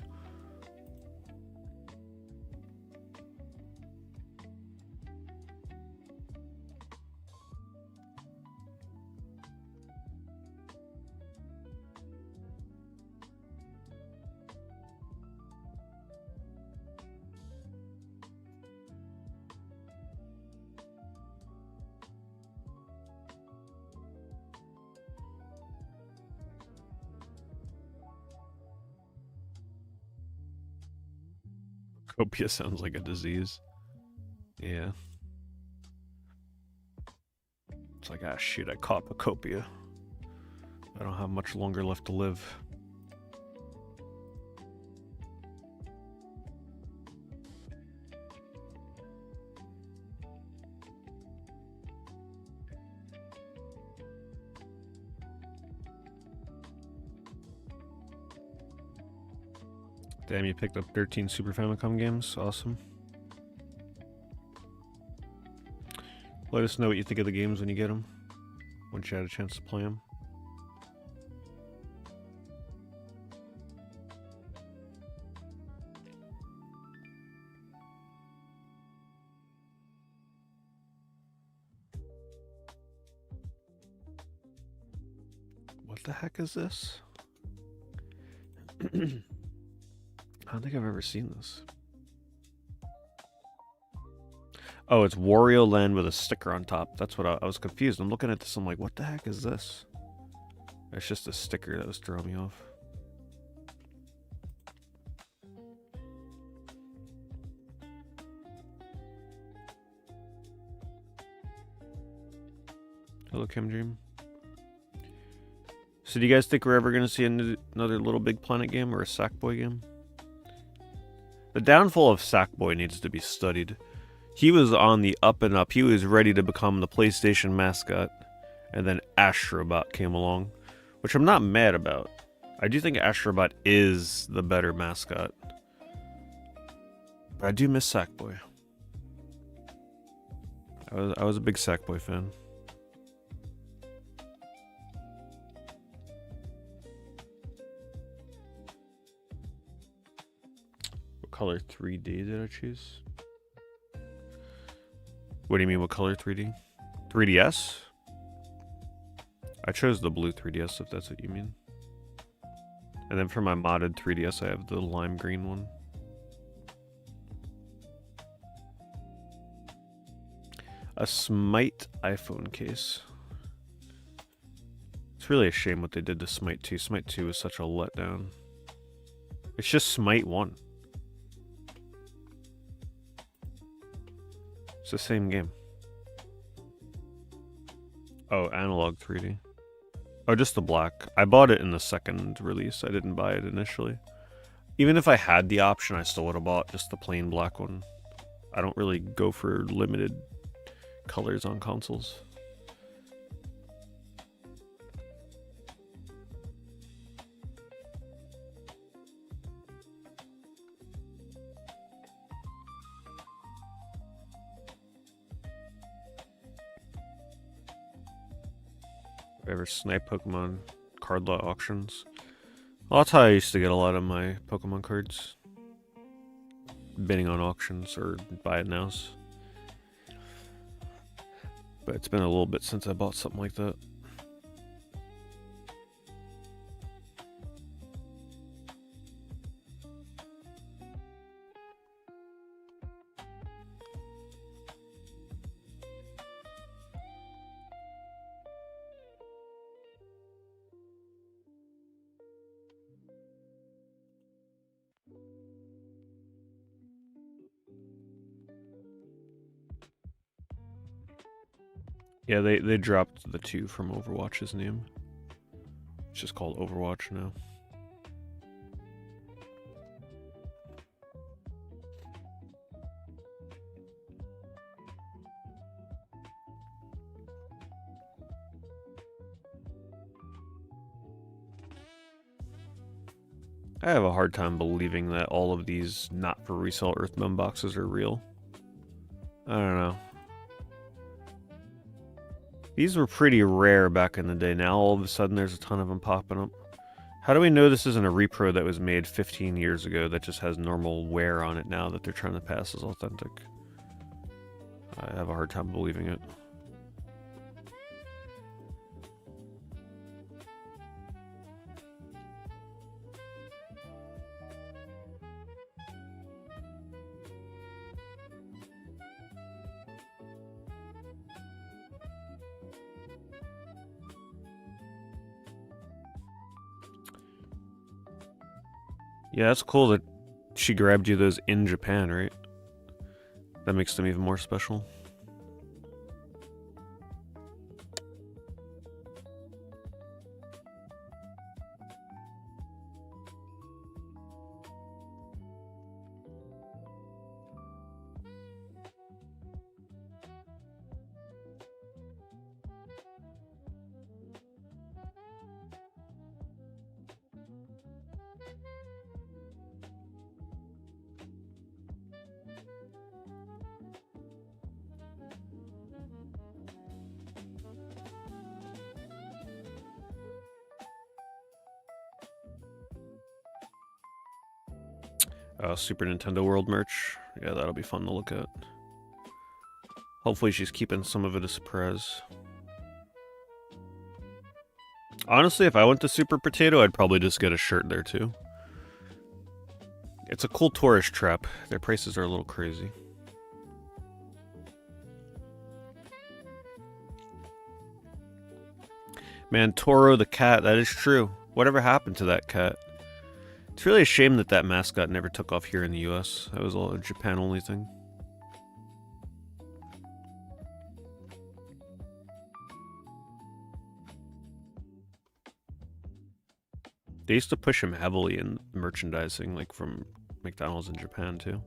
Copia sounds like a disease. Yeah. It's like, ah, shit, I caught a copia. I don't have much longer left to live. Damn, you picked up 13 Super Famicom games. Awesome. Let us know what you think of the games when you get them. Once you had a chance to play them. What the heck is this? I don't think I've ever seen this. Oh, it's Wario Land with a sticker on top. That's what I was confused. I'm looking at this. I'm like, what the heck is this? It's just a sticker that was throwing me off. Hello, Kim Dream. So do you guys think we're ever going to see another Little Big Planet game or a Sackboy game? The downfall of Sackboy needs to be studied. He was on the up and up. He was ready to become the PlayStation mascot. And then Astrobot came along, which I'm not mad about. I do think Astrobot is the better mascot. But I do miss Sackboy. I was a big Sackboy fan. What color 3D did I choose? What do you mean, what color 3D? 3DS? I chose the blue 3DS, if that's what you mean. And then for my modded 3DS, I have the lime green one. A Smite iPhone case. It's really a shame what they did to Smite 2. Smite 2 was such a letdown. It's just Smite 1. It's the same game. Oh, analog 3D. Oh, just the black. I bought it in the second release. I didn't buy it initially. Even if I had the option, I still would have bought just the plain black one. I don't really go for limited colors on consoles. If I ever snipe Pokemon card lot auctions. Well, that's how I used to get a lot of my Pokemon cards. Bidding on auctions or buy it nows. But it's been a little bit since I bought something like that. Yeah, they dropped the 2 from Overwatch's name. It's just called Overwatch now. I have a hard time believing that all of these not for resale Earthbound boxes are real. I don't know. These were pretty rare back in the day. Now all of a sudden there's a ton of them popping up. How do we know this isn't a repro that was made 15 years ago that just has normal wear on it now that they're trying to pass as authentic? I have a hard time believing it. Yeah, that's cool that she grabbed you those in Japan, right? That makes them even more special. Super Nintendo World merch. Yeah, that'll be fun to look at. Hopefully she's keeping some of it a surprise. Honestly, if I went to Super Potato, I'd probably just get a shirt there too. It's a cool tourist trap. Their prices are a little crazy. Man, Toro the cat, that is true. Whatever happened to that cat? It's really a shame that that mascot never took off here in the US. That was a Japan-only thing. They used to push him heavily in merchandising, like from McDonald's in Japan, too.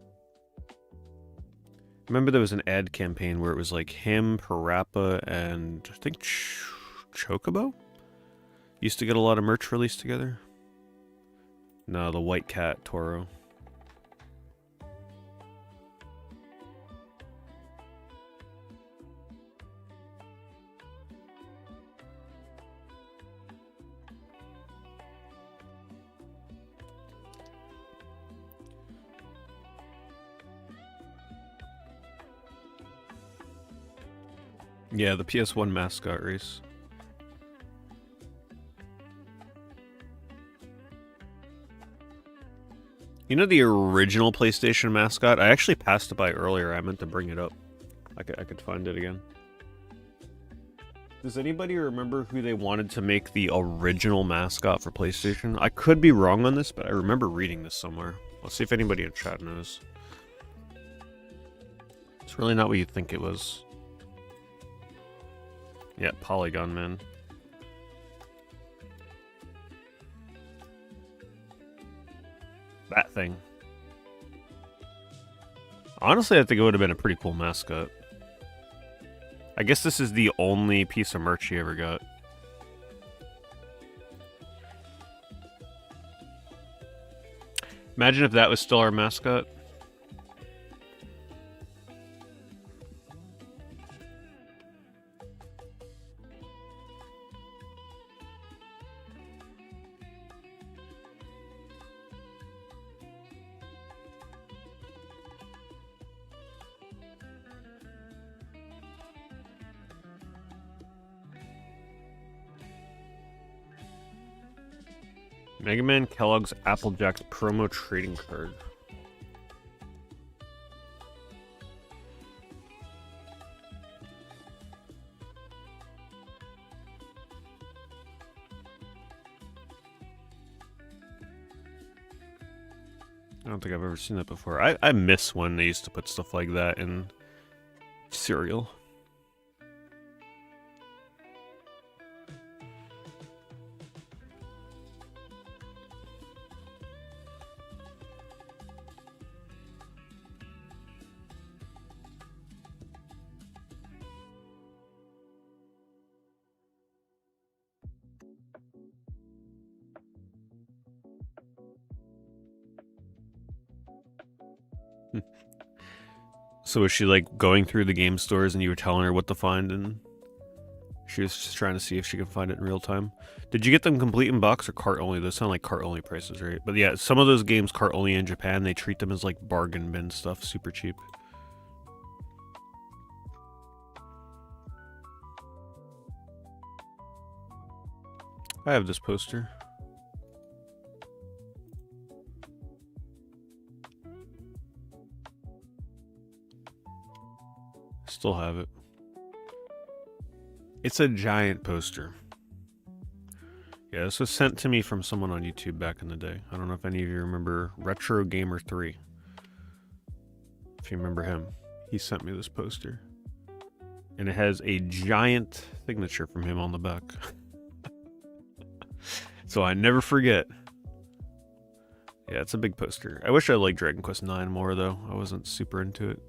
Remember there was an ad campaign where it was like him, Parappa, and I think Chocobo? Used to get a lot of merch released together. No, the white cat, Toro. Yeah, the PS1 mascot race. You know the original PlayStation mascot? I actually passed it by earlier. I meant to bring it up. I could find it again. Does anybody remember who they wanted to make the original mascot for PlayStation? I could be wrong on this, but I remember reading this somewhere. Let's see if anybody in chat knows. It's really not what you think it was. Yeah, Polygon Man. That thing. Honestly, I think it would have been a pretty cool mascot. I guess this is the only piece of merch he ever got. Imagine if that was still our mascot. Mega Man Kellogg's Applejack's promo trading card. I don't think I've ever seen that before. I miss when they used to put stuff like that in cereal. So was she like going through the game stores and you were telling her what to find, and she was just trying to see if she could find it in real time? Did you get them complete in box or cart only? Those sound like cart only prices, right? But yeah, some of those games cart only in Japan, they treat them as like bargain bin stuff, super cheap. I have this poster. Still have it. It's a giant poster. Yeah, this was sent to me from someone on YouTube back in the day. I don't know if any of you remember Retro Gamer 3. If you remember him, he sent me this poster. And it has a giant signature from him on the back. So I never forget. Yeah, it's a big poster. I wish I liked Dragon Quest IX more, though. I wasn't super into it.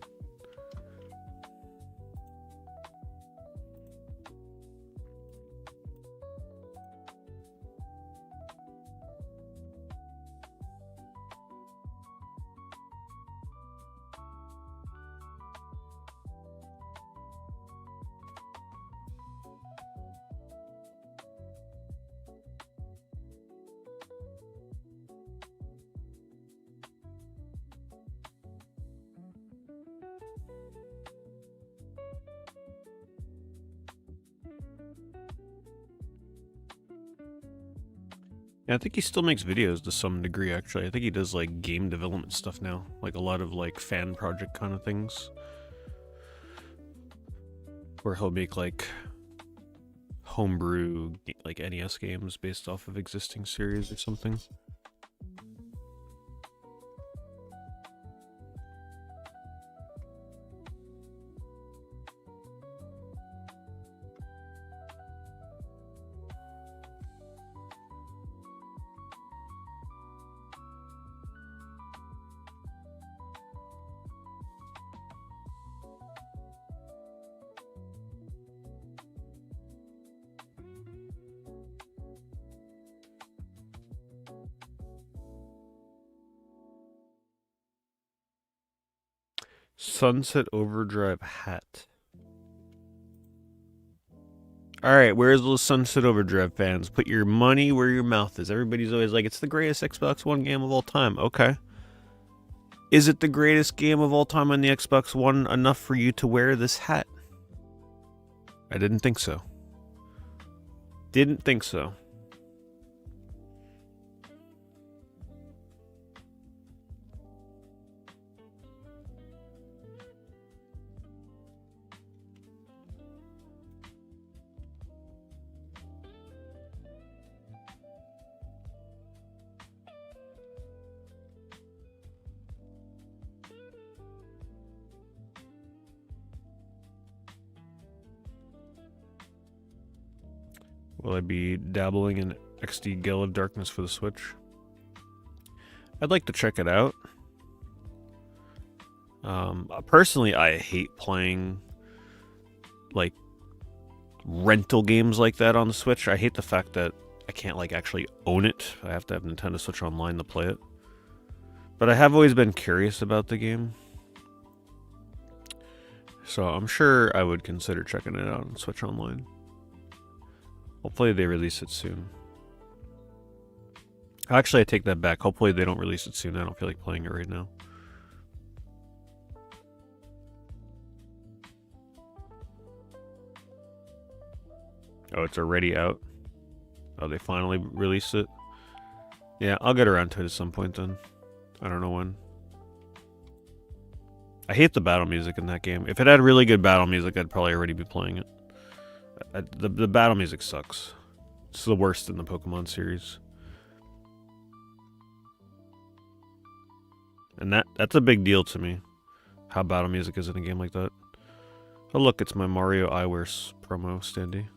Yeah, I think he still makes videos to some degree, actually. I think he does, like, game development stuff now. Like, a lot of, like, fan project kind of things. Where he'll make, like, homebrew, like, NES games based off of existing series or something. Sunset Overdrive hat. Alright, where's those Sunset Overdrive fans? Put your money where your mouth is. Everybody's always like, it's the greatest Xbox One game of all time. Okay. Is it the greatest game of all time on the Xbox One enough for you to wear this hat? I didn't think so. Didn't think so. Will I be dabbling in XD Gale of Darkness for the Switch? I'd like to check it out. Personally, I hate playing like rental games like that on the Switch. I hate the fact that I can't like actually own it. I have to have Nintendo Switch Online to play it. But I have always been curious about the game. So I'm sure I would consider checking it out on Switch Online. Hopefully they release it soon. Actually, I take that back. Hopefully they don't release it soon. I don't feel like playing it right now. Oh, it's already out? Oh, they finally released it? Yeah, I'll get around to it at some point then. I don't know when. I hate the battle music in that game. If it had really good battle music, I'd probably already be playing it. The battle music sucks. It's the worst in the Pokemon series. And that's a big deal to me, how battle music is in a game like that. Oh look, it's my Mario eyewear promo standee.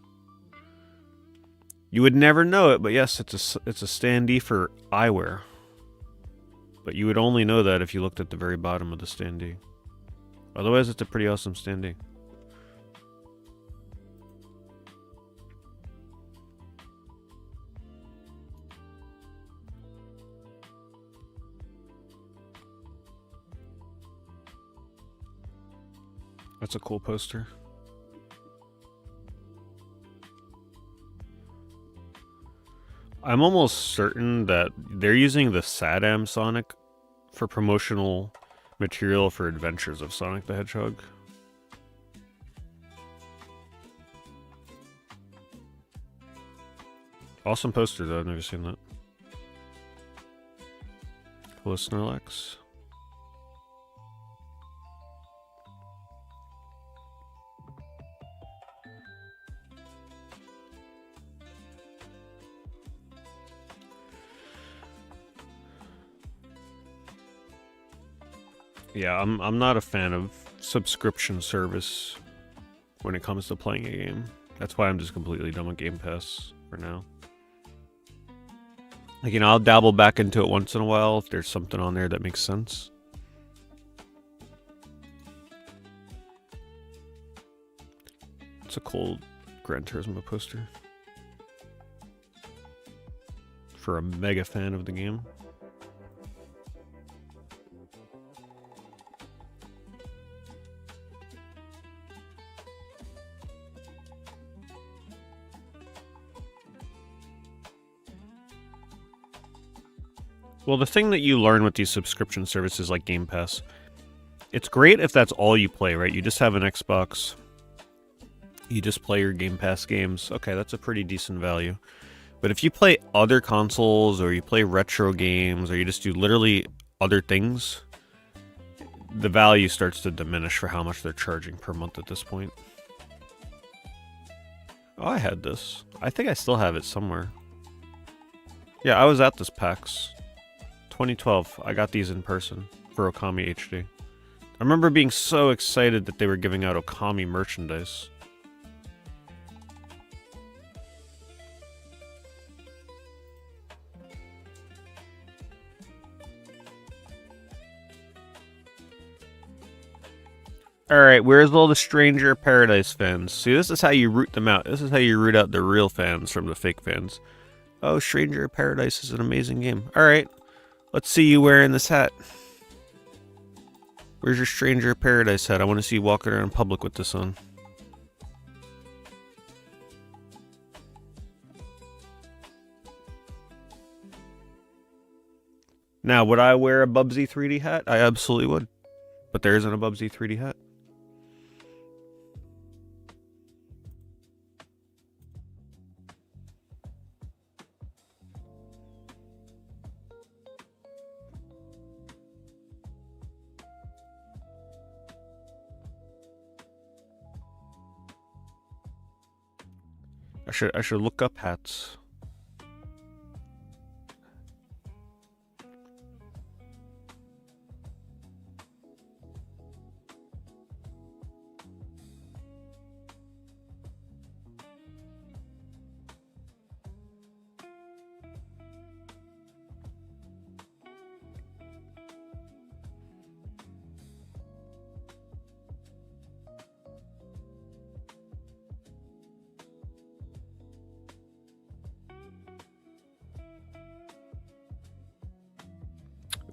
You would never know it, but yes, it's a standee for eyewear. But you would only know that if you looked at the very bottom of the standee. Otherwise, it's a pretty awesome standee. That's a cool poster. I'm almost certain that they're using the Saddam Sonic for promotional material for Adventures of Sonic the Hedgehog. Awesome poster though, I've never seen that. Hello, Snorlax. Yeah, I'm not a fan of subscription service when it comes to playing a game. That's why I'm just completely done with Game Pass for now. Like, you know, I'll dabble back into it once in a while if there's something on there that makes sense. It's a cool Gran Turismo poster. For a mega fan of the game. Well, the thing that you learn with these subscription services like Game Pass, it's great if that's all you play, right? You just have an Xbox, you just play your Game Pass games. Okay, that's a pretty decent value. But if you play other consoles, or you play retro games, or you just do literally other things, the value starts to diminish for how much they're charging per month at this point. Oh, I had this. I think I still have it somewhere. Yeah, I was at this PAX. 2012, I got these in person for Okami HD. I remember being so excited that they were giving out Okami merchandise. Alright, where's all the Stranger Paradise fans? See, this is how you root them out. This is how you root out the real fans from the fake fans. Oh, Stranger Paradise is an amazing game. Alright. Let's see you wearing this hat. Where's your Stranger Paradise hat? I want to see you walking around in public with this on. Now, would I wear a Bubsy 3D hat? I absolutely would. But there isn't a Bubsy 3D hat. I should look up hats.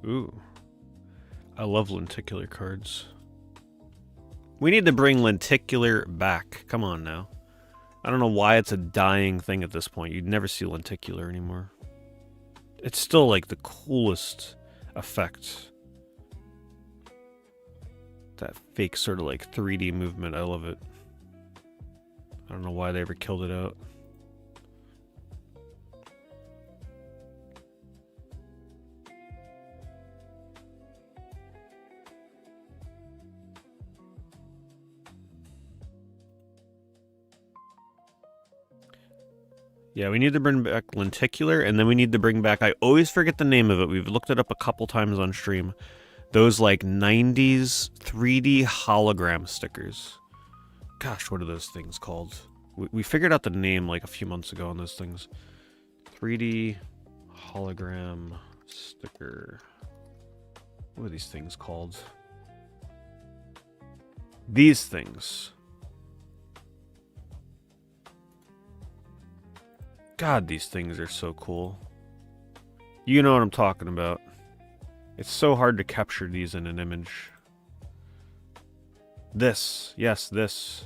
Ooh. I love lenticular cards. We need to bring lenticular back. Come on now. I don't know why it's a dying thing at this point. You'd never see lenticular anymore. It's still like the coolest effect. That fake sort of like 3D movement. I love it. I don't know why they ever killed it out. Yeah, we need to bring back lenticular, and then we need to bring back, I always forget the name of it, we've looked it up a couple times on stream, those like 90s 3D hologram stickers. Gosh, what are those things called? We figured out the name like a few months ago on those things. 3D hologram sticker. What are these things called? These things. God, these things are so cool. You know what I'm talking about. It's so hard to capture these in an image. This. Yes, this.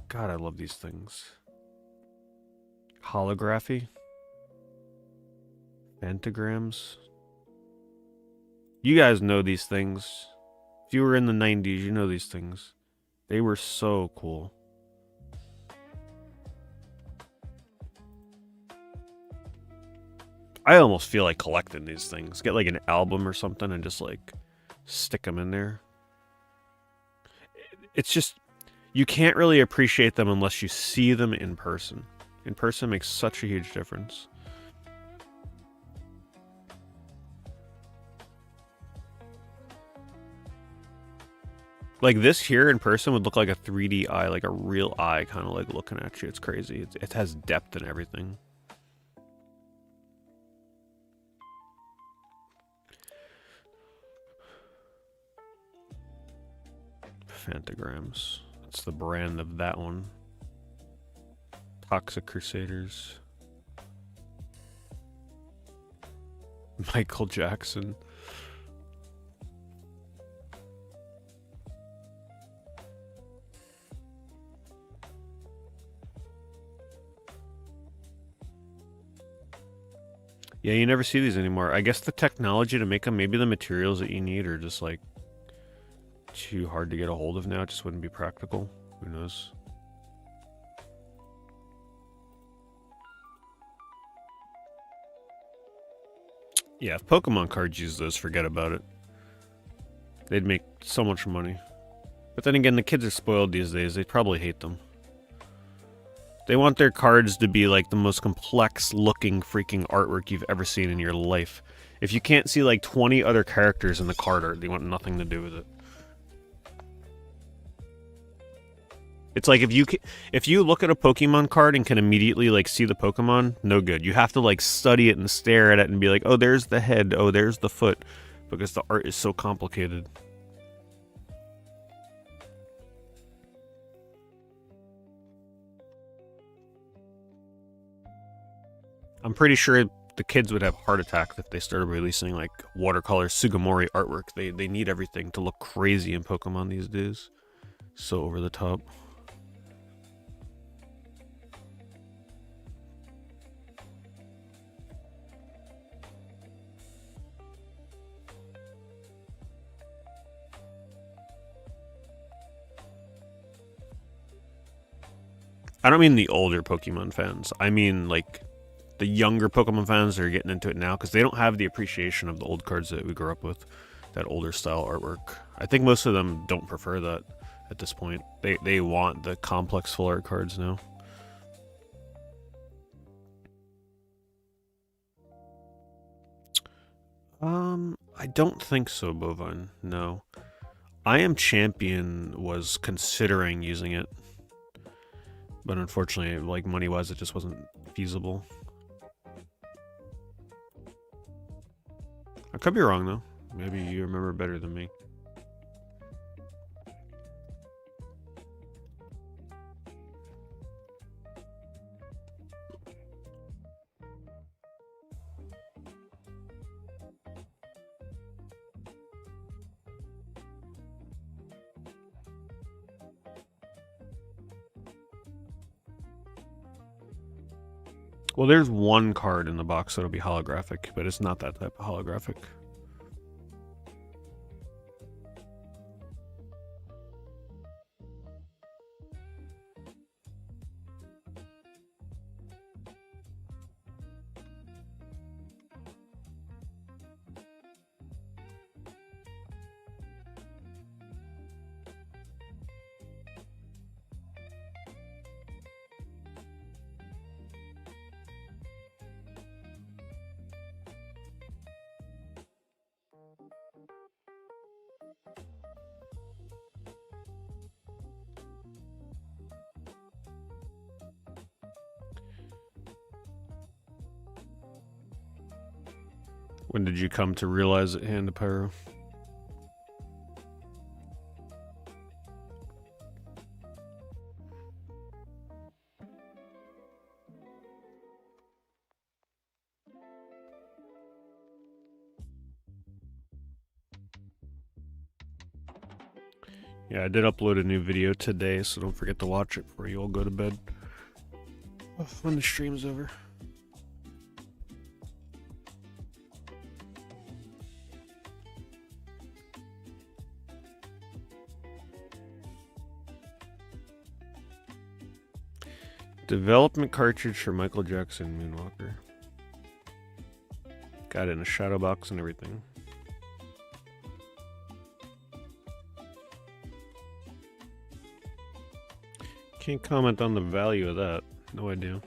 God, I love these things. Holography. Pentagrams. You guys know these things. If you were in the 90s, you know these things. They were so cool. I almost feel like collecting these things. Get like an album or something and just like stick them in there. It's just, you can't really appreciate them unless you see them in person. In person makes such a huge difference. Like this here in person would look like a 3D eye, like a real eye kind of like looking at you. It's crazy. It has depth and everything. Phantagrams. That's the brand of that one. Toxic Crusaders. Michael Jackson. Yeah, you never see these anymore. I guess the technology to make them, maybe the materials that you need are just like too hard to get a hold of now. It just wouldn't be practical. Who knows? Yeah, if Pokemon cards use those, forget about it. They'd make so much money. But then again, the kids are spoiled these days. They probably hate them. They want their cards to be like the most complex looking freaking artwork you've ever seen in your life. If you can't see like 20 other characters in the card art, they want nothing to do with it. It's like if you look at a Pokemon card and can immediately like see the Pokemon, no good. You have to like study it and stare at it and be like, "Oh, there's the head. Oh, there's the foot," because the art is so complicated. I'm pretty sure the kids would have heart attacks if they started releasing like watercolor Sugimori artwork. They need everything to look crazy in Pokemon these days. So over the top. I don't mean the older Pokemon fans. I mean like the younger Pokemon fans that are getting into it now because they don't have the appreciation of the old cards that we grew up with, that older style artwork. I think most of them don't prefer that at this point. They want the complex full art cards now. I don't think so, Bovine. No. I Am Champion was considering using it, but unfortunately, like money-wise, it just wasn't feasible. I could be wrong though. Maybe you remember better than me. Well, there's one card in the box that'll be holographic, but it's not that type of holographic. When did you come to realize it, Hand of Pyro? Yeah, I did upload a new video today, so don't forget to watch it before you all go to bed. When the stream's over. Development cartridge for Michael Jackson Moonwalker. Got it in a shadow box and everything. Can't comment on the value of that. No idea.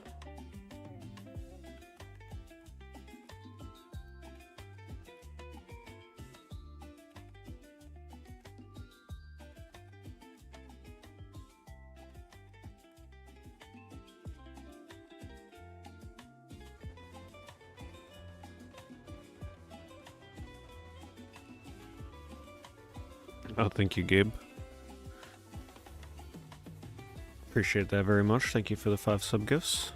Oh, thank you, Gabe. Appreciate that very much. Thank you for the 5 sub gifts.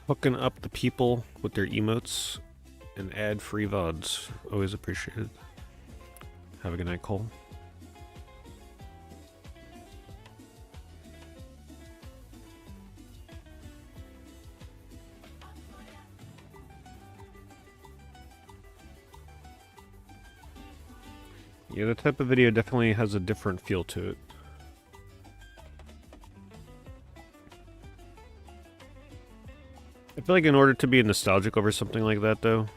Hooking up the people with their emotes and ad-free VODs. Always appreciated. Have a good night, Cole. Yeah, the type of video definitely has a different feel to it. I feel like in order to be nostalgic over something like that, though,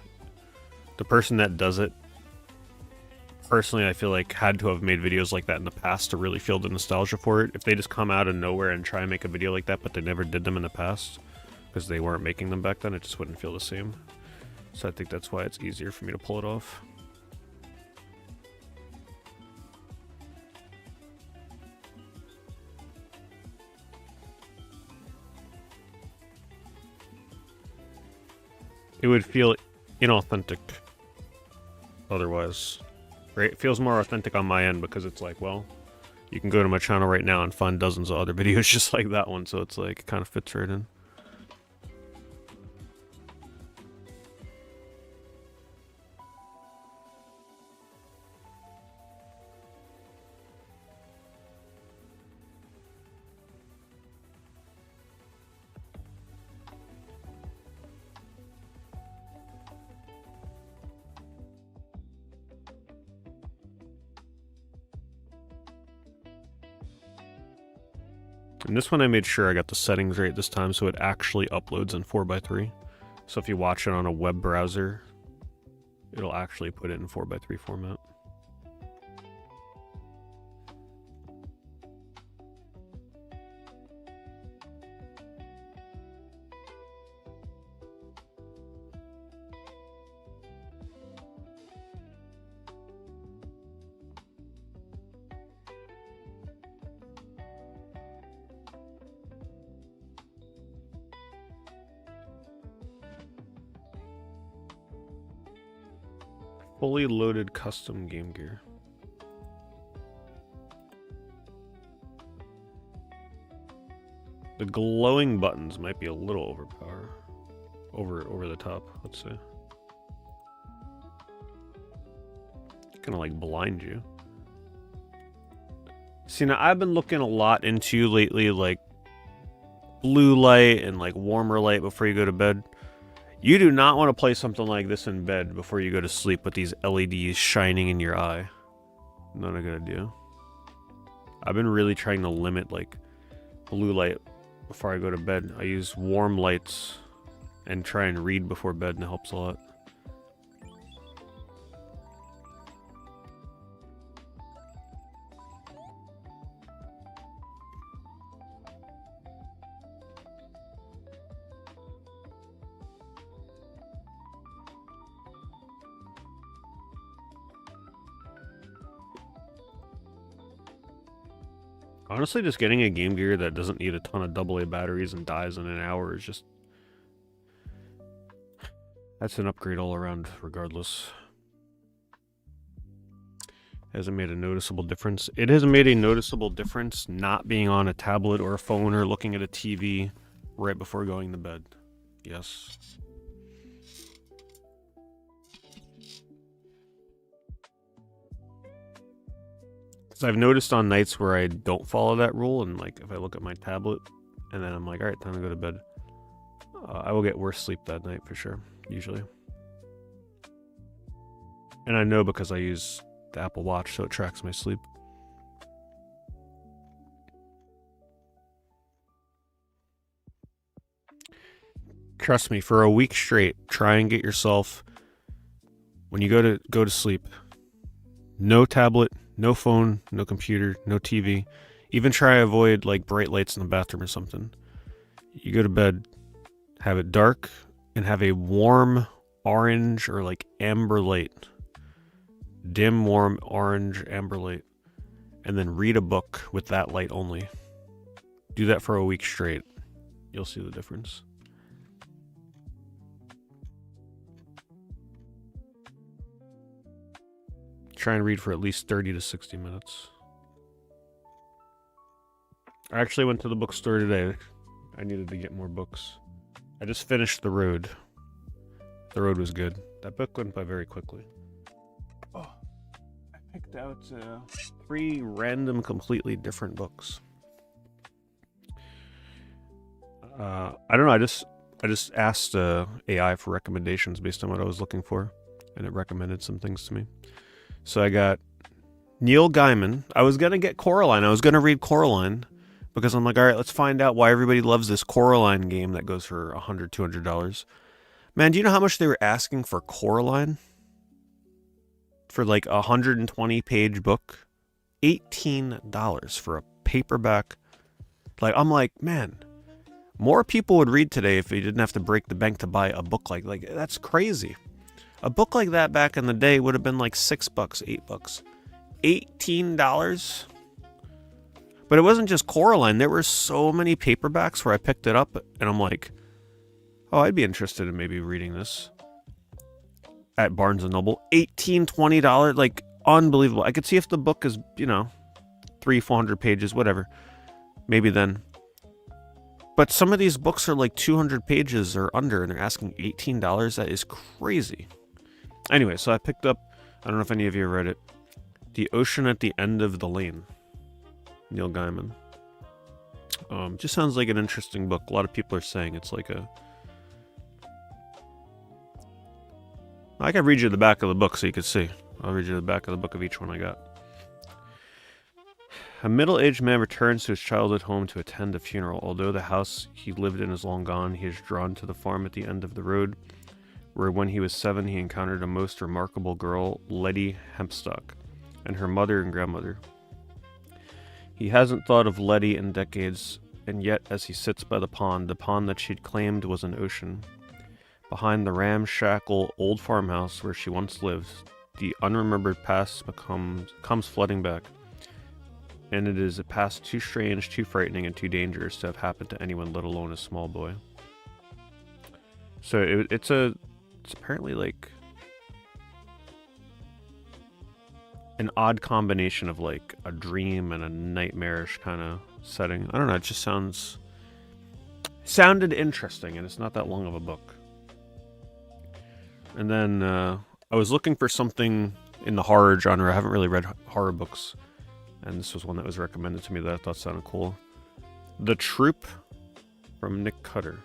the person that does it, personally, I feel like had to have made videos like that in the past to really feel the nostalgia for it. If they just come out of nowhere and try and make a video like that, but they never did them in the past, because they weren't making them back then, it just wouldn't feel the same. So I think that's why it's easier for me to pull it off. It would feel inauthentic otherwise, right? It feels more authentic on my end because it's like, well, you can go to my channel right now and find dozens of other videos just like that one, so it's like, it kind of fits right in. And this one I made sure I got the settings right this time so it actually uploads in 4:3. So if you watch it on a web browser, it'll actually put it in 4:3 format. Fully loaded custom Game Gear. The glowing buttons might be a little over the top, let's say. Gonna like blind you. See, now I've been looking a lot into lately, like blue light and like warmer light before you go to bed. You do not want to play something like this in bed before you go to sleep with these LEDs shining in your eye. Not a good idea. I've been really trying to limit like blue light before I go to bed. I use warm lights and try and read before bed, and it helps a lot. Honestly, just getting a Game Gear that doesn't need a ton of AA batteries and dies in an hour is just... that's an upgrade all around, regardless. Hasn't made a noticeable difference. It has made a noticeable difference not being on a tablet or a phone or looking at a TV right before going to bed. Yes. So I've noticed on nights where I don't follow that rule, and like if I look at my tablet, and then I'm like, all right, time to go to bed, I will get worse sleep that night for sure, usually. And I know because I use the Apple Watch, so it tracks my sleep. Trust me, for a week straight, try and get yourself, when you go to sleep, no tablet, no phone, no computer, no TV. Even try to avoid like bright lights in the bathroom or something. You go to bed, have it dark, and have a warm orange or like amber light. Dim, warm orange, amber light. And then read a book with that light only. Do that for a week straight. You'll see the difference. Try and read for at least 30 to 60 minutes. I actually went to the bookstore today. I needed to get more books. I just finished The Road. The Road was good. That book went by very quickly. Oh, I picked out 3 random, completely different books. I don't know. I just asked AI for recommendations based on what I was looking for, and it recommended some things to me. So I got Neil Gaiman. I was gonna get Coraline. I was gonna read Coraline because I'm like, all right, let's find out why everybody loves this Coraline game that goes for $100, $200. Man, do you know how much they were asking for Coraline? For like a 120-page book? $18 for a paperback. Like, I'm like, man, more people would read today if they didn't have to break the bank to buy a book like that's crazy. A book like that back in the day would have been like $6, $8. $18? But it wasn't just Coraline. There were so many paperbacks where I picked it up and I'm like, oh, I'd be interested in maybe reading this at Barnes & Noble. $18, $20, like unbelievable. I could see if the book is, 300-400 pages, whatever. Maybe then. But some of these books are like 200 pages or under and they're asking $18. That is crazy. Anyway, so I picked up, I don't know if any of you read it, The Ocean at the End of the Lane. Neil Gaiman. Just sounds like an interesting book. A lot of people are saying it's like I can read you the back of the book so you can see. I'll read you the back of the book of each one I got. A middle-aged man returns to his childhood home to attend a funeral. Although the house he lived in is long gone, he is drawn to the farm at the end of the road, where when he was 7 he encountered a most remarkable girl, Letty Hempstock, and her mother and grandmother. He hasn't thought of Letty in decades, and yet as he sits by the pond that she'd claimed was an ocean, behind the ramshackle old farmhouse where she once lived, the unremembered past comes flooding back. And it is a past too strange, too frightening, and too dangerous to have happened to anyone, let alone a small boy. So it's apparently like an odd combination of like a dream and a nightmarish kind of setting. I don't know, it just sounded interesting, and it's not that long of a book. And then I was looking for something in the horror genre. I haven't really read horror books, and this was one that was recommended to me that I thought sounded cool. The Troop from Nick Cutter.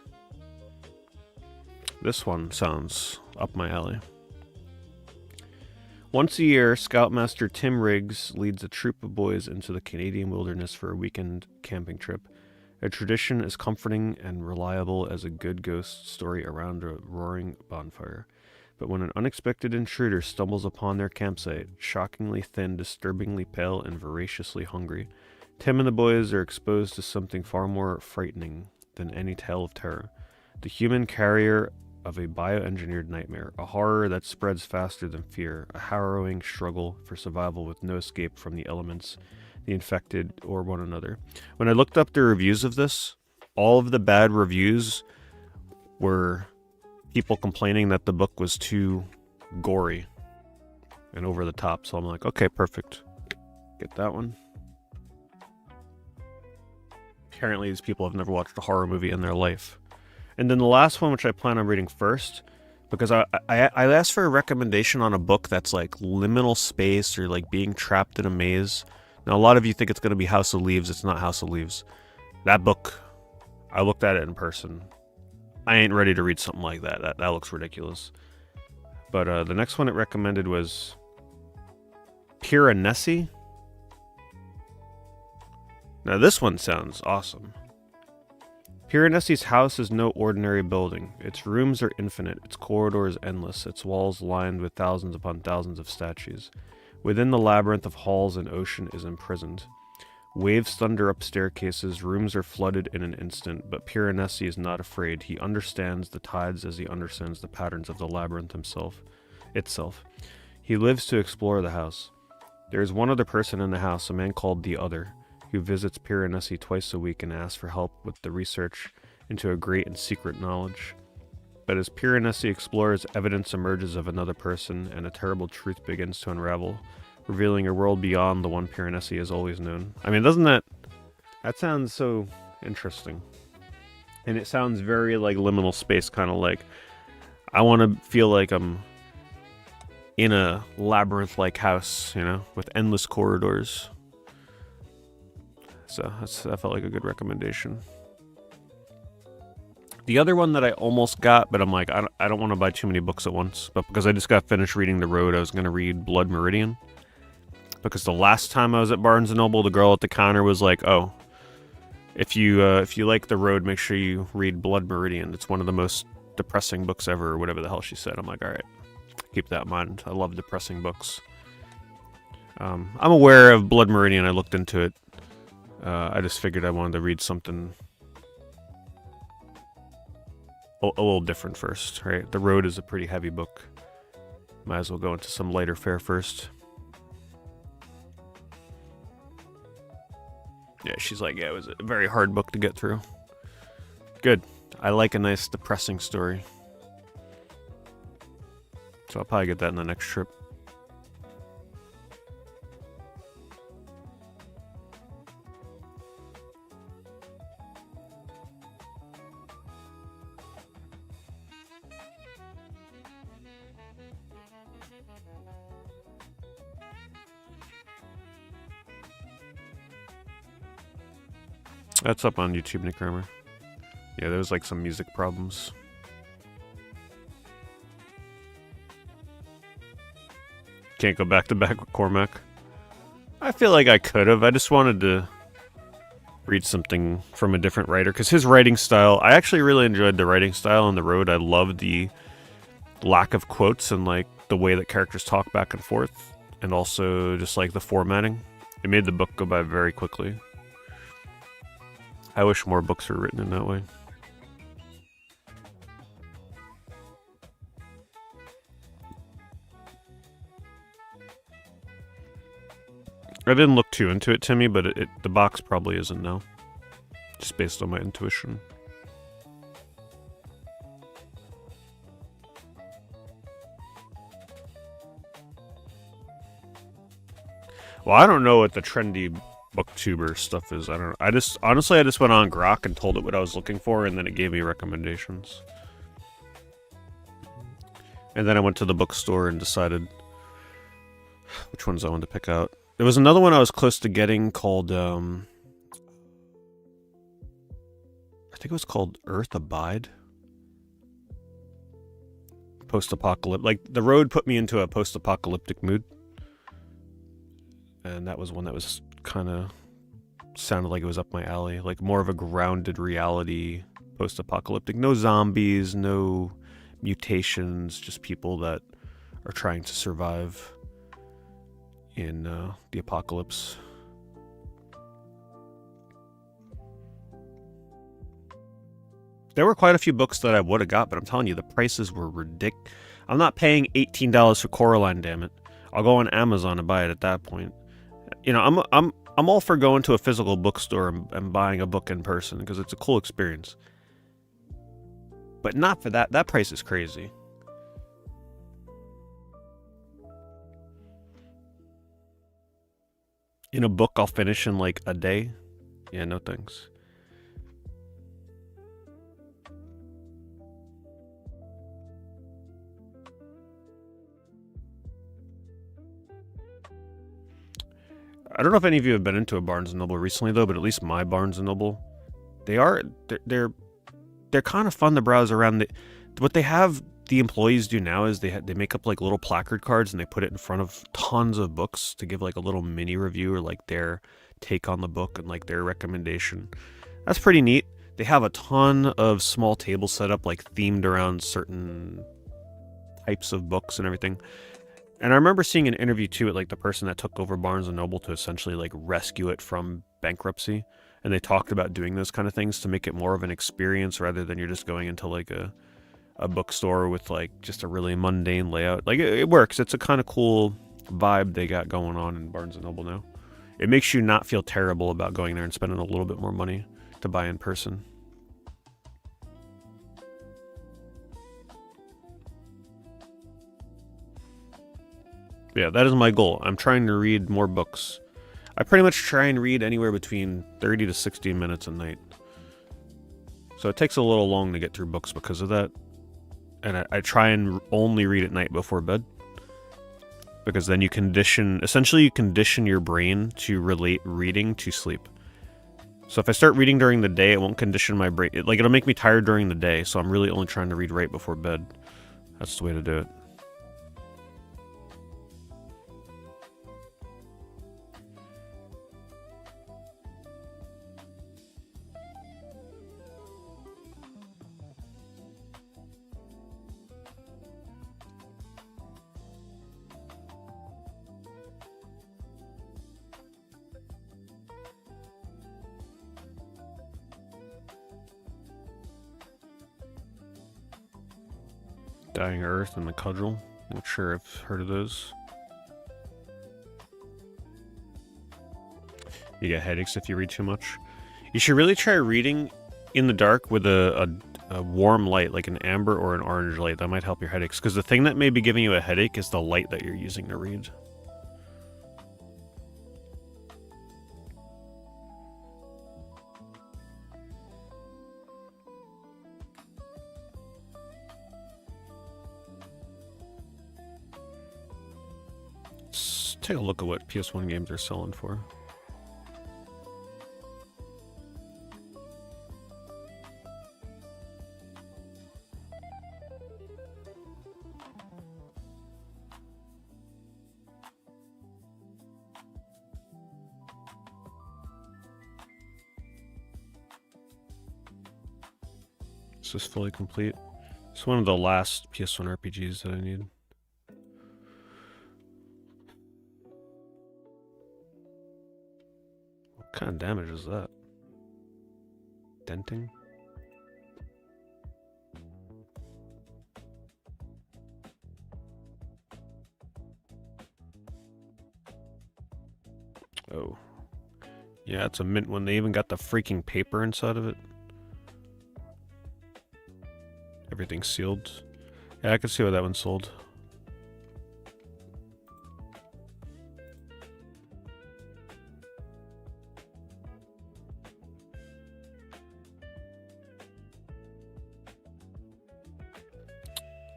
This one sounds up my alley. Once a year, Scoutmaster Tim Riggs leads a troop of boys into the Canadian wilderness for a weekend camping trip. A tradition as comforting and reliable as a good ghost story around a roaring bonfire. But when an unexpected intruder stumbles upon their campsite, shockingly thin, disturbingly pale, and voraciously hungry, Tim and the boys are exposed to something far more frightening than any tale of terror. The human carrier of a bioengineered nightmare, a horror that spreads faster than fear, a harrowing struggle for survival with no escape from the elements, the infected, or one another. When I looked up the reviews of this, all of the bad reviews were people complaining that the book was too gory and over the top. So I'm like, okay, perfect. Get that one. Apparently these people have never watched a horror movie in their life. And then the last one, which I plan on reading first, because I asked for a recommendation on a book that's like liminal space or like being trapped in a maze. Now, a lot of you think it's going to be House of Leaves. It's not House of Leaves. That book, I looked at it in person. I ain't ready to read something like that. That looks ridiculous. But the next one it recommended was Piranesi. Now, this one sounds awesome. Piranesi's house is no ordinary building. Its rooms are infinite, its corridors endless, its walls lined with thousands upon thousands of statues. Within the labyrinth of halls an ocean is imprisoned. Waves thunder up staircases, rooms are flooded in an instant, but Piranesi is not afraid. He understands the tides as he understands the patterns of the labyrinth itself. He lives to explore the house. There is one other person in the house, a man called the Other, who visits Piranesi twice a week and asks for help with the research into a great and secret knowledge. But as Piranesi explores, evidence emerges of another person, and a terrible truth begins to unravel, revealing a world beyond the one Piranesi has always known. I mean, doesn't that sounds so interesting? And it sounds very like liminal space, kind of like I want to feel like I'm in a labyrinth-like house, you know, with endless corridors. So that felt like a good recommendation. The other one that I almost got, but I'm like, I don't want to buy too many books at once. But because I just got finished reading The Road, I was going to read Blood Meridian. Because the last time I was at Barnes & Noble, the girl at the counter was like, oh, if you like The Road, make sure you read Blood Meridian. It's one of the most depressing books ever, or whatever the hell she said. I'm like, all right, keep that in mind. I love depressing books. I'm aware of Blood Meridian. I looked into it. I just figured I wanted to read something a little different first, right? The Road is a pretty heavy book. Might as well go into some lighter fare first. Yeah, she's like, yeah, it was a very hard book to get through. Good. I like a nice depressing story. So I'll probably get that in the next trip. That's up on YouTube, Nick Kramer. Yeah, there was like some music problems. Can't go back to back with Cormac. I feel like I could have. I just wanted to read something from a different writer because his writing style, I actually really enjoyed the writing style on The Road. I loved the lack of quotes and like the way that characters talk back and forth, and also just like the formatting. It made the book go by very quickly. I wish more books were written in that way. I didn't look too into it, Timmy, but the box probably isn't now. Just based on my intuition. Well, I don't know what the trendy booktuber stuff is. I don't know. I just went on Grok and told it what I was looking for, and then it gave me recommendations. And then I went to the bookstore and decided which ones I wanted to pick out. There was another one I was close to getting called, I think it was called Earth Abide. Post-apocalyptic. Like, The Road put me into a post-apocalyptic mood. And that was one that was kind of sounded like it was up my alley. Like, more of a grounded reality, post-apocalyptic. No zombies, no mutations, just people that are trying to survive in the apocalypse. There were quite a few books that I would have got, but I'm telling you, the prices were ridiculous. I'm not paying $18 for Coraline, damn it. I'll go on Amazon and buy it at that point. You know, I'm all for going to a physical bookstore and buying a book in person because it's a cool experience. But not for that. That price is crazy. In a book I'll finish in like a day. Yeah, no thanks. I don't know if any of you have been into a Barnes & Noble recently, though, but at least my Barnes & Noble, they're kind of fun to browse around. What they have the employees do now is they make up like little placard cards and they put it in front of tons of books to give like a little mini review or like their take on the book and like their recommendation. That's pretty neat. They have a ton of small tables set up like themed around certain types of books and everything. And I remember seeing an interview too with like the person that took over Barnes & Noble to essentially like rescue it from bankruptcy. And they talked about doing those kind of things to make it more of an experience rather than you're just going into like a bookstore with like just a really mundane layout. Like it works. It's a kind of cool vibe they got going on in Barnes & Noble now. It makes you not feel terrible about going there and spending a little bit more money to buy in person. Yeah, that is my goal. I'm trying to read more books. I pretty much try and read anywhere between 30 to 60 minutes a night. So it takes a little long to get through books because of that. And I try and only read at night before bed. Because then you condition your brain to relate reading to sleep. So if I start reading during the day, it won't condition my brain. It'll make me tired during the day, so I'm really only trying to read right before bed. That's the way to do it. Dying Earth and The Cudgel. Not sure I've heard of those. You get headaches if you read too much. You should really try reading in the dark with a warm light, like an amber or an orange light. That might help your headaches. Because the thing that may be giving you a headache is the light that you're using to read. Take a look at what PS1 games are selling for. This is fully complete. It's one of the last PS1 RPGs that I need. What kind of damage is that? Denting? Oh. Yeah, it's a mint one. They even got the freaking paper inside of it. Everything's sealed. Yeah, I can see why that one sold.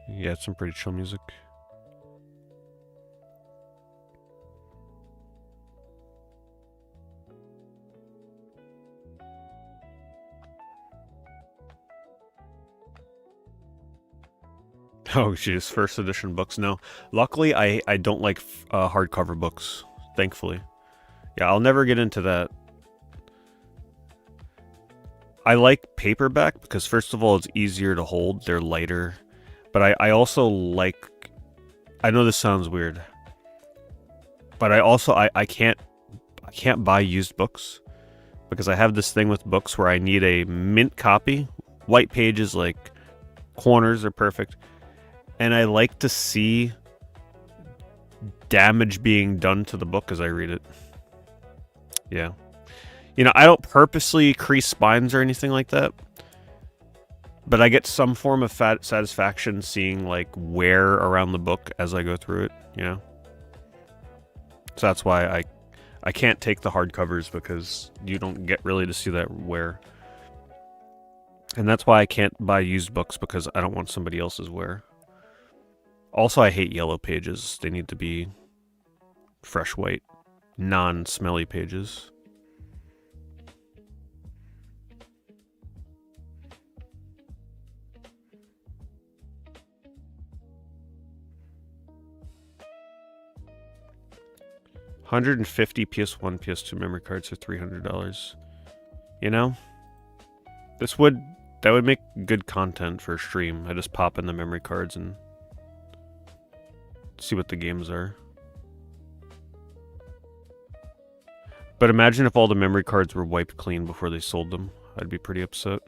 Yeah, it's some pretty chill music. Oh, jeez, first edition books. No, luckily I don't like hardcover books. Thankfully, yeah, I'll never get into that. I like paperback because first of all, it's easier to hold. They're lighter, but I also like. I know this sounds weird, but I can't buy used books because I have this thing with books where I need a mint copy, white pages, like corners are perfect. And I like to see damage being done to the book as I read it. Yeah. You know, I don't purposely crease spines or anything like that. But I get some form of satisfaction seeing, like, wear around the book as I go through it, you know? So that's why I can't take the hardcovers because you don't get really to see that wear. And that's why I can't buy used books because I don't want somebody else's wear. Also, I hate yellow pages. They need to be fresh white. non-smelly pages. $150 PS1, PS2 memory cards for $300. You know, that would make good content for a stream. I just pop in the memory cards and see what the games are. But imagine if all the memory cards were wiped clean before they sold them. I'd be pretty upset.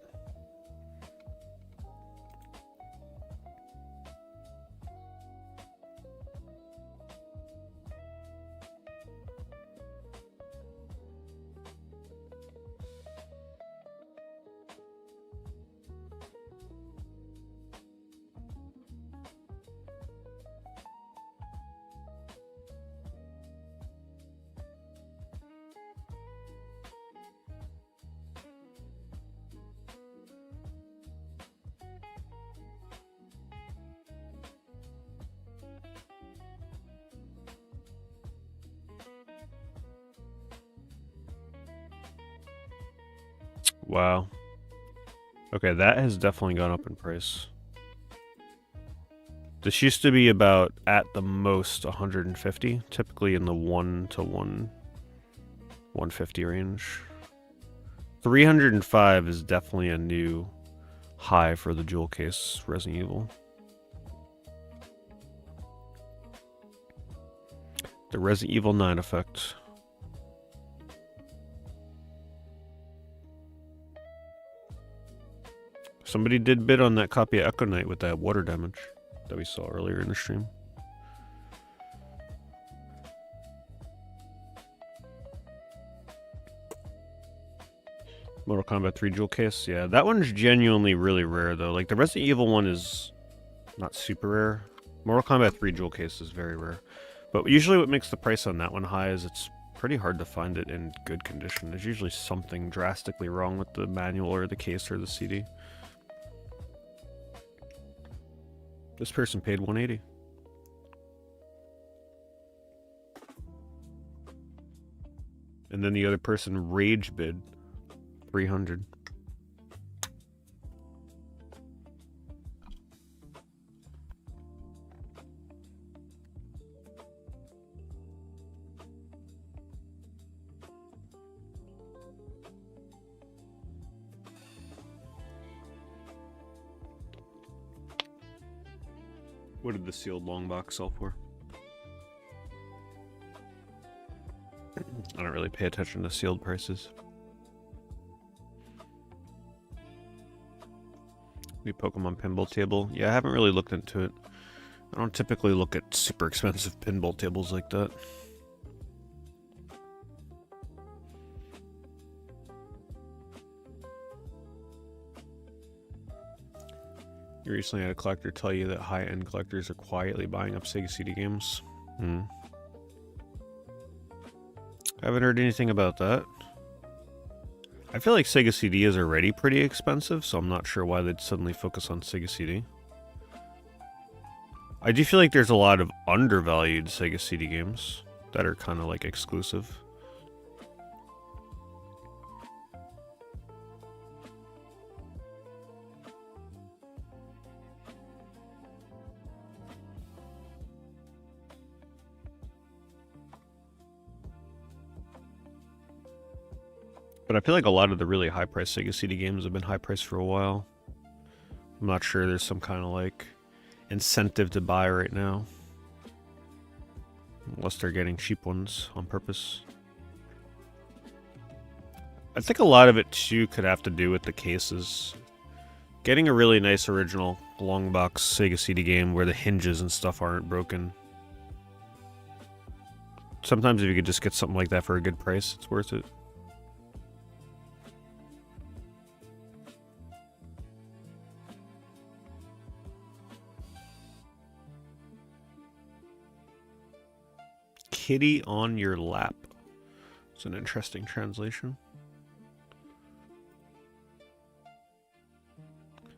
Wow. Okay, that has definitely gone up in price. This used to be about, at the most, 150, typically in the 150 range. 305 is definitely a new high for the jewel case Resident Evil. The Resident Evil 9 effect. Somebody did bid on that copy of Echo Knight with that water damage that we saw earlier in the stream. Mortal Kombat 3 jewel case, yeah, that one's genuinely really rare though. Like the Resident Evil one is not super rare. Mortal Kombat 3 jewel case is very rare. But usually what makes the price on that one high is it's pretty hard to find it in good condition. There's usually something drastically wrong with the manual or the case or the CD. This person paid $180. And then the other person rage bid $300. What did the sealed long box sell for? I don't really pay attention to sealed prices. New Pokemon pinball table. Yeah, I haven't really looked into it. I don't typically look at super expensive pinball tables like that. You recently had a collector tell you that high-end collectors are quietly buying up Sega CD games. I haven't heard anything about that. I feel like Sega CD is already pretty expensive, so I'm not sure why they'd suddenly focus on Sega CD. I do feel like there's a lot of undervalued Sega CD games that are kind of like exclusive. But I feel like a lot of the really high-priced Sega CD games have been high-priced for a while. I'm not sure there's some kind of, like, incentive to buy right now. Unless they're getting cheap ones on purpose. I think a lot of it, too, could have to do with the cases. Getting a really nice original long box Sega CD game where the hinges and stuff aren't broken. Sometimes if you could just get something like that for a good price, it's worth it. Kitty on your lap. It's an interesting translation.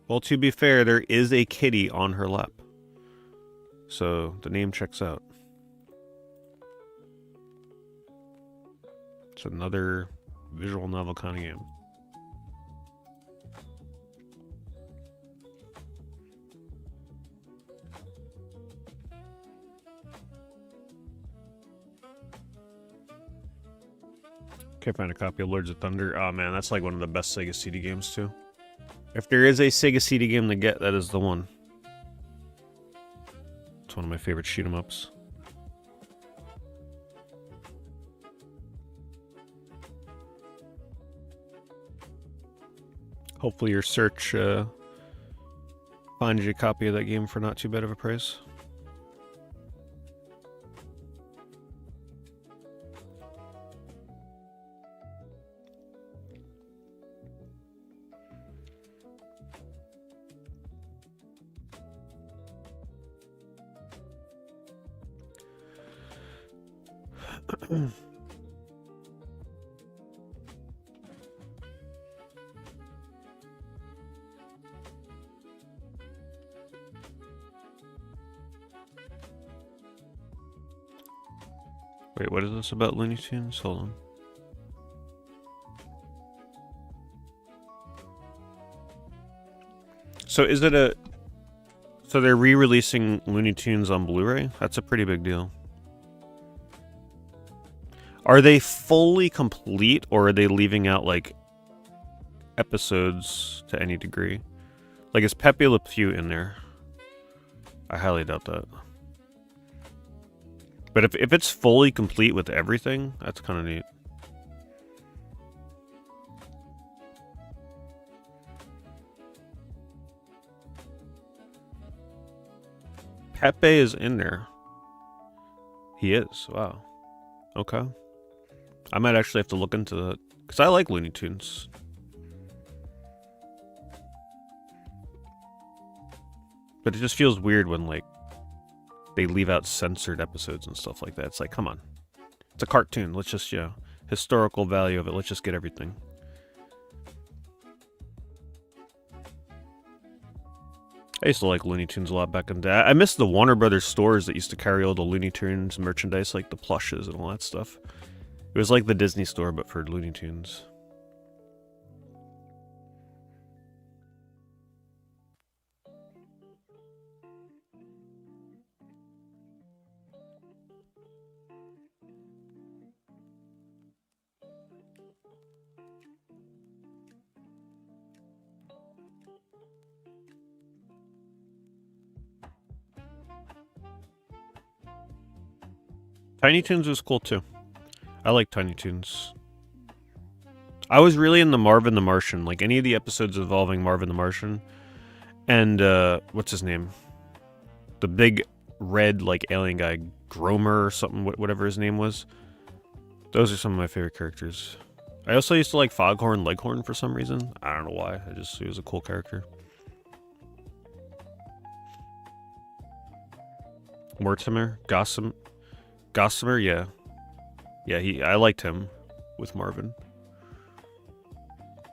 Well, to be fair, there is a kitty on her lap. So the name checks out. It's another visual novel kind of game. Can't find a copy of Lords of Thunder. Oh man, that's like one of the best Sega CD games too. If there is a Sega CD game to get, that is the one. It's one of my favorite shoot 'em ups. Hopefully your search finds you a copy of that game for not too bad of a price. Wait, what is this about Looney Tunes? Hold on. So is it a... So they're re-releasing Looney Tunes on Blu-ray? That's a pretty big deal. Are they fully complete, or are they leaving out, like, episodes to any degree? Like, is Pepe Le Pew in there? I highly doubt that. But if it's fully complete with everything, that's kind of neat. Pepe is in there. He is. Wow. Okay. I might actually have to look into that. Because I like Looney Tunes. But it just feels weird when, like, they leave out censored episodes and stuff like that. It's like, come on. It's a cartoon. Let's just, you know, historical value of it. Let's just get everything. I used to like Looney Tunes a lot back in the day. I miss the Warner Brothers stores that used to carry all the Looney Tunes merchandise, like the plushes and all that stuff. It was like the Disney store, but for Looney Tunes. Tiny Toons was cool too. I like Tiny Toons. I was really into Marvin the Martian, like any of the episodes involving Marvin the Martian. And, what's his name? The big red, like, alien guy, Gromer or something, whatever his name was. Those are some of my favorite characters. I also used to like Foghorn Leghorn for some reason. I don't know why. He was a cool character. Mortimer? Gossamer, yeah. Yeah, I liked him with Marvin.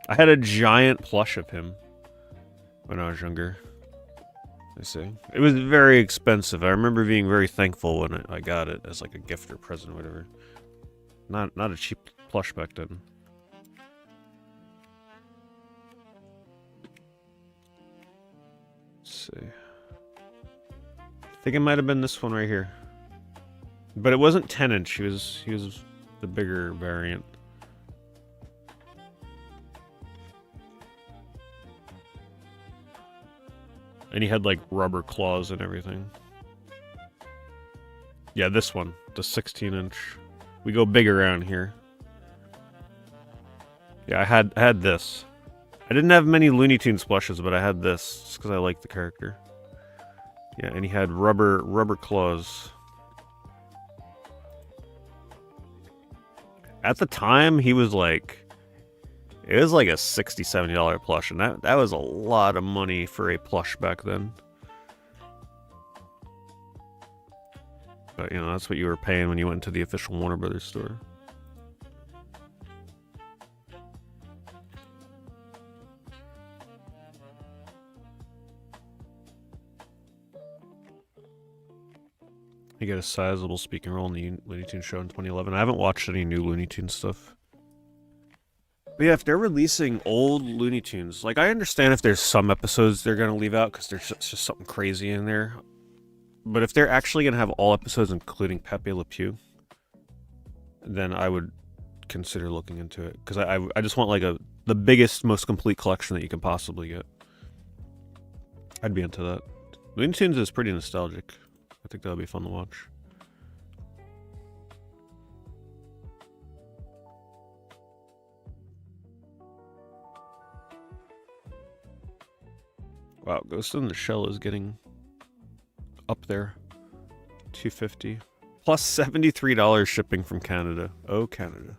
I had a giant plush of him when I was younger. I see. It was very expensive. I remember being very thankful when I got it as like a gift or present or whatever. Not a cheap plush back then. Let's see. I think it might have been this one right here. But it wasn't 10-inch. He was the bigger variant. And he had like rubber claws and everything. Yeah, this one, the 16-inch. We go big around here. Yeah, I had this. I didn't have many Looney Tunes plushes, but I had this just because I liked the character. Yeah, and he had rubber claws. At the time, he was like... It was like a $60, $70 plush, and that was a lot of money for a plush back then. But, you know, that's what you were paying when you went to the official Warner Brothers store. He got a sizable speaking role in the Looney Tunes show in 2011. I haven't watched any new Looney Tunes stuff. But yeah, if they're releasing old Looney Tunes, like I understand if there's some episodes they're gonna leave out because there's just something crazy in there. But if they're actually gonna have all episodes including Pepe Le Pew, then I would consider looking into it because I just want like the biggest, most complete collection that you can possibly get. I'd be into that. Looney Tunes is pretty nostalgic. I think that would be fun to watch. Wow, Ghost in the Shell is getting up there. $250 plus $73 shipping from Canada. Oh, Canada.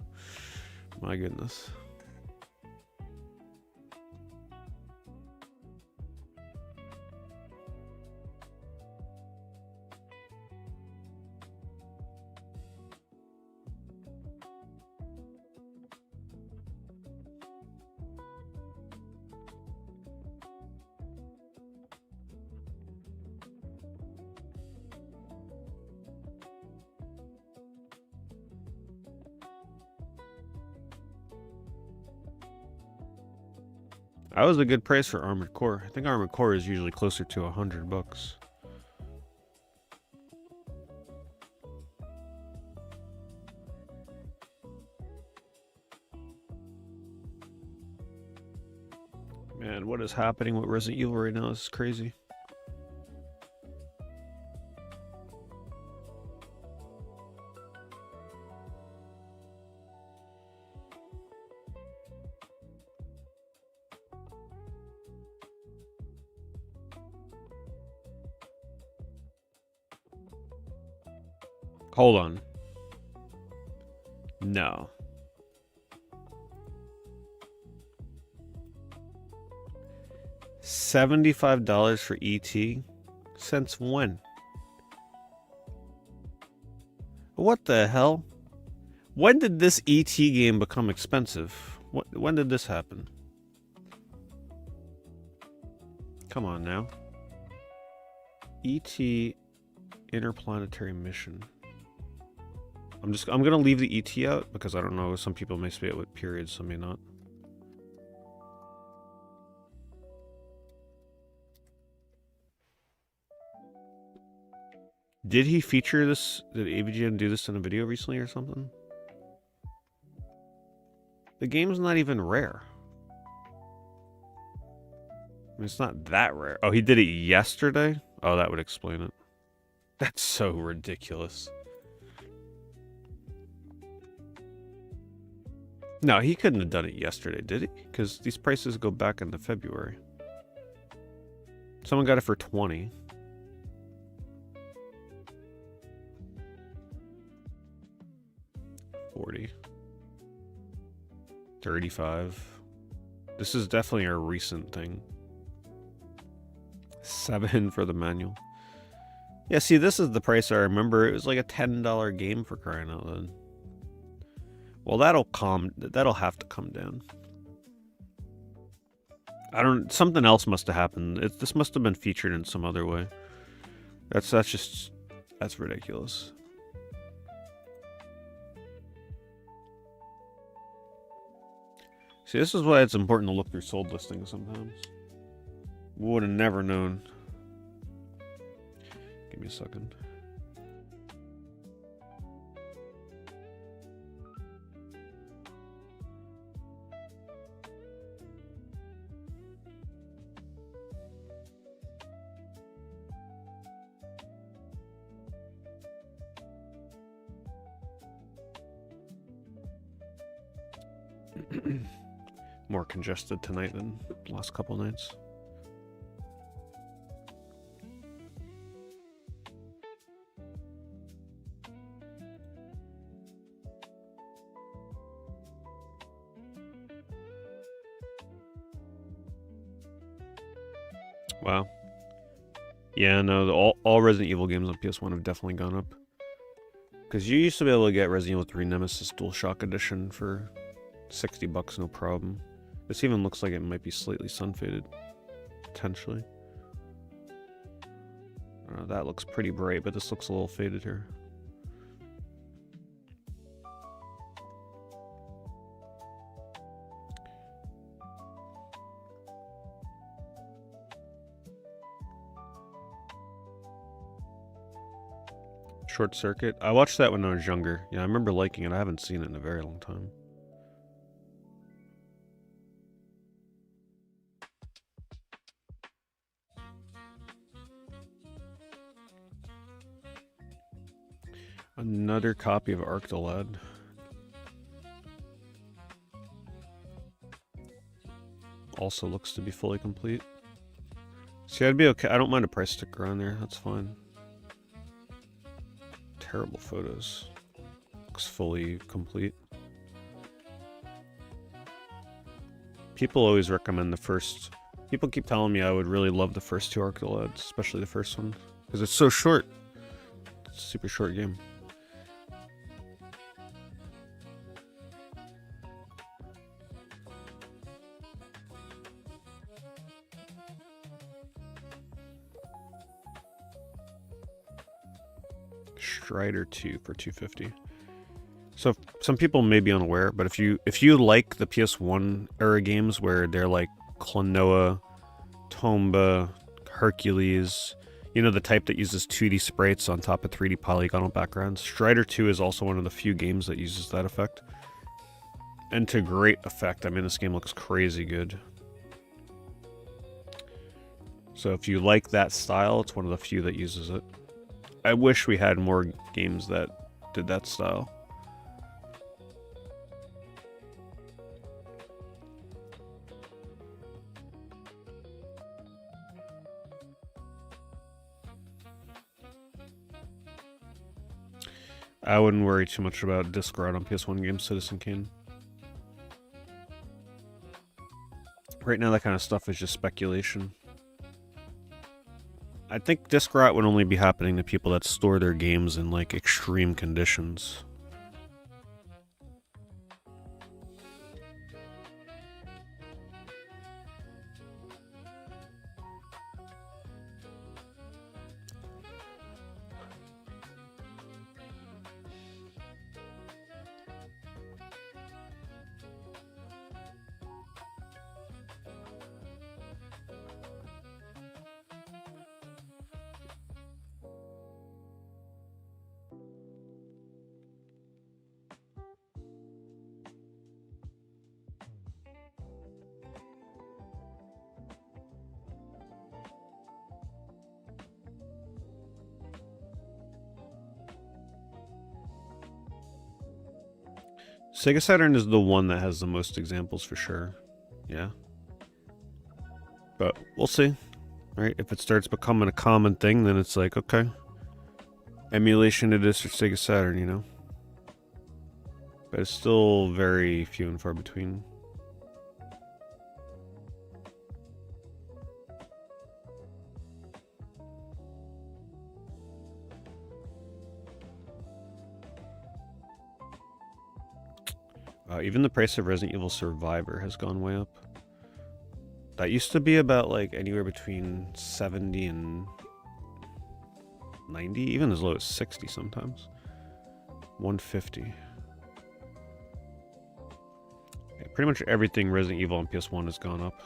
My goodness. That was a good price for Armored Core. I think Armored Core is usually closer to $100. Man, what is happening with Resident Evil right now? This is crazy. Hold on. No. $75 for ET? Since when? What the hell? When did this ET game become expensive? When did this happen? Come on now. ET Interplanetary Mission. I'm gonna leave the ET out because I don't know, some people may say it with periods, some may not. Did he feature this? Did AVGN do this in a video recently or something? The game's not even rare. I mean, it's not that rare. Oh, he did it yesterday? Oh, that would explain it. That's so ridiculous. No, he couldn't have done it yesterday, did he? Because these prices go back into February. Someone got it for $20. $40. $35. This is definitely a recent thing. $7 for the manual. Yeah, see, this is the price I remember. It was like a $10 game for crying out loud. Well, that'll have to come down. Something else must have happened. This must have been featured in some other way. That's ridiculous. See, this is why it's important to look through sold listings sometimes. Would have never known. Give me a second. More congested tonight than the last couple nights. Wow. Yeah, no, all Resident Evil games on PS1 have definitely gone up. Because you used to be able to get Resident Evil 3 Nemesis DualShock Edition for $60, no problem. This even looks like it might be slightly sun-faded. Potentially. I don't know, that looks pretty bright, but this looks a little faded here. Short Circuit. I watched that when I was younger. Yeah, I remember liking it. I haven't seen it in a very long time. Another copy of Arctolad. Also looks to be fully complete. See, I'd be okay. I don't mind a price sticker on there. That's fine. Terrible photos. Looks fully complete. People always recommend the first. People keep telling me I would really love the first two Arctolads, especially the first one, because it's so short. It's a super short game. Strider 2 for $250. So some people may be unaware, but if you like the PS1 era games where they're like Klonoa, Tomba, Hercules, you know, the type that uses 2D sprites on top of 3D polygonal backgrounds, Strider 2 is also one of the few games that uses that effect. And to great effect. I mean, this game looks crazy good. So if you like that style, it's one of the few that uses it. I wish we had more games that did that style. I wouldn't worry too much about disc rot on PS1 games, Citizen Kane. Right now, that kind of stuff is just speculation. I think disc rot would only be happening to people that store their games in, like, extreme conditions. Sega Saturn is the one that has the most examples for sure. Yeah. But we'll see. Right? If it starts becoming a common thing, then it's like, okay. Emulation it is for Sega Saturn, you know? But it's still very few and far between. Even the price of Resident Evil Survivor has gone way up. That used to be about like anywhere between 70 and 90, even as low as 60 sometimes. 150. Yeah, pretty much everything Resident Evil on PS1 has gone up.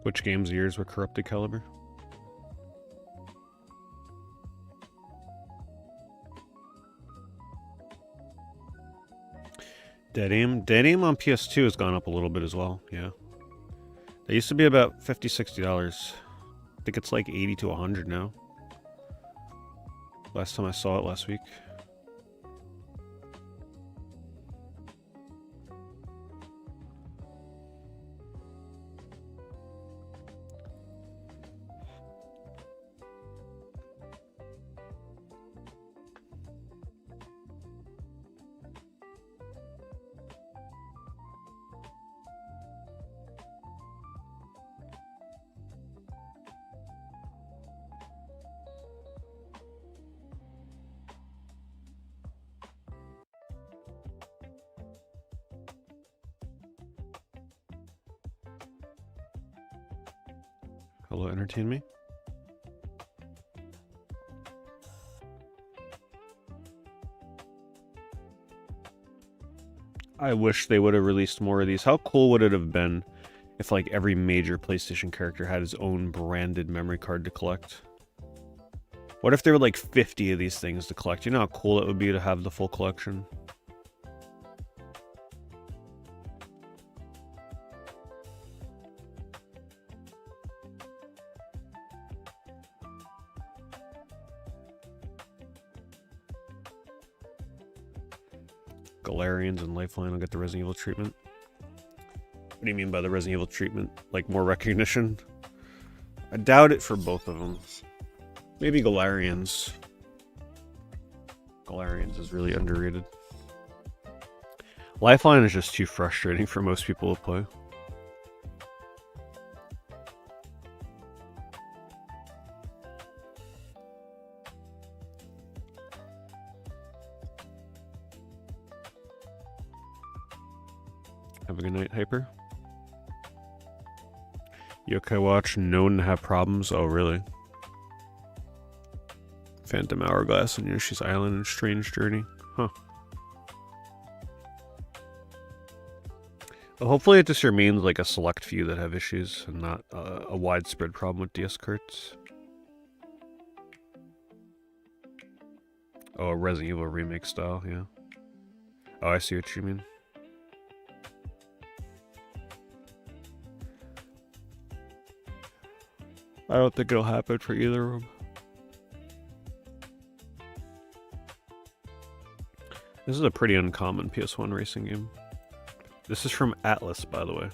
Which games of yours were corrupted, Caliber? Dead Aim on PS2 has gone up a little bit as well, yeah. They used to be about $50, $60. I think it's like 80 to 100 now. Last time I saw it last week. Hello, entertain me. I wish they would have released more of these. How cool would it have been if like every major PlayStation character had his own branded memory card to collect? What if there were like 50 of these things to collect? You know how cool it would be to have the full collection? Galarians and Lifeline will get the Resident Evil treatment. What do you mean by the Resident Evil treatment? Like more recognition? I doubt it for both of them. Maybe Galarians. Galarians is really underrated. Lifeline is just too frustrating for most people to play. Have a good night, Hyper. Yokai Watch, known to have problems. Oh, really? Phantom Hourglass on Yoshi's Island and Strange Journey. Huh. Well, hopefully it just remains like a select few that have issues and not a widespread problem with DS carts. Oh, a Resident Evil remake style, yeah. Oh, I see what you mean. I don't think it'll happen for either of them. This is a pretty uncommon PS1 racing game. This is from Atlas, by the way.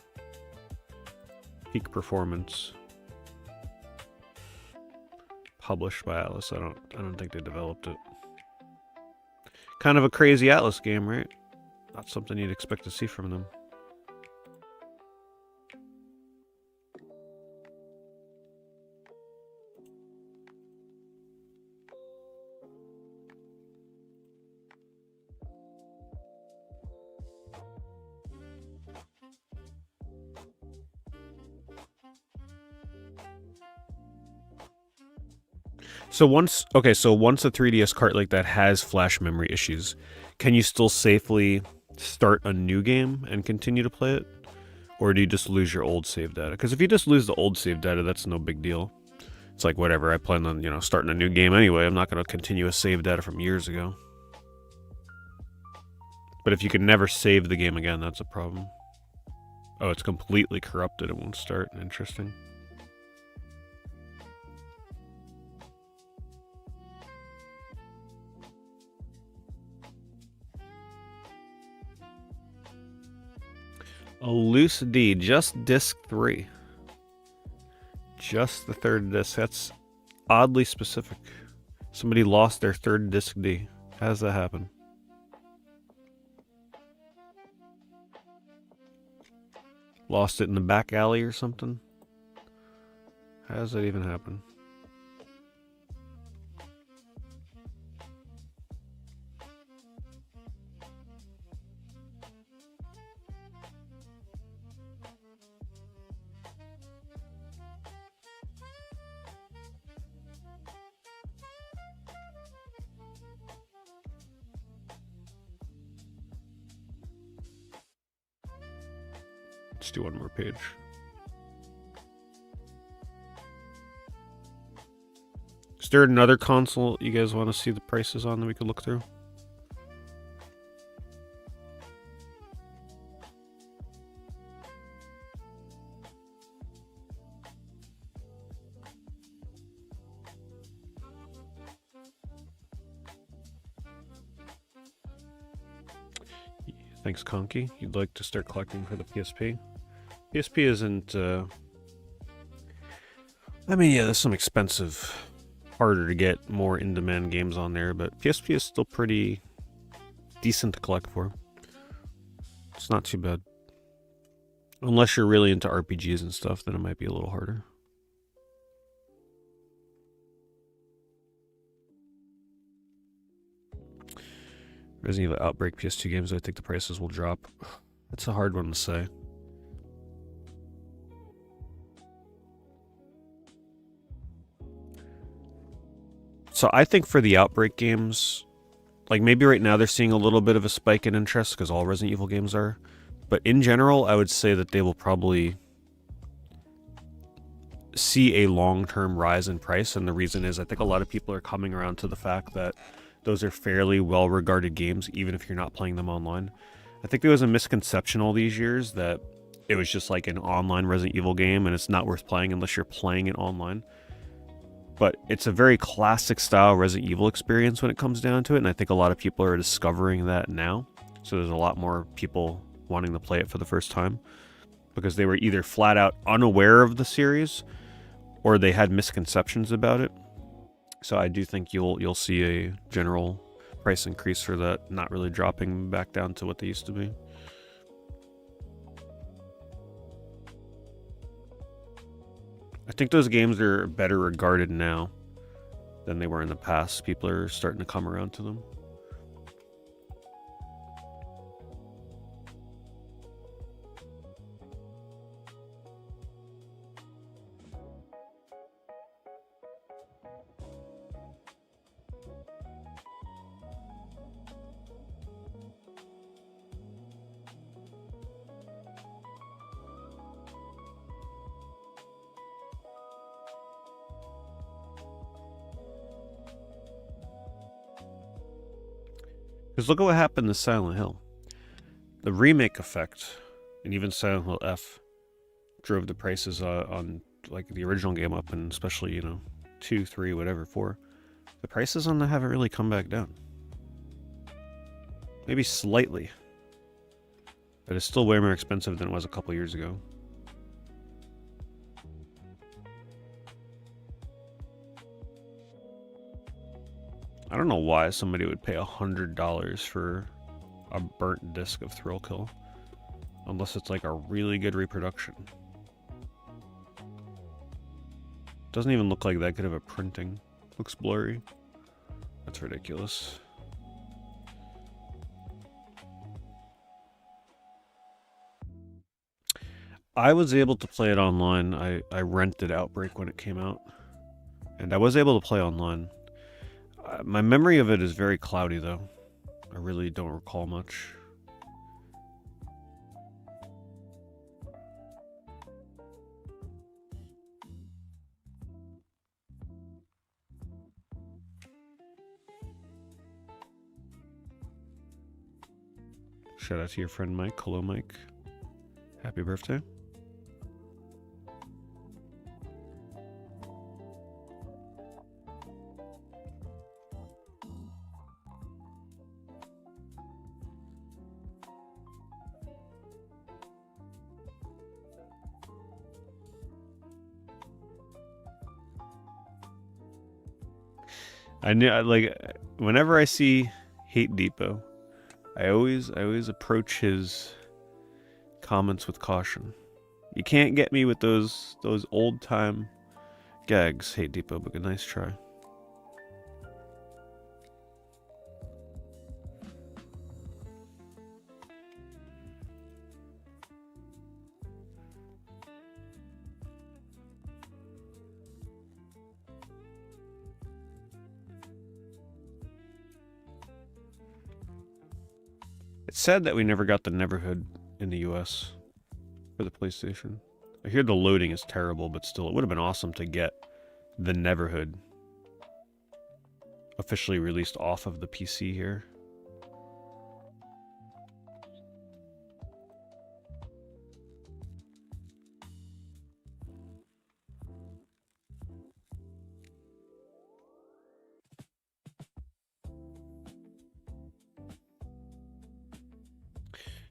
Peak Performance. Published by Atlas. I don't think they developed it. Kind of a crazy Atlas game, right? Not something you'd expect to see from them. So once a 3DS cart like that has flash memory issues, can you still safely start a new game and continue to play it? Or do you just lose your old save data? Because if you just lose the old save data, that's no big deal. It's like, whatever, I plan on, starting a new game anyway. I'm not going to continue a save data from years ago. But if you can never save the game again, that's a problem. Oh, it's completely corrupted. It won't start. Interesting. A loose D, just disc 3. Just the third disc. That's oddly specific. Somebody lost their third disc D. How does that happen? Lost it in the back alley or something? How does that even happen? Let's do one more page. Is there another console you guys want to see the prices on that we could look through? Thanks, Conky. You'd like to start collecting for the PSP? PSP isn't, I mean, yeah, there's some expensive, harder to get, more in-demand games on there, but PSP is still pretty decent to collect for. It's not too bad. Unless you're really into RPGs and stuff, then it might be a little harder. Resident Evil Outbreak PS2 games, I think the prices will drop. That's a hard one to say. So I think for the Outbreak games, like maybe right now they're seeing a little bit of a spike in interest because all Resident Evil games are. But in general, I would say that they will probably see a long-term rise in price. And the reason is I think a lot of people are coming around to the fact that those are fairly well-regarded games, even if you're not playing them online. I think there was a misconception all these years that it was just like an online Resident Evil game and it's not worth playing unless you're playing it online. But it's a very classic style Resident Evil experience when it comes down to it, and I think a lot of people are discovering that now. So there's a lot more people wanting to play it for the first time because they were either flat out unaware of the series or they had misconceptions about it. So I do think you'll see a general price increase for that, not really dropping back down to what they used to be. I think those games are better regarded now than they were in the past. People are starting to come around to them. Because look at what happened to Silent Hill. The remake effect, and even Silent Hill F, drove the prices on like the original game up, and especially 2, 3, whatever, 4. The prices on that haven't really come back down. Maybe slightly, but it's still way more expensive than it was a couple years ago. I don't know why somebody would pay $100 for a burnt disc of Thrill Kill, unless it's like a really good reproduction. Doesn't even look like that good of a printing. Looks blurry. That's ridiculous. I was able to play it online. I rented Outbreak when it came out, and I was able to play online. My memory of it is very cloudy, though. I really don't recall much. Shout out to your friend Mike. Hello, Mike. Happy birthday. I knew, like, whenever I see Hate Depot, I always approach his comments with caution. You can't get me with those old time gags, Hate Depot, but a nice try. It's sad that we never got the Neverhood in the US for the PlayStation. I hear the loading is terrible, but still, it would have been awesome to get the Neverhood officially released off of the PC here.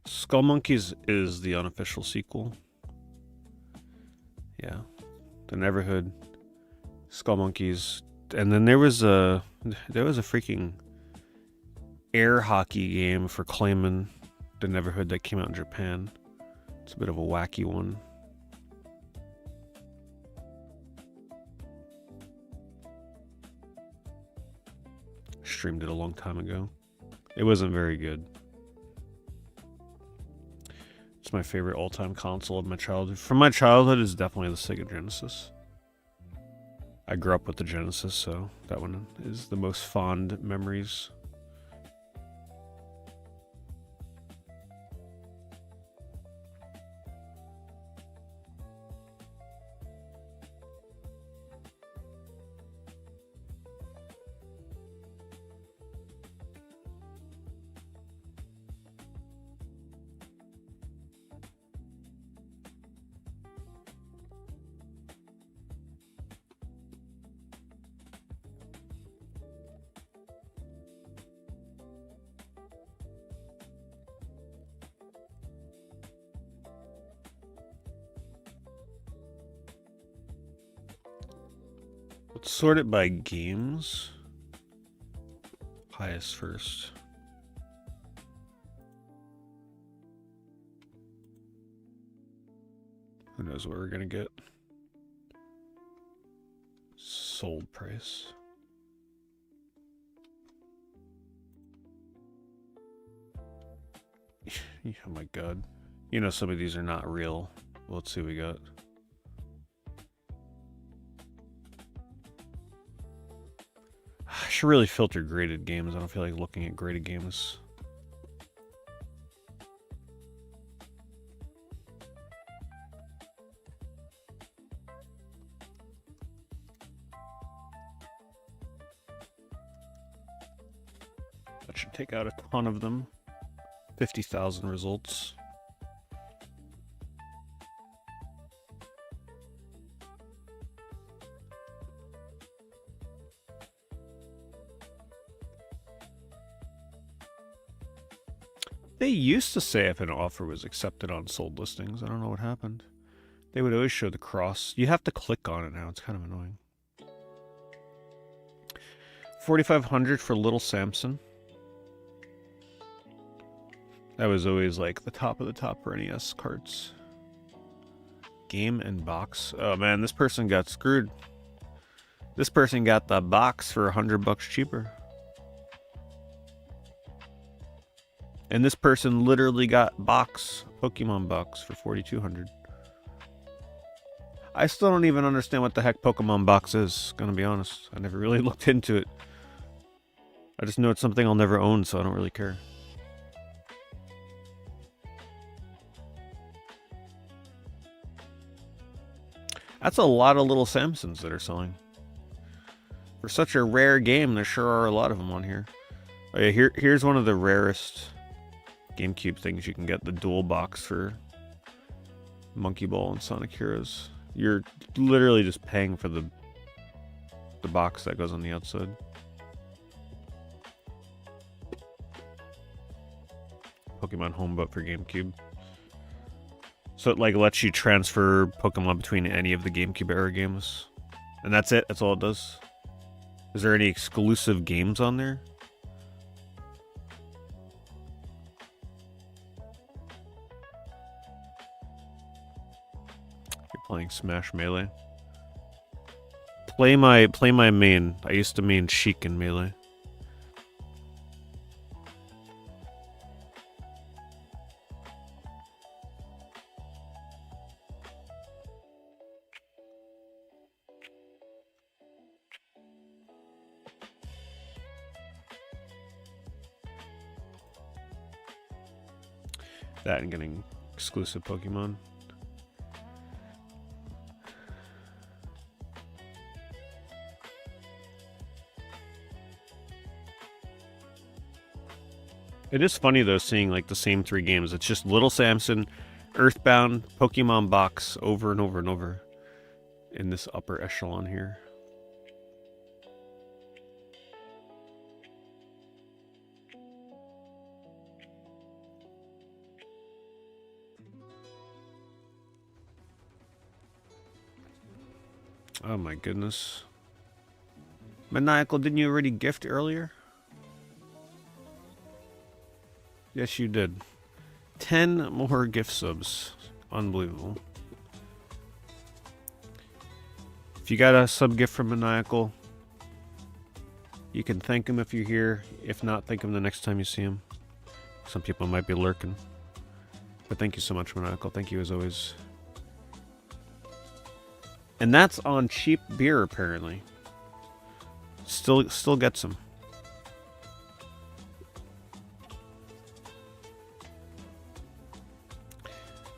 Skull Monkeys is the unofficial sequel. Yeah, the Neverhood, Skull Monkeys, and then there was a freaking air hockey game for claiming the Neverhood that came out in Japan. It's a bit of a wacky one. Streamed it a long time ago. It wasn't very good. It's my favorite all-time console of my childhood. From my childhood is definitely the Sega Genesis. I grew up with the Genesis, so that one is the most fond memories. Let's sort it by games. Highest first. Who knows what we're gonna get? Sold price. Oh my god. You know some of these are not real. Well, let's see what we got. I should really filter graded games. I don't feel like looking at graded games. That should take out a ton of them. 50,000 results. They used to say if an offer was accepted on sold listings. I don't know what happened. They would always show the cross. You have to click on it now. It's kind of annoying. 4,500 for Little Samson. That was always like the top of the top for NES cards. Game and box. Oh man, this person got screwed. This person got the box for $100 cheaper. And this person literally got Pokemon box for 4,200. I still don't even understand what the heck Pokemon box is, gonna be honest. I never really looked into it. I just know it's something I'll never own, so I don't really care. That's a lot of Little Samsons that are selling. For such a rare game, there sure are a lot of them on here. Oh yeah, here's one of the rarest GameCube things you can get, the dual box for Monkey Ball and Sonic Heroes. You're literally just paying for the box that goes on the outside. Pokemon Home Book for GameCube. So it like lets you transfer Pokemon between any of the GameCube era games. And that's it, that's all it does. Is there any exclusive games on there? You're playing Smash Melee. Play my main. I used to main Sheik in Melee. That and getting exclusive Pokemon. It is funny though seeing like the same 3 games. It's just Little Samson, Earthbound, Pokemon box over and over and over in this upper echelon here. Oh my goodness. Maniacal, didn't you already gift earlier? Yes, you did. 10 more gift subs. Unbelievable. If you got a sub gift from Maniacal, you can thank him if you're here. If not, thank him the next time you see him. Some people might be lurking. But thank you so much, Maniacal. Thank you as always. And that's on cheap beer, apparently. Still gets them.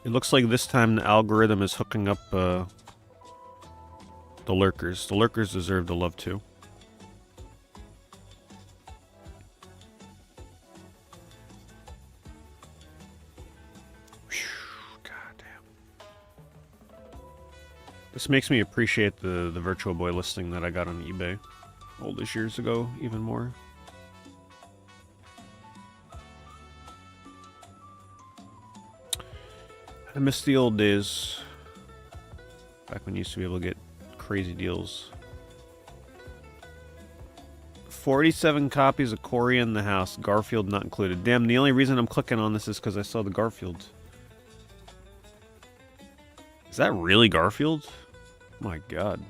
It looks like this time the algorithm is hooking up the lurkers. The lurkers deserve the love too. God damn. This makes me appreciate the Virtual Boy listing that I got on eBay all these years ago even more. I miss the old days. Back when you used to be able to get crazy deals. 47 copies of Cory in the House, Garfield not included. Damn, the only reason I'm clicking on this is because I saw the Garfield. Is that really Garfield? My god.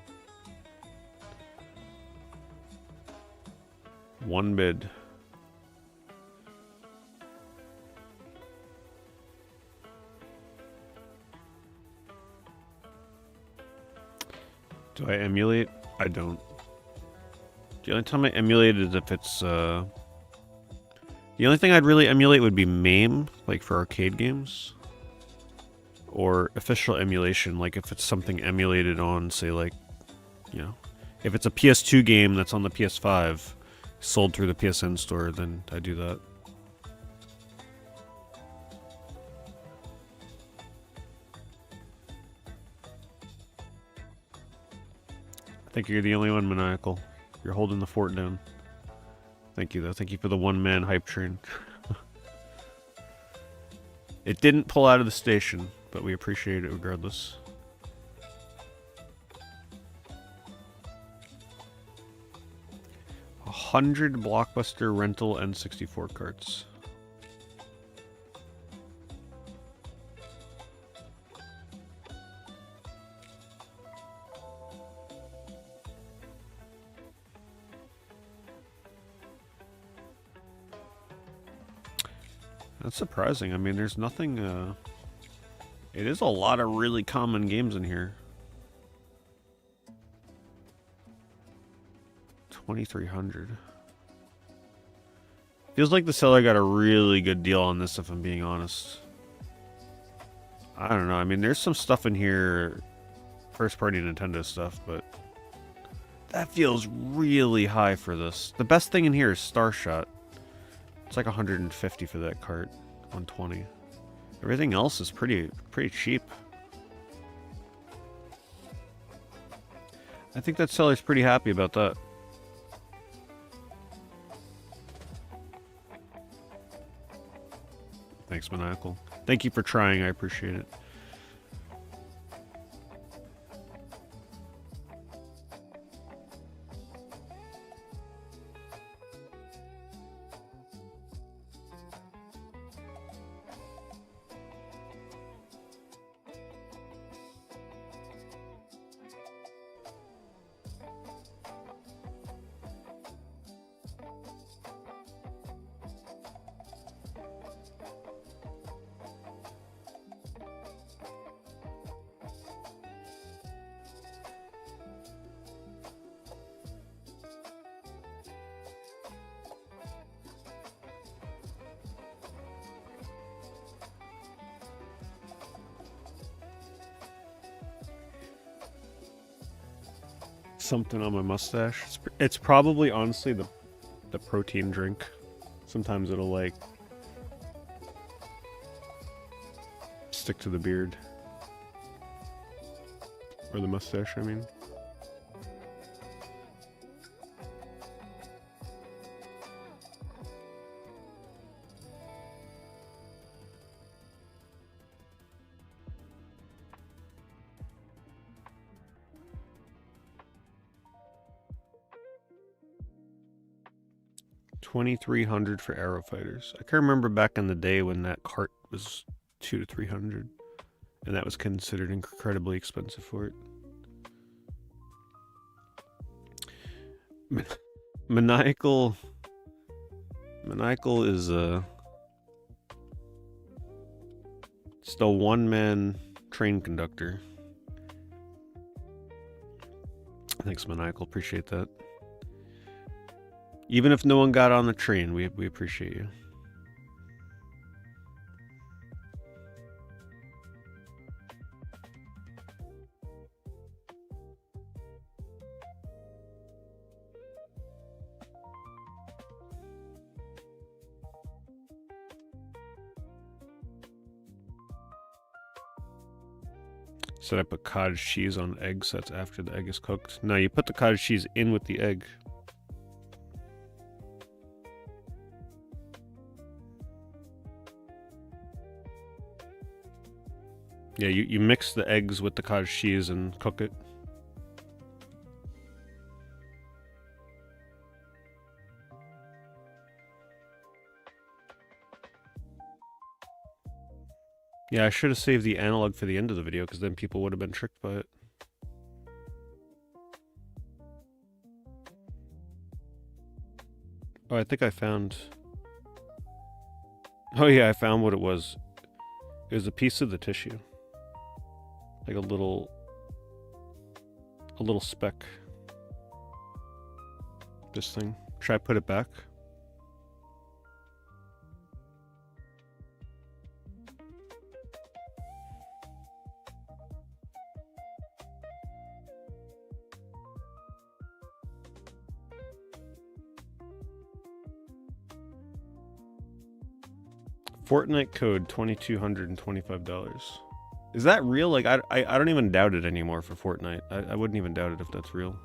One bid. Do I emulate? I don't. The only time I emulate is if it's, the only thing I'd really emulate would be MAME, like for arcade games. Or official emulation, like if it's something emulated on, say, like, you know, if it's a PS2 game that's on the PS5, sold through the PSN store, then I do that. I think you're the only one, Maniacal. You're holding the fort down. Thank you, though. Thank you for the one-man hype train. It didn't pull out of the station, but we appreciate it regardless. A 100 Blockbuster rental N64 carts. That's surprising. I mean, there's nothing, it is a lot of really common games in here. 2,300. Feels like the seller got a really good deal on this, if I'm being honest. I don't know. I mean, there's some stuff in here, first-party Nintendo stuff, but that feels really high for this. The best thing in here is Starshot. It's like 150 for that cart. 120. Everything else is pretty cheap. I think that seller's pretty happy about that. Thanks, Maniacal. Thank you for trying. I appreciate it. Something on my mustache. It's probably honestly the protein drink. Sometimes it'll like stick to the beard or the mustache, I mean. $2,300 for Arrow Fighters. I can remember back in the day when that cart was $200 to $300, and that was considered incredibly expensive for it. Maniacal is just a one-man train conductor. Thanks, Maniacal. Appreciate that. Even if no one got on the train, we appreciate you. Said I put cottage cheese on eggs. That's after the egg is cooked. No, you put the cottage cheese in with the egg. Yeah, you mix the eggs with the cottage cheese and cook it. Yeah, I should have saved the analog for the end of the video, because then people would have been tricked by it. Oh, I think I found... Oh yeah, I found what it was. It was a piece of the tissue. Like a little speck. This thing. Should I put it back? Fortnite code $2,225. Is that real? Like, I don't even doubt it anymore for Fortnite. I wouldn't even doubt it if that's real.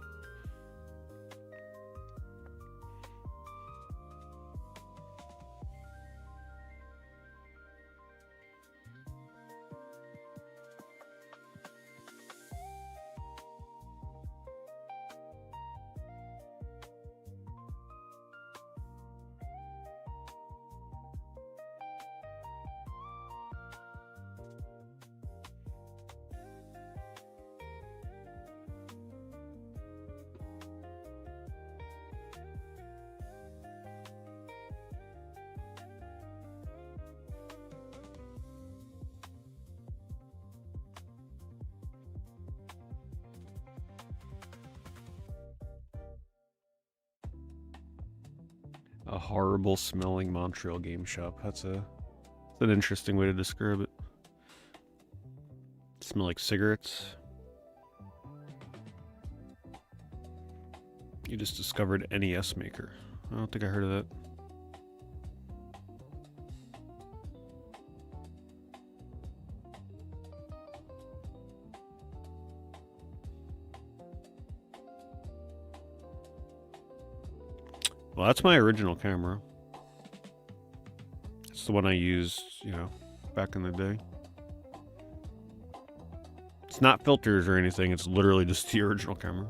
A horrible smelling Montreal game shop. That's an interesting way to describe it. Smell like cigarettes. You just discovered NES Maker. I don't think I heard of that. Well, that's my original camera. It's the one I used, you know, back in the day. It's not filters or anything, it's literally just the original camera.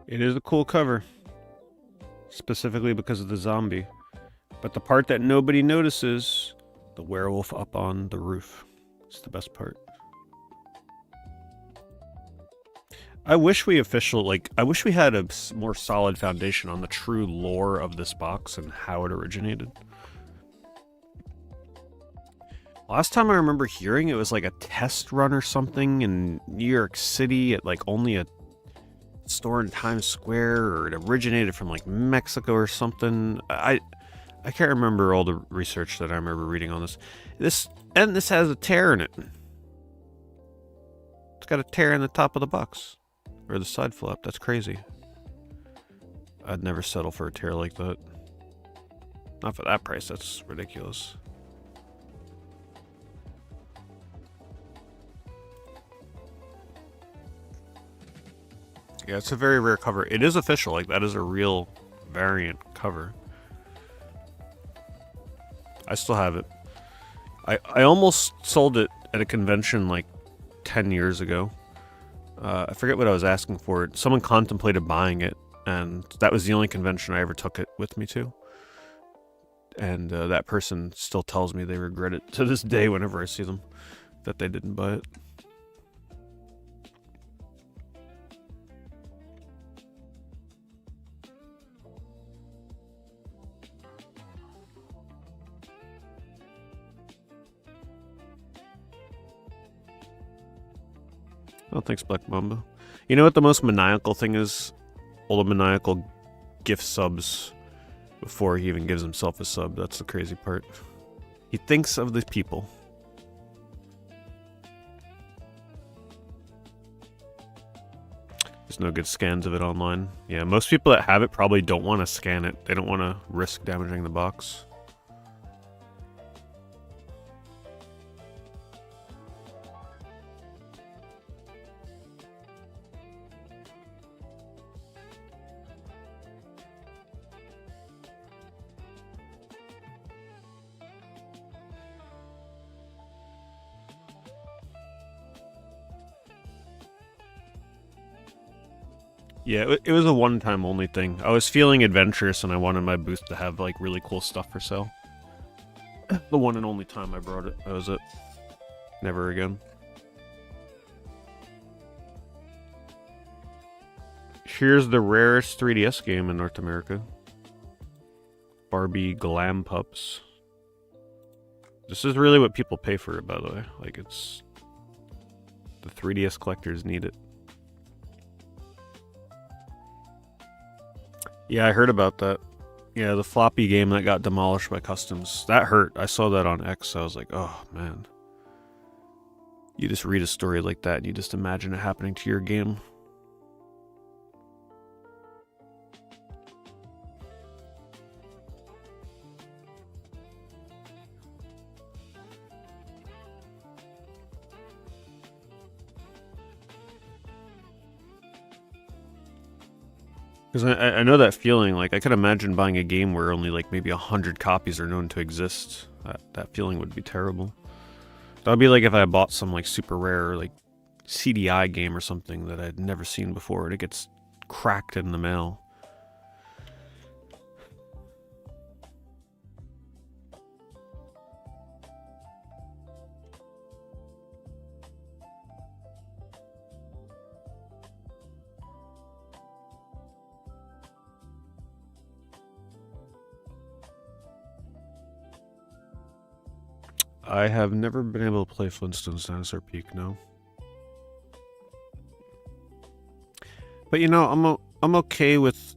It is a cool cover, specifically because of the zombie. But the part that nobody notices, the werewolf up on the roof. It's the best part. I wish we I wish we had a more solid foundation on the true lore of this box and how it originated. Last time I remember hearing it was like a test run or something in New York City at like only a store in Times Square, or it originated from like Mexico or something. I can't remember all the research that I remember reading on this. This has a tear in it. It's got a tear in the top of the box. Or the side flap. That's crazy. I'd never settle for a tear like that. Not for that price, that's ridiculous. Yeah, it's a very rare cover. It is official, like that is a real variant cover. I still have it. I almost sold it at a convention like 10 years ago. I forget what I was asking for it. Someone contemplated buying it, and that was the only convention I ever took it with me to. And that person still tells me they regret it to this day whenever I see them, that they didn't buy it. Oh, thanks, Black Mamba. You know what the most maniacal thing is? All the maniacal gift subs before he even gives himself a sub. That's the crazy part. He thinks of the people. There's no good scans of it online. Yeah, most people that have it probably don't want to scan it. They don't want to risk damaging the box. Yeah, it was a one-time only thing. I was feeling adventurous and I wanted my booth to have like really cool stuff for sale. The one and only time I brought it. That was it. Never again. Here's the rarest 3DS game in North America. Barbie Glam Pups. This is really what people pay for it, by the way. Like, it's... The 3DS collectors need it. Yeah, I heard about that. Yeah, the floppy game that got demolished by customs. That hurt. I saw that on X. I was like, oh, man. You just read a story like that and you just imagine it happening to your game. Because I know that feeling. Like, I could imagine buying a game where only like maybe 100 copies are known to exist. That feeling would be terrible. That would be like if I bought some like super rare like CDI game or something that I'd never seen before and it gets cracked in the mail. I have never been able to play Flintstones Dinosaur Peak, no. But you know, I'm okay with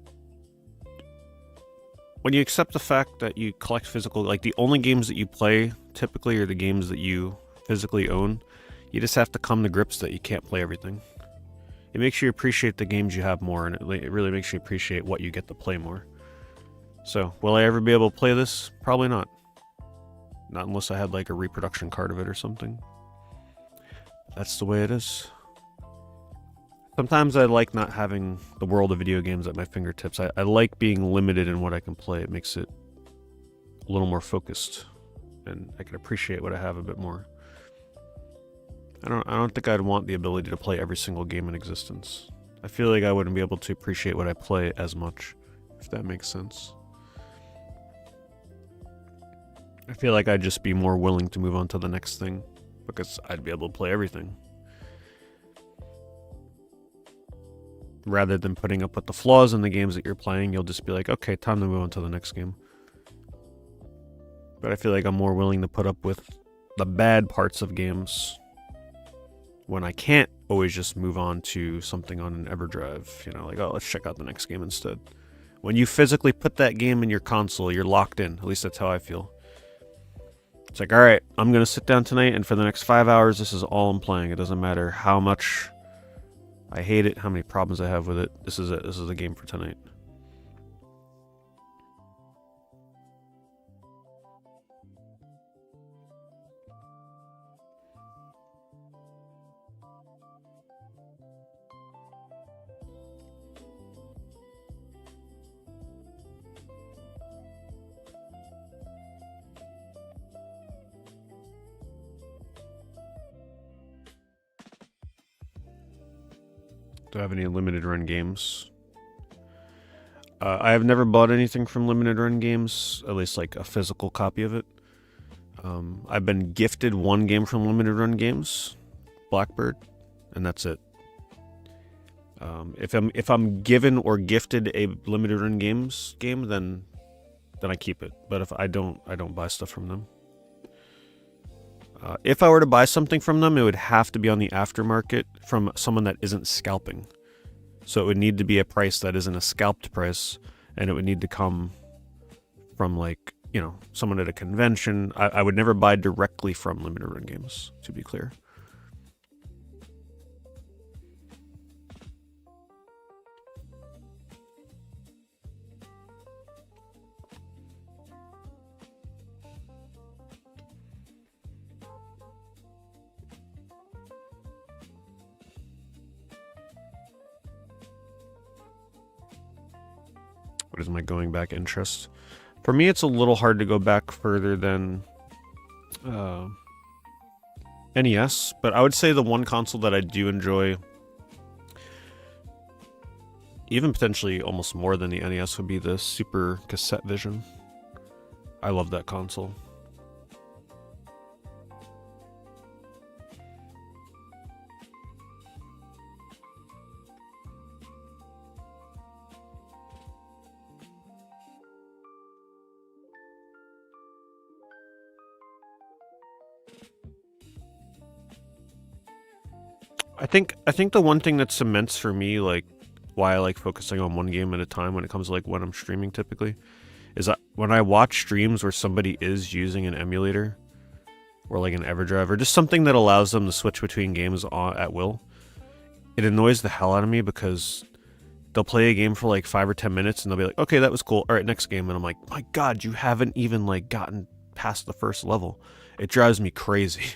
when you accept the fact that you collect physical, like the only games that you play typically are the games that you physically own. You just have to come to grips that you can't play everything. It makes you appreciate the games you have more, and it really makes you appreciate what you get to play more. So, will I ever be able to play this? Probably not. Not unless I had like a reproduction card of it or something. That's the way it is. Sometimes I like not having the world of video games at my fingertips. I like being limited in what I can play. It makes it a little more focused, and I can appreciate what I have a bit more. I don't think I'd want the ability to play every single game in existence. I feel like I wouldn't be able to appreciate what I play as much, if that makes sense. I feel like I'd just be more willing to move on to the next thing, because I'd be able to play everything. Rather than putting up with the flaws in the games that you're playing, you'll just be like, okay, time to move on to the next game. But I feel like I'm more willing to put up with the bad parts of games when I can't always just move on to something on an EverDrive. You know, like, oh, let's check out the next game instead. When you physically put that game in your console, you're locked in. At least that's how I feel. It's like, all right, I'm going to sit down tonight, and for the next 5 hours, this is all I'm playing. It doesn't matter how much I hate it, how many problems I have with it. This is it. This is the game for tonight. Do I have any limited run games? I have never bought anything from limited run games, at least like a physical copy of it. I've been gifted one game from limited run games, Blackbird, and that's it. If I'm given or gifted a limited run games game, then I keep it. But if I don't buy stuff from them. If I were to buy something from them, it would have to be on the aftermarket from someone that isn't scalping. So it would need to be a price that isn't a scalped price, and it would need to come from, like, you know, someone at a convention. I would never buy directly from limited run games, to be clear. What is my going back interest? For me, it's a little hard to go back further than NES, but I would say the one console that I do enjoy, even potentially almost more than the NES, would be the Super Cassette Vision. I love that console. I think the one thing that cements for me, like, why I like focusing on one game at a time when it comes to, like, when I'm streaming typically, is that when I watch streams where somebody is using an emulator or like an EverDrive or just something that allows them to switch between games at will, it annoys the hell out of me because they'll play a game for like 5 or 10 minutes and they'll be like, okay, that was cool. All right, next game. And I'm like, my God, you haven't even like gotten past the first level. It drives me crazy.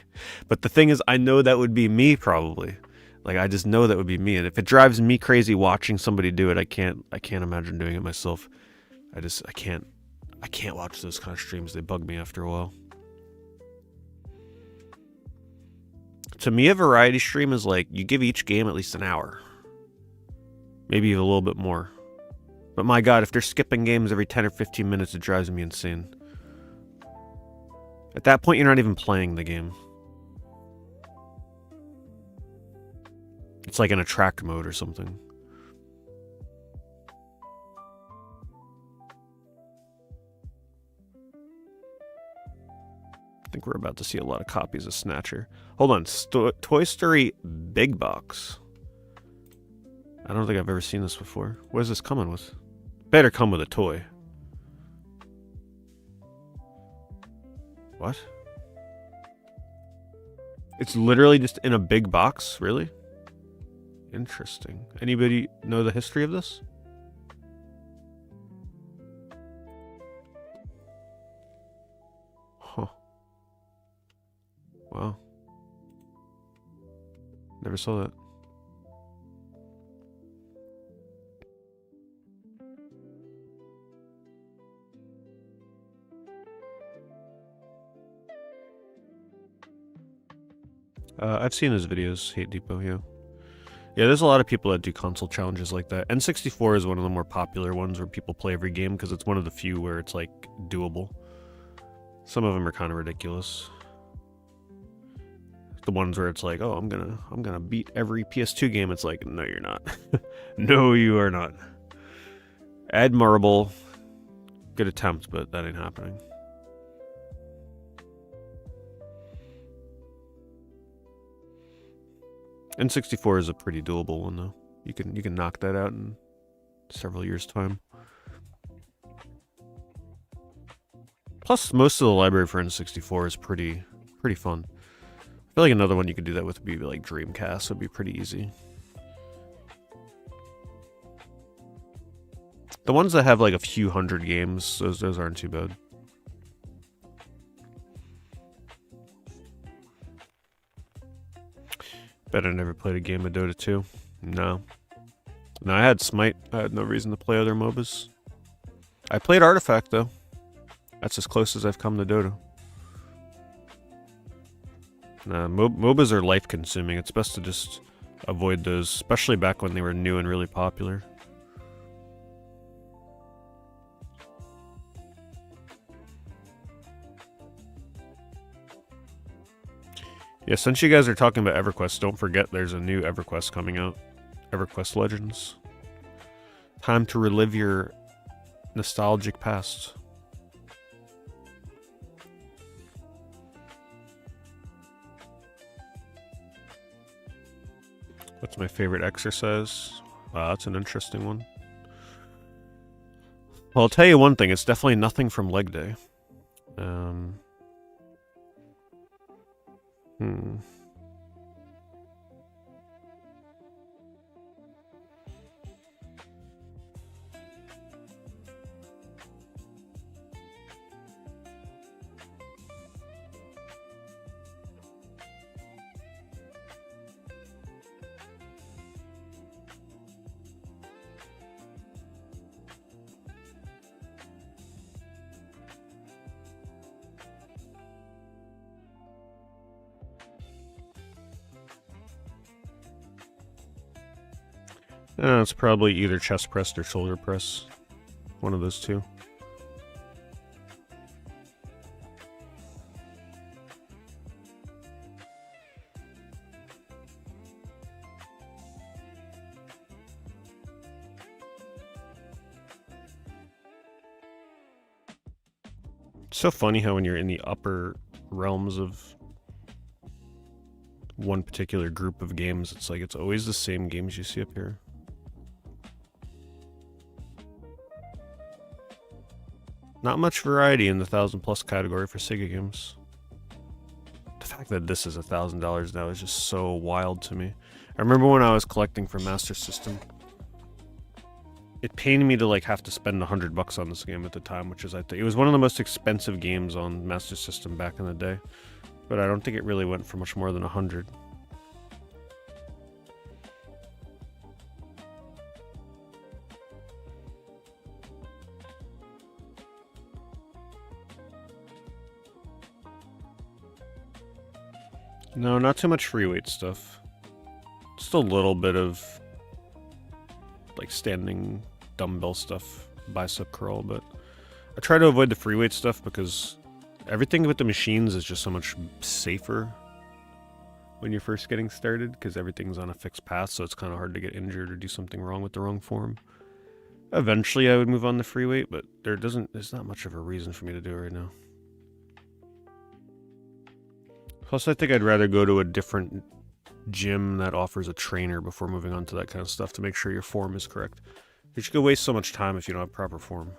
But the thing is, I know that would be me probably. Like, I just know that would be me. And if it drives me crazy watching somebody do it, I can't imagine doing it myself. I can't watch those kind of streams. They bug me after a while. To me, a variety stream is like, you give each game at least an hour. Maybe a little bit more. But my God, if they're skipping games every 10 or 15 minutes, it drives me insane. At that point, you're not even playing the game. It's like in a track mode or something. I think we're about to see a lot of copies of Snatcher. Hold on, Toy Story Big Box. I don't think I've ever seen this before. What is this coming with? Better come with a toy. What? It's literally just in a big box? Really? Interesting. Anybody know the history of this? Huh. Wow. Never saw that. I've seen his videos, Hate Depot, yeah. Yeah, there's a lot of people that do console challenges like that. N64 is one of the more popular ones where people play every game because it's one of the few where it's, like, doable. Some of them are kind of ridiculous. The ones where it's like, oh, I'm gonna beat every PS2 game. It's like, no, you're not. No, you are not. Admirable. Good attempt, but that ain't happening. N64 is a pretty doable one, though. You can knock that out in several years' time. Plus, most of the library for N64 is pretty fun. I feel like another one you could do that with would be like Dreamcast. Would be pretty easy. The ones that have like a few hundred games, those aren't too bad. Bet I never played a game of Dota 2. No. No, I had Smite. I had no reason to play other MOBAs. I played Artifact, though. That's as close as I've come to Dota. Nah, MOBAs are life-consuming. It's best to just avoid those, especially back when they were new and really popular. Yeah, since you guys are talking about EverQuest, don't forget there's a new EverQuest coming out. EverQuest Legends. Time to relive your nostalgic past. What's my favorite exercise? Wow, that's an interesting one. Well, I'll tell you one thing. It's definitely nothing from leg day. It's probably either chest press or shoulder press. One of those two. It's so funny how when you're in the upper realms of one particular group of games, it's like it's always the same games you see up here. Not much variety in the 1,000+ category for Sega games. The fact that this is $1,000 now is just so wild to me. I remember when I was collecting for Master System, it pained me to like have to spend $100 on this game at the time, which is I think it was one of the most expensive games on Master System back in the day. But I don't think it really went for much more than 100. No, not too much free weight stuff. Just a little bit of like standing dumbbell stuff, bicep curl, but I try to avoid the free weight stuff because everything with the machines is just so much safer when you're first getting started because everything's on a fixed path, so it's kind of hard to get injured or do something wrong with the wrong form. Eventually I would move on to free weight, but there's not much of a reason for me to do it right now. Plus, I think I'd rather go to a different gym that offers a trainer before moving on to that kind of stuff to make sure your form is correct. You should go waste so much time if you don't have proper form.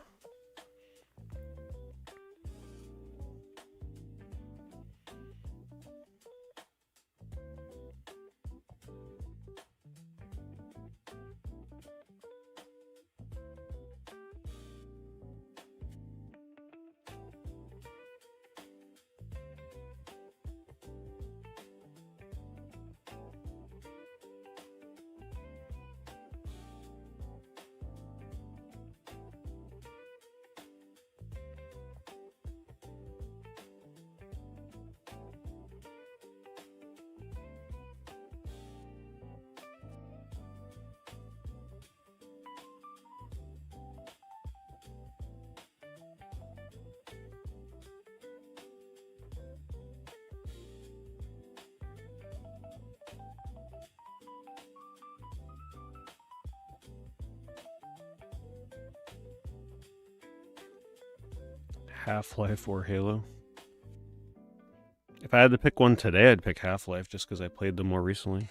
Half-Life or Halo. If I had to pick one today, I'd pick Half-Life just because I played them more recently.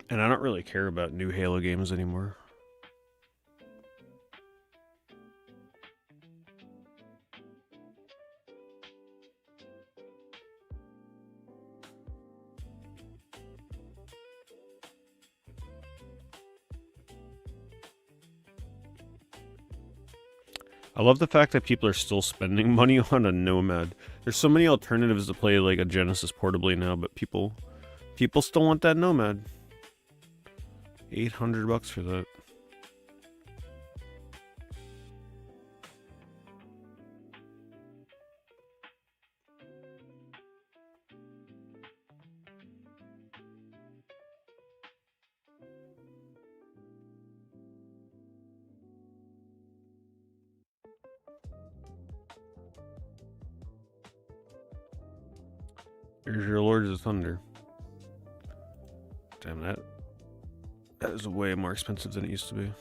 And I don't really care about new Halo games anymore. I love the fact that people are still spending money on a Nomad. There's so many alternatives to play like a Genesis portably now, but people still want that Nomad. $800 for that. Here's your Lords of Thunder. Damn, that is way more expensive than it used to be.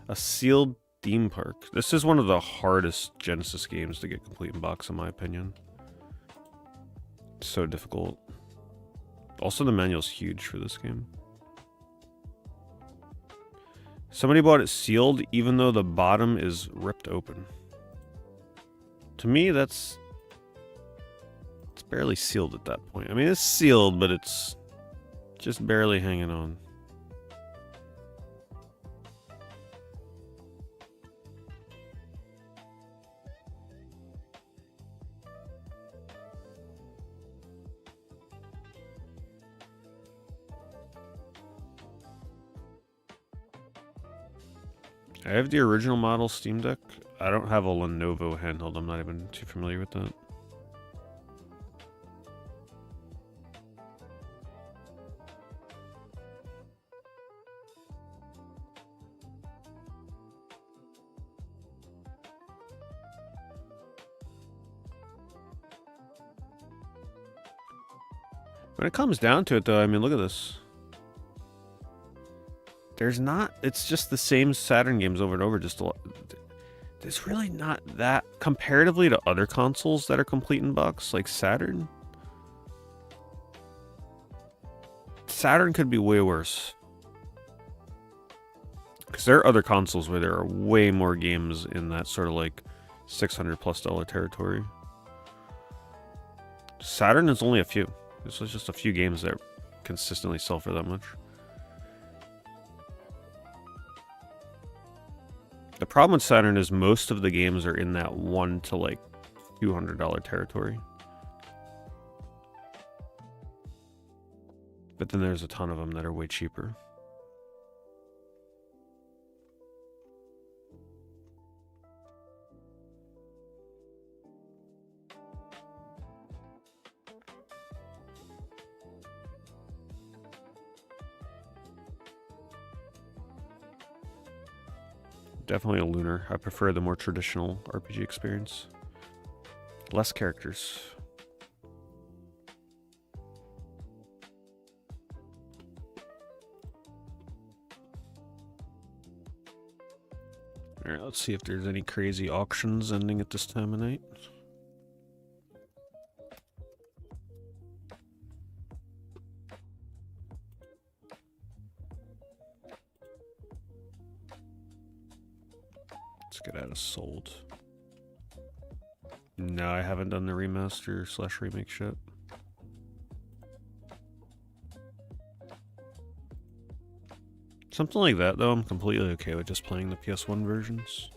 A sealed theme park. This is one of the hardest Genesis games to get complete in box, in my opinion. It's so difficult. Also, the manual's huge for this game. Somebody bought it sealed, even though the bottom is ripped open. To me, it's barely sealed at that point. I mean, it's sealed, but it's just barely hanging on. I have the original model Steam Deck. I don't have a Lenovo handheld. I'm not even too familiar with that. When it comes down to it, though, I mean, look at this. There's not... It's just the same Saturn games over and over, just a lot. There's really not that... Comparatively to other consoles that are complete in box, like Saturn. Saturn could be way worse. Because there are other consoles where there are way more games in that sort of like $600+ territory. Saturn is only a few. This was just a few games that consistently sell for that much. The problem with Saturn is most of the games are in that $100 to like $200 territory. But then there's a ton of them that are way cheaper. Definitely a Lunar. I prefer the more traditional RPG experience. Less characters. Alright, let's see if there's any crazy auctions ending at this time of night. Let's get out of sold. No, I haven't done the remaster / remake yet. Something like that, though, I'm completely okay with just playing the PS1 versions.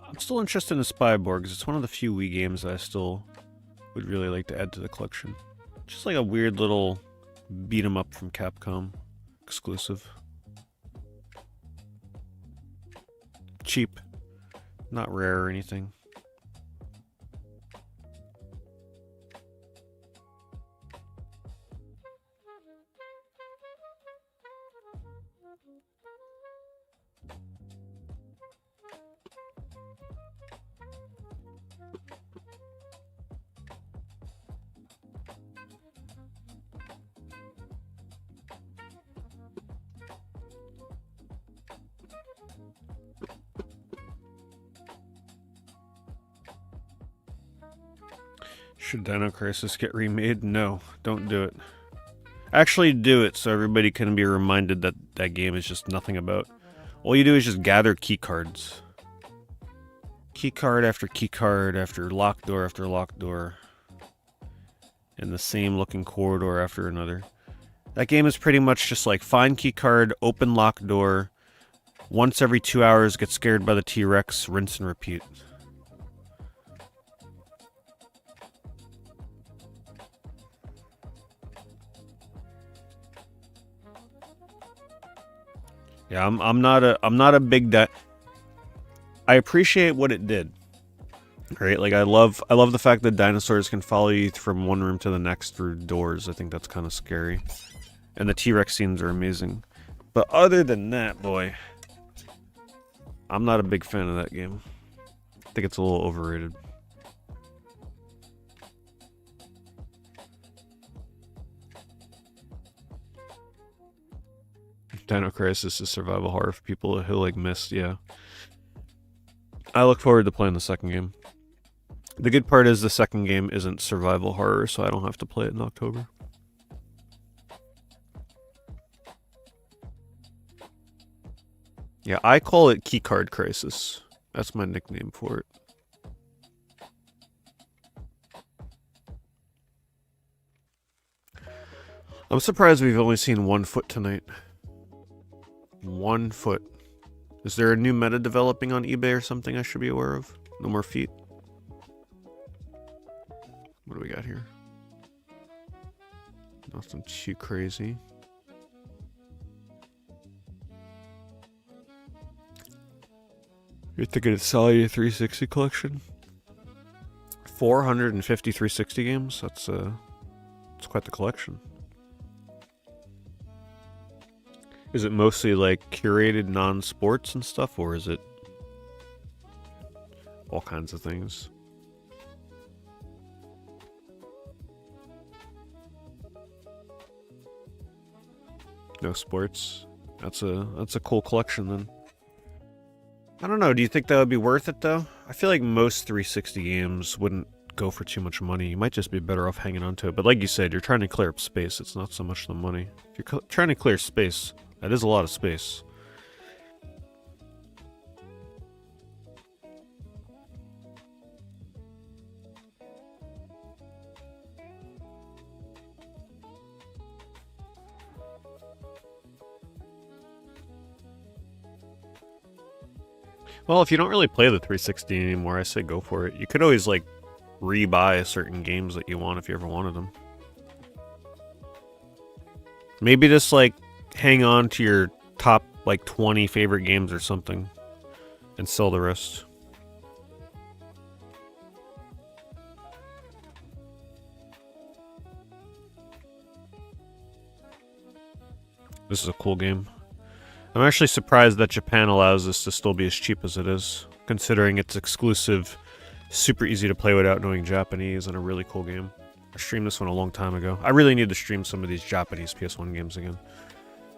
I'm still interested in Spyborg because it's one of the few Wii games that I still would really like to add to the collection. Just like a weird little beat 'em up from Capcom exclusive. Cheap, not rare or anything. Should Dino Crisis get remade? No, don't do it. Actually do it so everybody can be reminded that that game is just nothing about. All you do is just gather key cards. Key card after key card after locked door after locked door. In the same looking corridor after another. That game is pretty much just like find key card, open locked door, once every 2 hours get scared by the T-Rex, rinse and repeat. Yeah, I'm not a big I appreciate what it did. Right? Like I love the fact that dinosaurs can follow you from one room to the next through doors. I think that's kind of scary. And the T-Rex scenes are amazing. But other than that, boy, I'm not a big fan of that game. I think it's a little overrated. Dino Crisis is survival horror for people who like missed, yeah. I look forward to playing the second game. The good part is the second game isn't survival horror, so I don't have to play it in October. Yeah, I call it Keycard Crisis. That's my nickname for it. I'm surprised we've only seen 1 foot tonight. 1 foot. Is there a new meta developing on eBay or something I should be aware of? No more feet? What do we got here? Nothing too crazy. You're thinking it's selling a 360 collection? 450 360 games? That's quite the collection. Is it mostly like curated non-sports and stuff, or is it all kinds of things? No sports. That's a cool collection then. I don't know, do you think that would be worth it though? I feel like most 360 games wouldn't go for too much money. You might just be better off hanging on to it. But like you said, you're trying to clear up space. It's not so much the money. If you're trying to clear space, that is a lot of space. Well, if you don't really play the 360 anymore, I say go for it. You could always, like, rebuy certain games that you want if you ever wanted them. Maybe just, like, hang on to your top, like, 20 favorite games or something. And sell the rest. This is a cool game. I'm actually surprised that Japan allows this to still be as cheap as it is, considering it's exclusive, super easy to play without knowing Japanese, and a really cool game. I streamed this one a long time ago. I really need to stream some of these Japanese PS1 games again.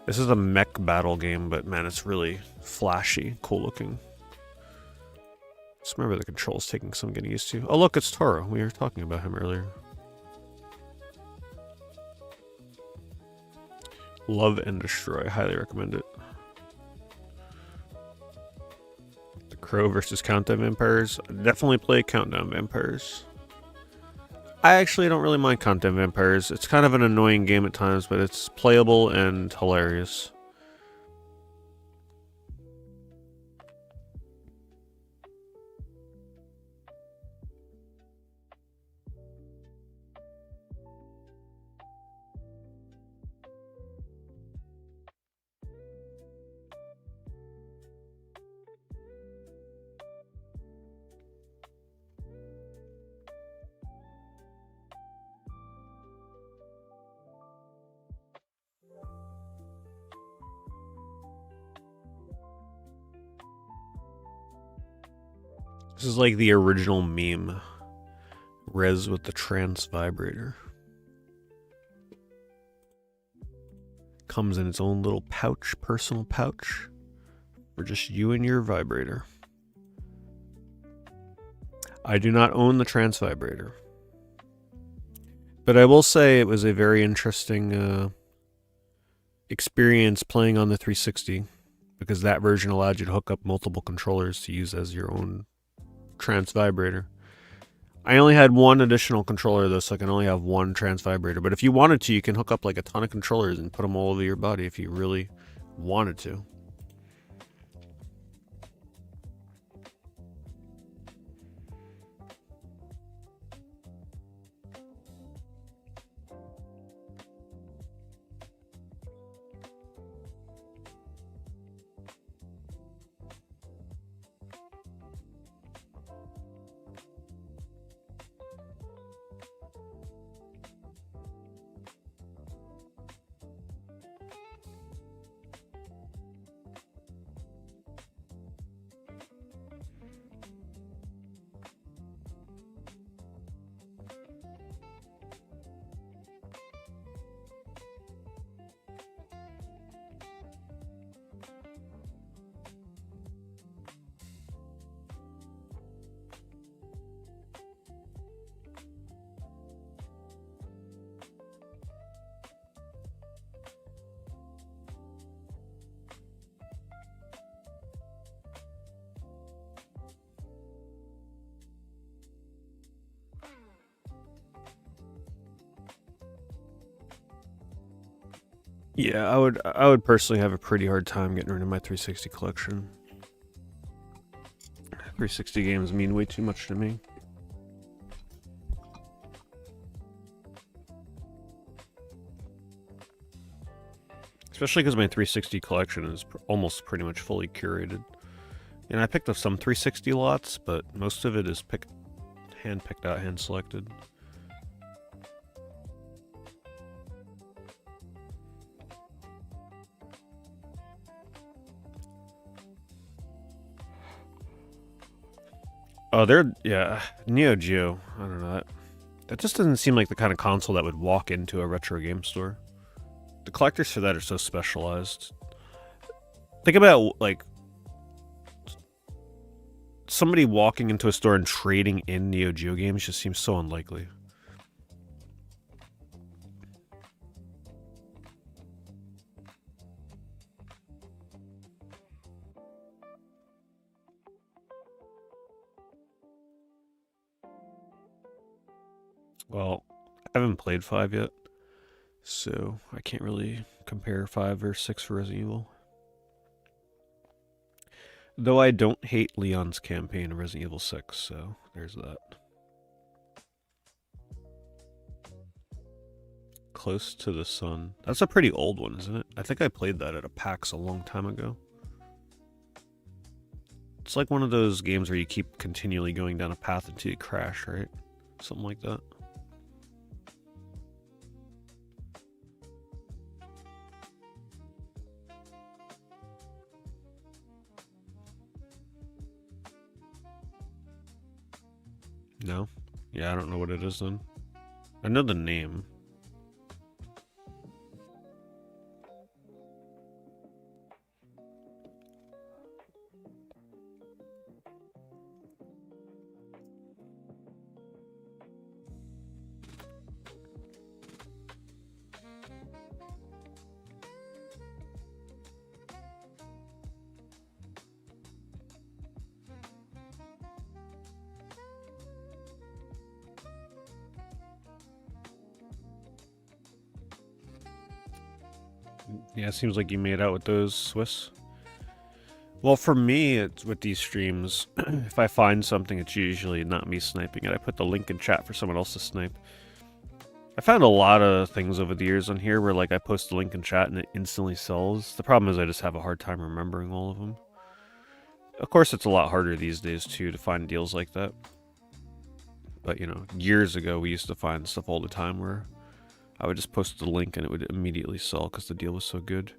This is a mech battle game, but man, it's really flashy, cool looking. Just remember the controls taking some getting used to. Oh look, it's Toro. We were talking about him earlier. Love and Destroy. Highly recommend it. The Crow versus Countdown Vampires. Definitely play Countdown Vampires. I actually don't really mind Countdown Vampires. It's kind of an annoying game at times, but it's playable and hilarious. This is like the original meme. Rez with the trans vibrator. Comes in its own little pouch, personal pouch, for just you and your vibrator. I do not own the trans vibrator. But I will say it was a very interesting experience playing on the 360, because that version allowed you to hook up multiple controllers to use as your own trans vibrator. I only had one additional controller though, so I can only have one trans vibrator. But if you wanted to, you can hook up like a ton of controllers and put them all over your body if you really wanted to. Yeah, I would personally have a pretty hard time getting rid of my 360 collection. 360 games mean way too much to me. Especially because my 360 collection is almost pretty much fully curated. And I picked up some 360 lots, but most of it is hand-picked out, hand-selected. Oh, yeah, Neo Geo. I don't know. That just doesn't seem like the kind of console that would walk into a retro game store. The collectors for that are so specialized. Think about, like, somebody walking into a store and trading in Neo Geo games just seems so unlikely. Well, I haven't played 5 yet, so I can't really compare 5 or 6 for Resident Evil. Though I don't hate Leon's campaign in Resident Evil 6, so there's that. Close to the Sun. That's a pretty old one, isn't it? I think I played that at a PAX a long time ago. It's like one of those games where you keep continually going down a path until you crash, right? Something like that. No? Yeah, I don't know what it is then. I know the name. Yeah, it seems like you made out with those Swiss. Well, for me, it's with these streams, if I find something, it's usually not me sniping it. I put the link in chat for someone else to snipe. I found a lot of things over the years on here where, like, I post the link in chat and it instantly sells. The problem is I just have a hard time remembering all of them. Of course, it's a lot harder these days, too, to find deals like that. But, you know, years ago, we used to find stuff all the time where I would just post the link and it would immediately sell because the deal was so good.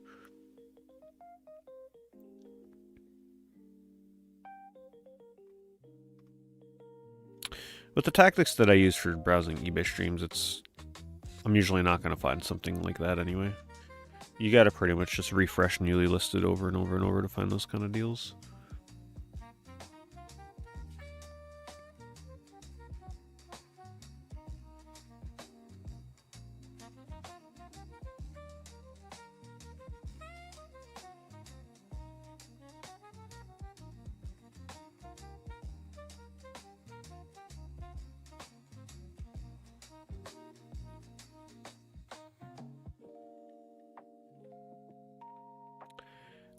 With the tactics that I use for browsing eBay streams, I'm usually not going to find something like that anyway. You gotta pretty much just refresh newly listed over and over and over to find those kind of deals.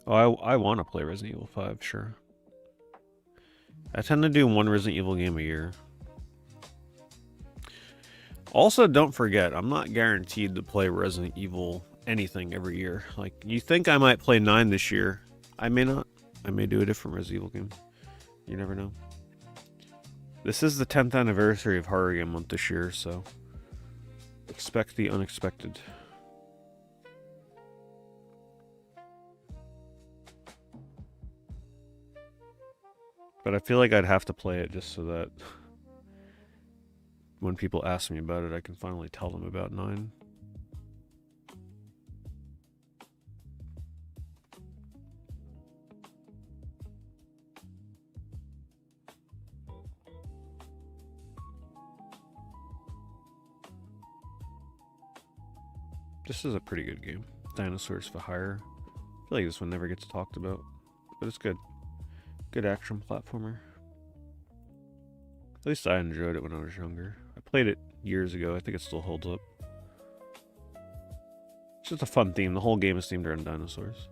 Oh, I want to play Resident Evil 5, sure. I tend to do one Resident Evil game a year. Also, don't forget, I'm not guaranteed to play Resident Evil anything every year. Like, you think I might play 9 this year. I may not. I may do a different Resident Evil game. You never know. This is the 10th anniversary of Horror Game Month this year, so expect the unexpected. But I feel like I'd have to play it just so that when people ask me about it, I can finally tell them about 9. This is a pretty good game. Dinosaurs for Hire. I feel like this one never gets talked about, but it's good. Good action platformer. At least I enjoyed it when I was younger. I played it years ago. I think it still holds up. It's just a fun theme. The whole game is themed around dinosaurs.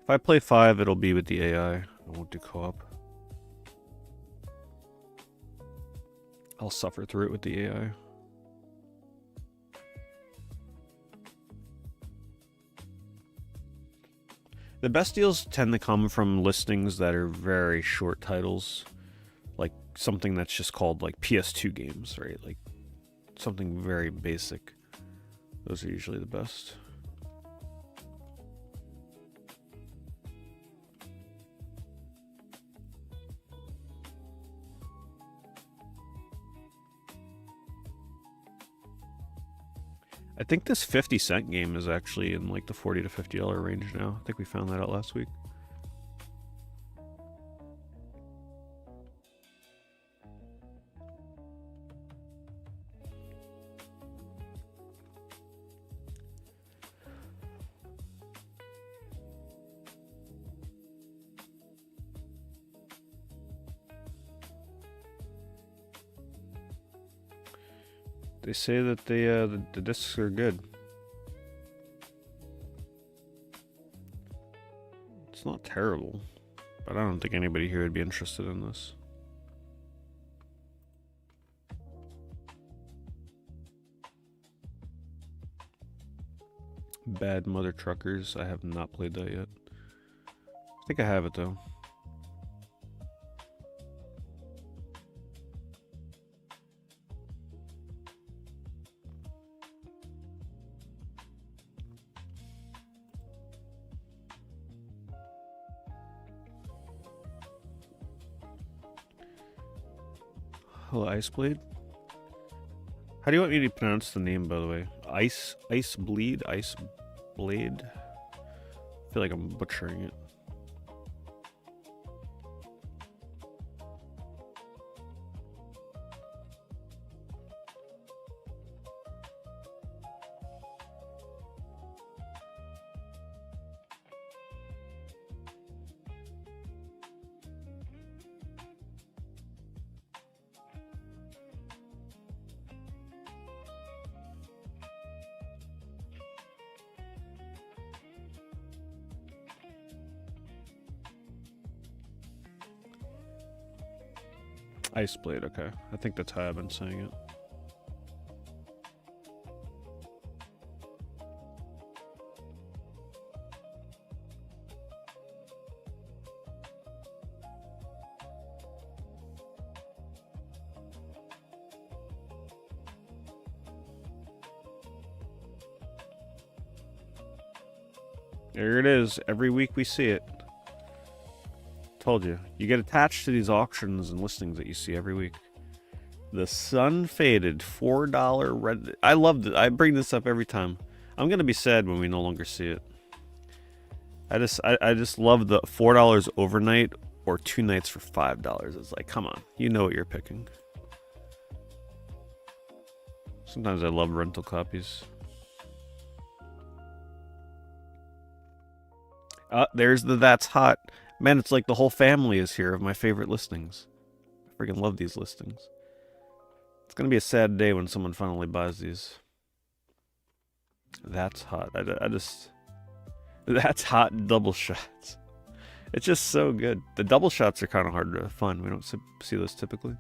If I play 5, it'll be with the AI. I won't do co-op. I'll suffer through it with the AI. The best deals tend to come from listings that are very short titles. Like something that's just called like PS2 games, right? Like something very basic. Those are usually the best. I think this 50-cent game is actually in like the $40 to $50 range now. I think we found that out last week. They say that the discs are good. It's not terrible, but I don't think anybody here would be interested in this. Bad Mother Truckers. I have not played that yet. I think I have it though. Hello, Iceblade. How do you want me to pronounce the name, by the way? Iceblade? Iceblade? I feel like I'm butchering it. Iceblade, okay. I think that's how I've been saying it. There it is. Every week we see it. Told you. You get attached to these auctions and listings that you see every week. The Sun Faded $4 red. I love it. I bring this up every time. I'm gonna be sad when we no longer see it. I just love the $4 overnight or 2 nights for $5. It's like, come on, you know what you're picking. Sometimes I love rental copies. There's the That's Hot. Man, it's like the whole family is here of my favorite listings. I freaking love these listings. It's gonna be a sad day when someone finally buys these. That's Hot. I just... That's Hot double shots. It's just so good. The double shots are kind of hard to find. We don't see those typically.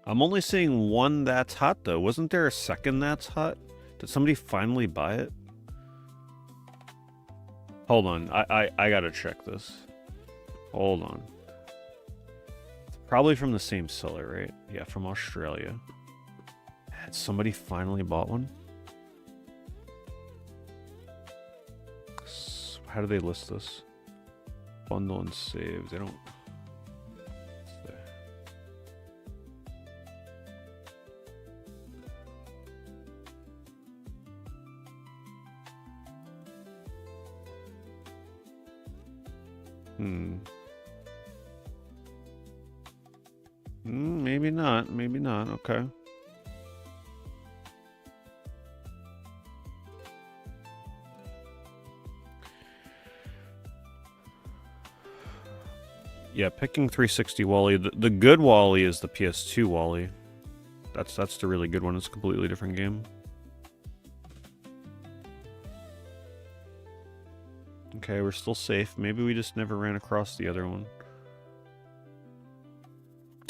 I'm only seeing one That's Hot, though. Wasn't there a second That's Hot? Did somebody finally buy it? Hold on. I gotta check this. Hold on. It's probably from the same seller, right? Yeah, from Australia. Had somebody finally bought one? How do they list this? Bundle and save. They don't. Maybe not. Maybe not. Okay. Yeah, picking 360 Wally. The good Wally is the PS2 Wally. That's the really good one. It's a completely different game. Okay, we're still safe. Maybe we just never ran across the other one.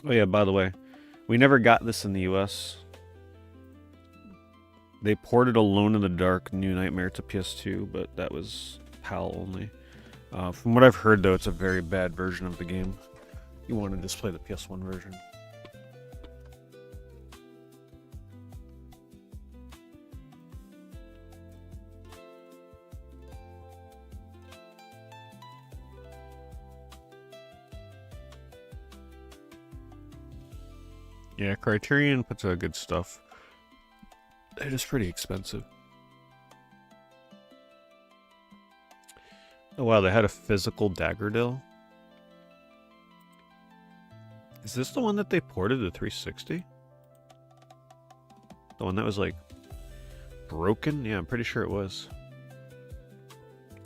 Oh yeah, by the way, we never got this in the US. They ported Alone in the Dark New Nightmare to PS2, but that was PAL only. From what I've heard, though, it's a very bad version of the game. You want to just play the PS1 version. Yeah, Criterion puts out good stuff. They're just pretty expensive. Oh wow, they had a physical Daggerdale? Is this the one that they ported to 360? The one that was like broken? Yeah, I'm pretty sure it was.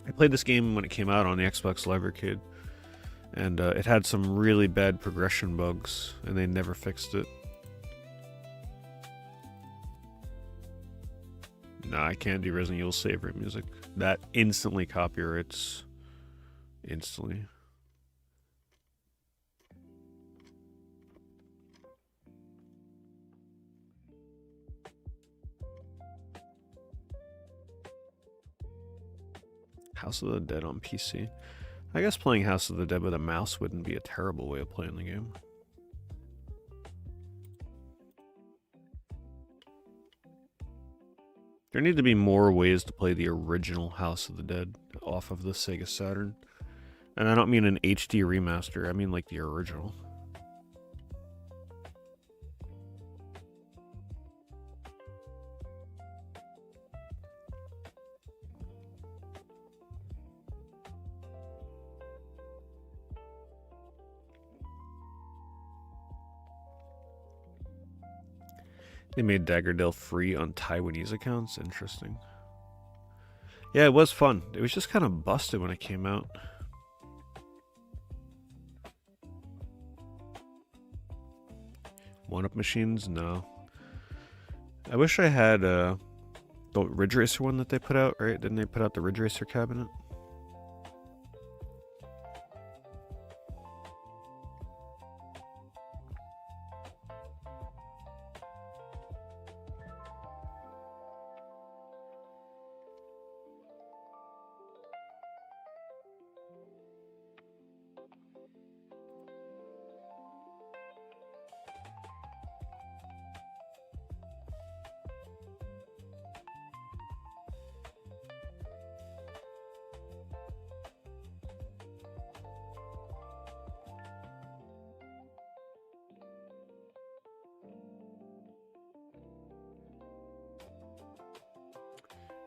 I played this game when it came out on the Xbox Live Arcade, and it had some really bad progression bugs, and they never fixed it. Nah, I can't do Resident Evil save rate music. That instantly copyrights. Instantly. House of the Dead on PC. I guess playing House of the Dead with a mouse wouldn't be a terrible way of playing the game. There need to be more ways to play the original House of the Dead off of the Sega Saturn. And I don't mean an HD remaster, I mean like the original. They made Daggerdale free on Taiwanese accounts. Interesting. Yeah, it was fun. It was just kind of busted when it came out. One-up machines? No. I wish I had the Ridge Racer one that they put out, right? Didn't they put out the Ridge Racer cabinet?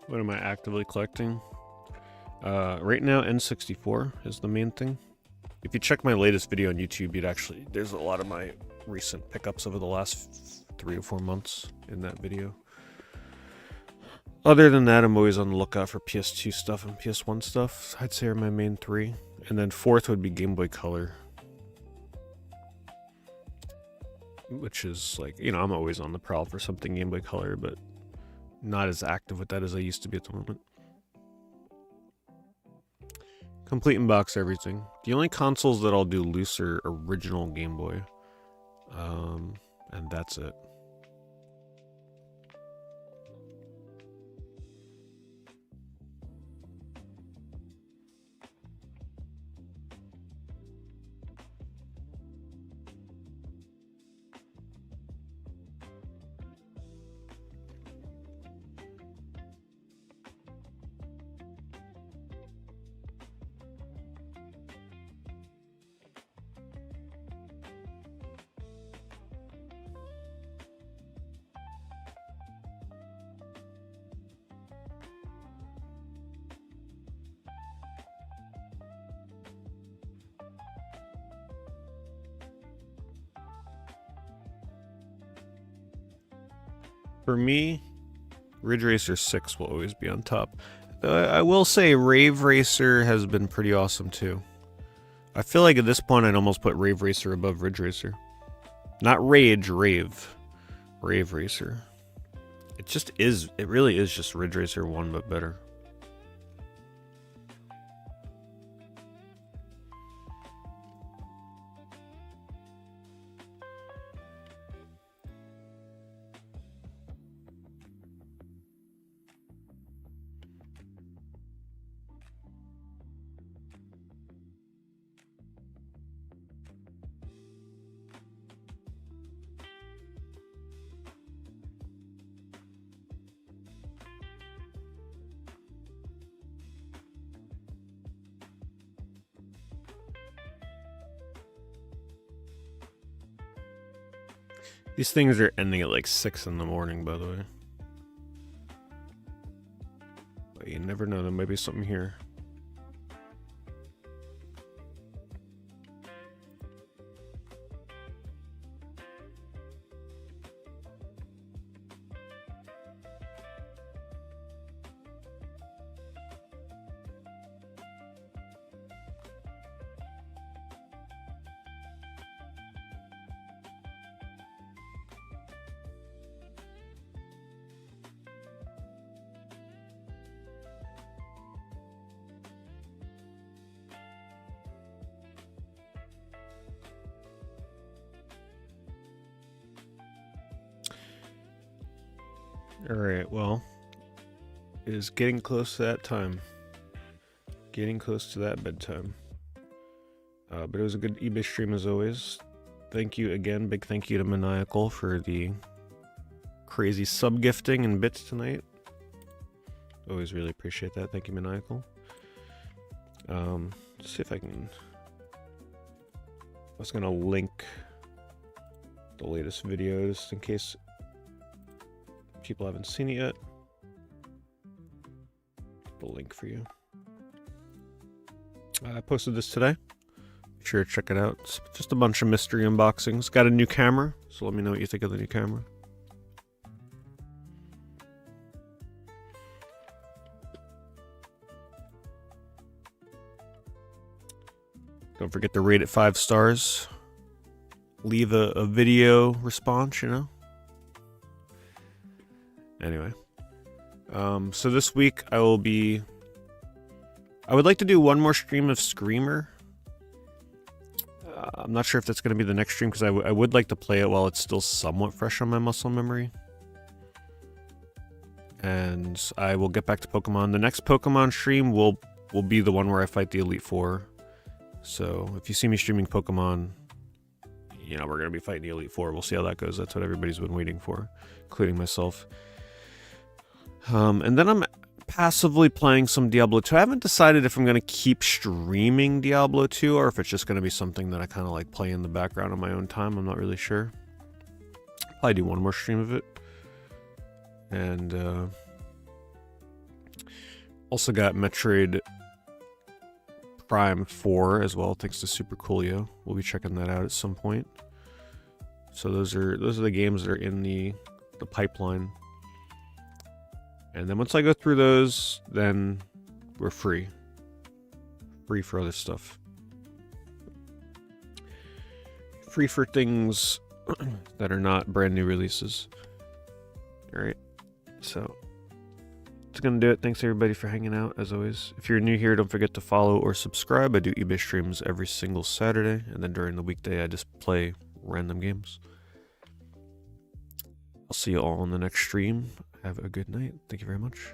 What am I actively collecting? Right now, N64 is the main thing. If you check my latest video on YouTube, there's a lot of my recent pickups over the last 3 or 4 months in that video. Other than that, I'm always on the lookout for PS2 stuff and PS1 stuff. I'd say are my main 3. And then 4th would be Game Boy Color. Which is like, I'm always on the prowl for something Game Boy Color, but not as active with that as I used to be at the moment. Complete in box everything. The only consoles that I'll do loose are original Game Boy. And that's it. For me, Ridge Racer 6 will always be on top. I will say Rave Racer has been pretty awesome too. I feel like at this point I'd almost put Rave Racer above Ridge Racer. Not Rage, Rave. Rave Racer. It just is, it really is just Ridge Racer 1 but better. These things are ending at like 6 in the morning, by the way. But you never know, there might be something here. Alright, well, it is getting close to that time. Getting close to that bedtime. But it was a good eBay stream as always. Thank you again, big thank you to Maniacal for the crazy sub-gifting and bits tonight. Always really appreciate that, thank you Maniacal. Let's see if I can... I was gonna link the latest videos in case people haven't seen it yet. The link for you. I posted this today. Be sure to check it out. It's just a bunch of mystery unboxings. Got a new camera, so let me know what you think of the new camera. Don't forget to rate it 5 stars. Leave a video response, you know. Anyway, so this week I would like to do one more stream of Screamer. I'm not sure if that's going to be the next stream because I would like to play it while it's still somewhat fresh on my muscle memory. And I will get back to Pokemon. The next Pokemon stream will be the one where I fight the Elite Four. So if you see me streaming Pokemon, you know, we're going to be fighting the Elite Four. We'll see how that goes. That's what everybody's been waiting for, including myself. And then I'm passively playing some Diablo 2. I haven't decided if I'm going to keep streaming Diablo 2 or if it's just going to be something that I kind of like play in the background on my own time. I'm not really sure. Probably do one more stream of it. And also got Metroid Prime 4 as well, thanks to Super Coolio. We'll be checking that out at some point. So those are the games that are in the pipeline. And then once I go through those, then we're free. Free for other stuff. Free for things that are not brand new releases. Alright, so that's gonna do it. Thanks everybody for hanging out, as always. If you're new here, don't forget to follow or subscribe. I do eBay streams every single Saturday, and then during the weekday I just play random games. I'll see you all in the next stream. Have a good night. Thank you very much.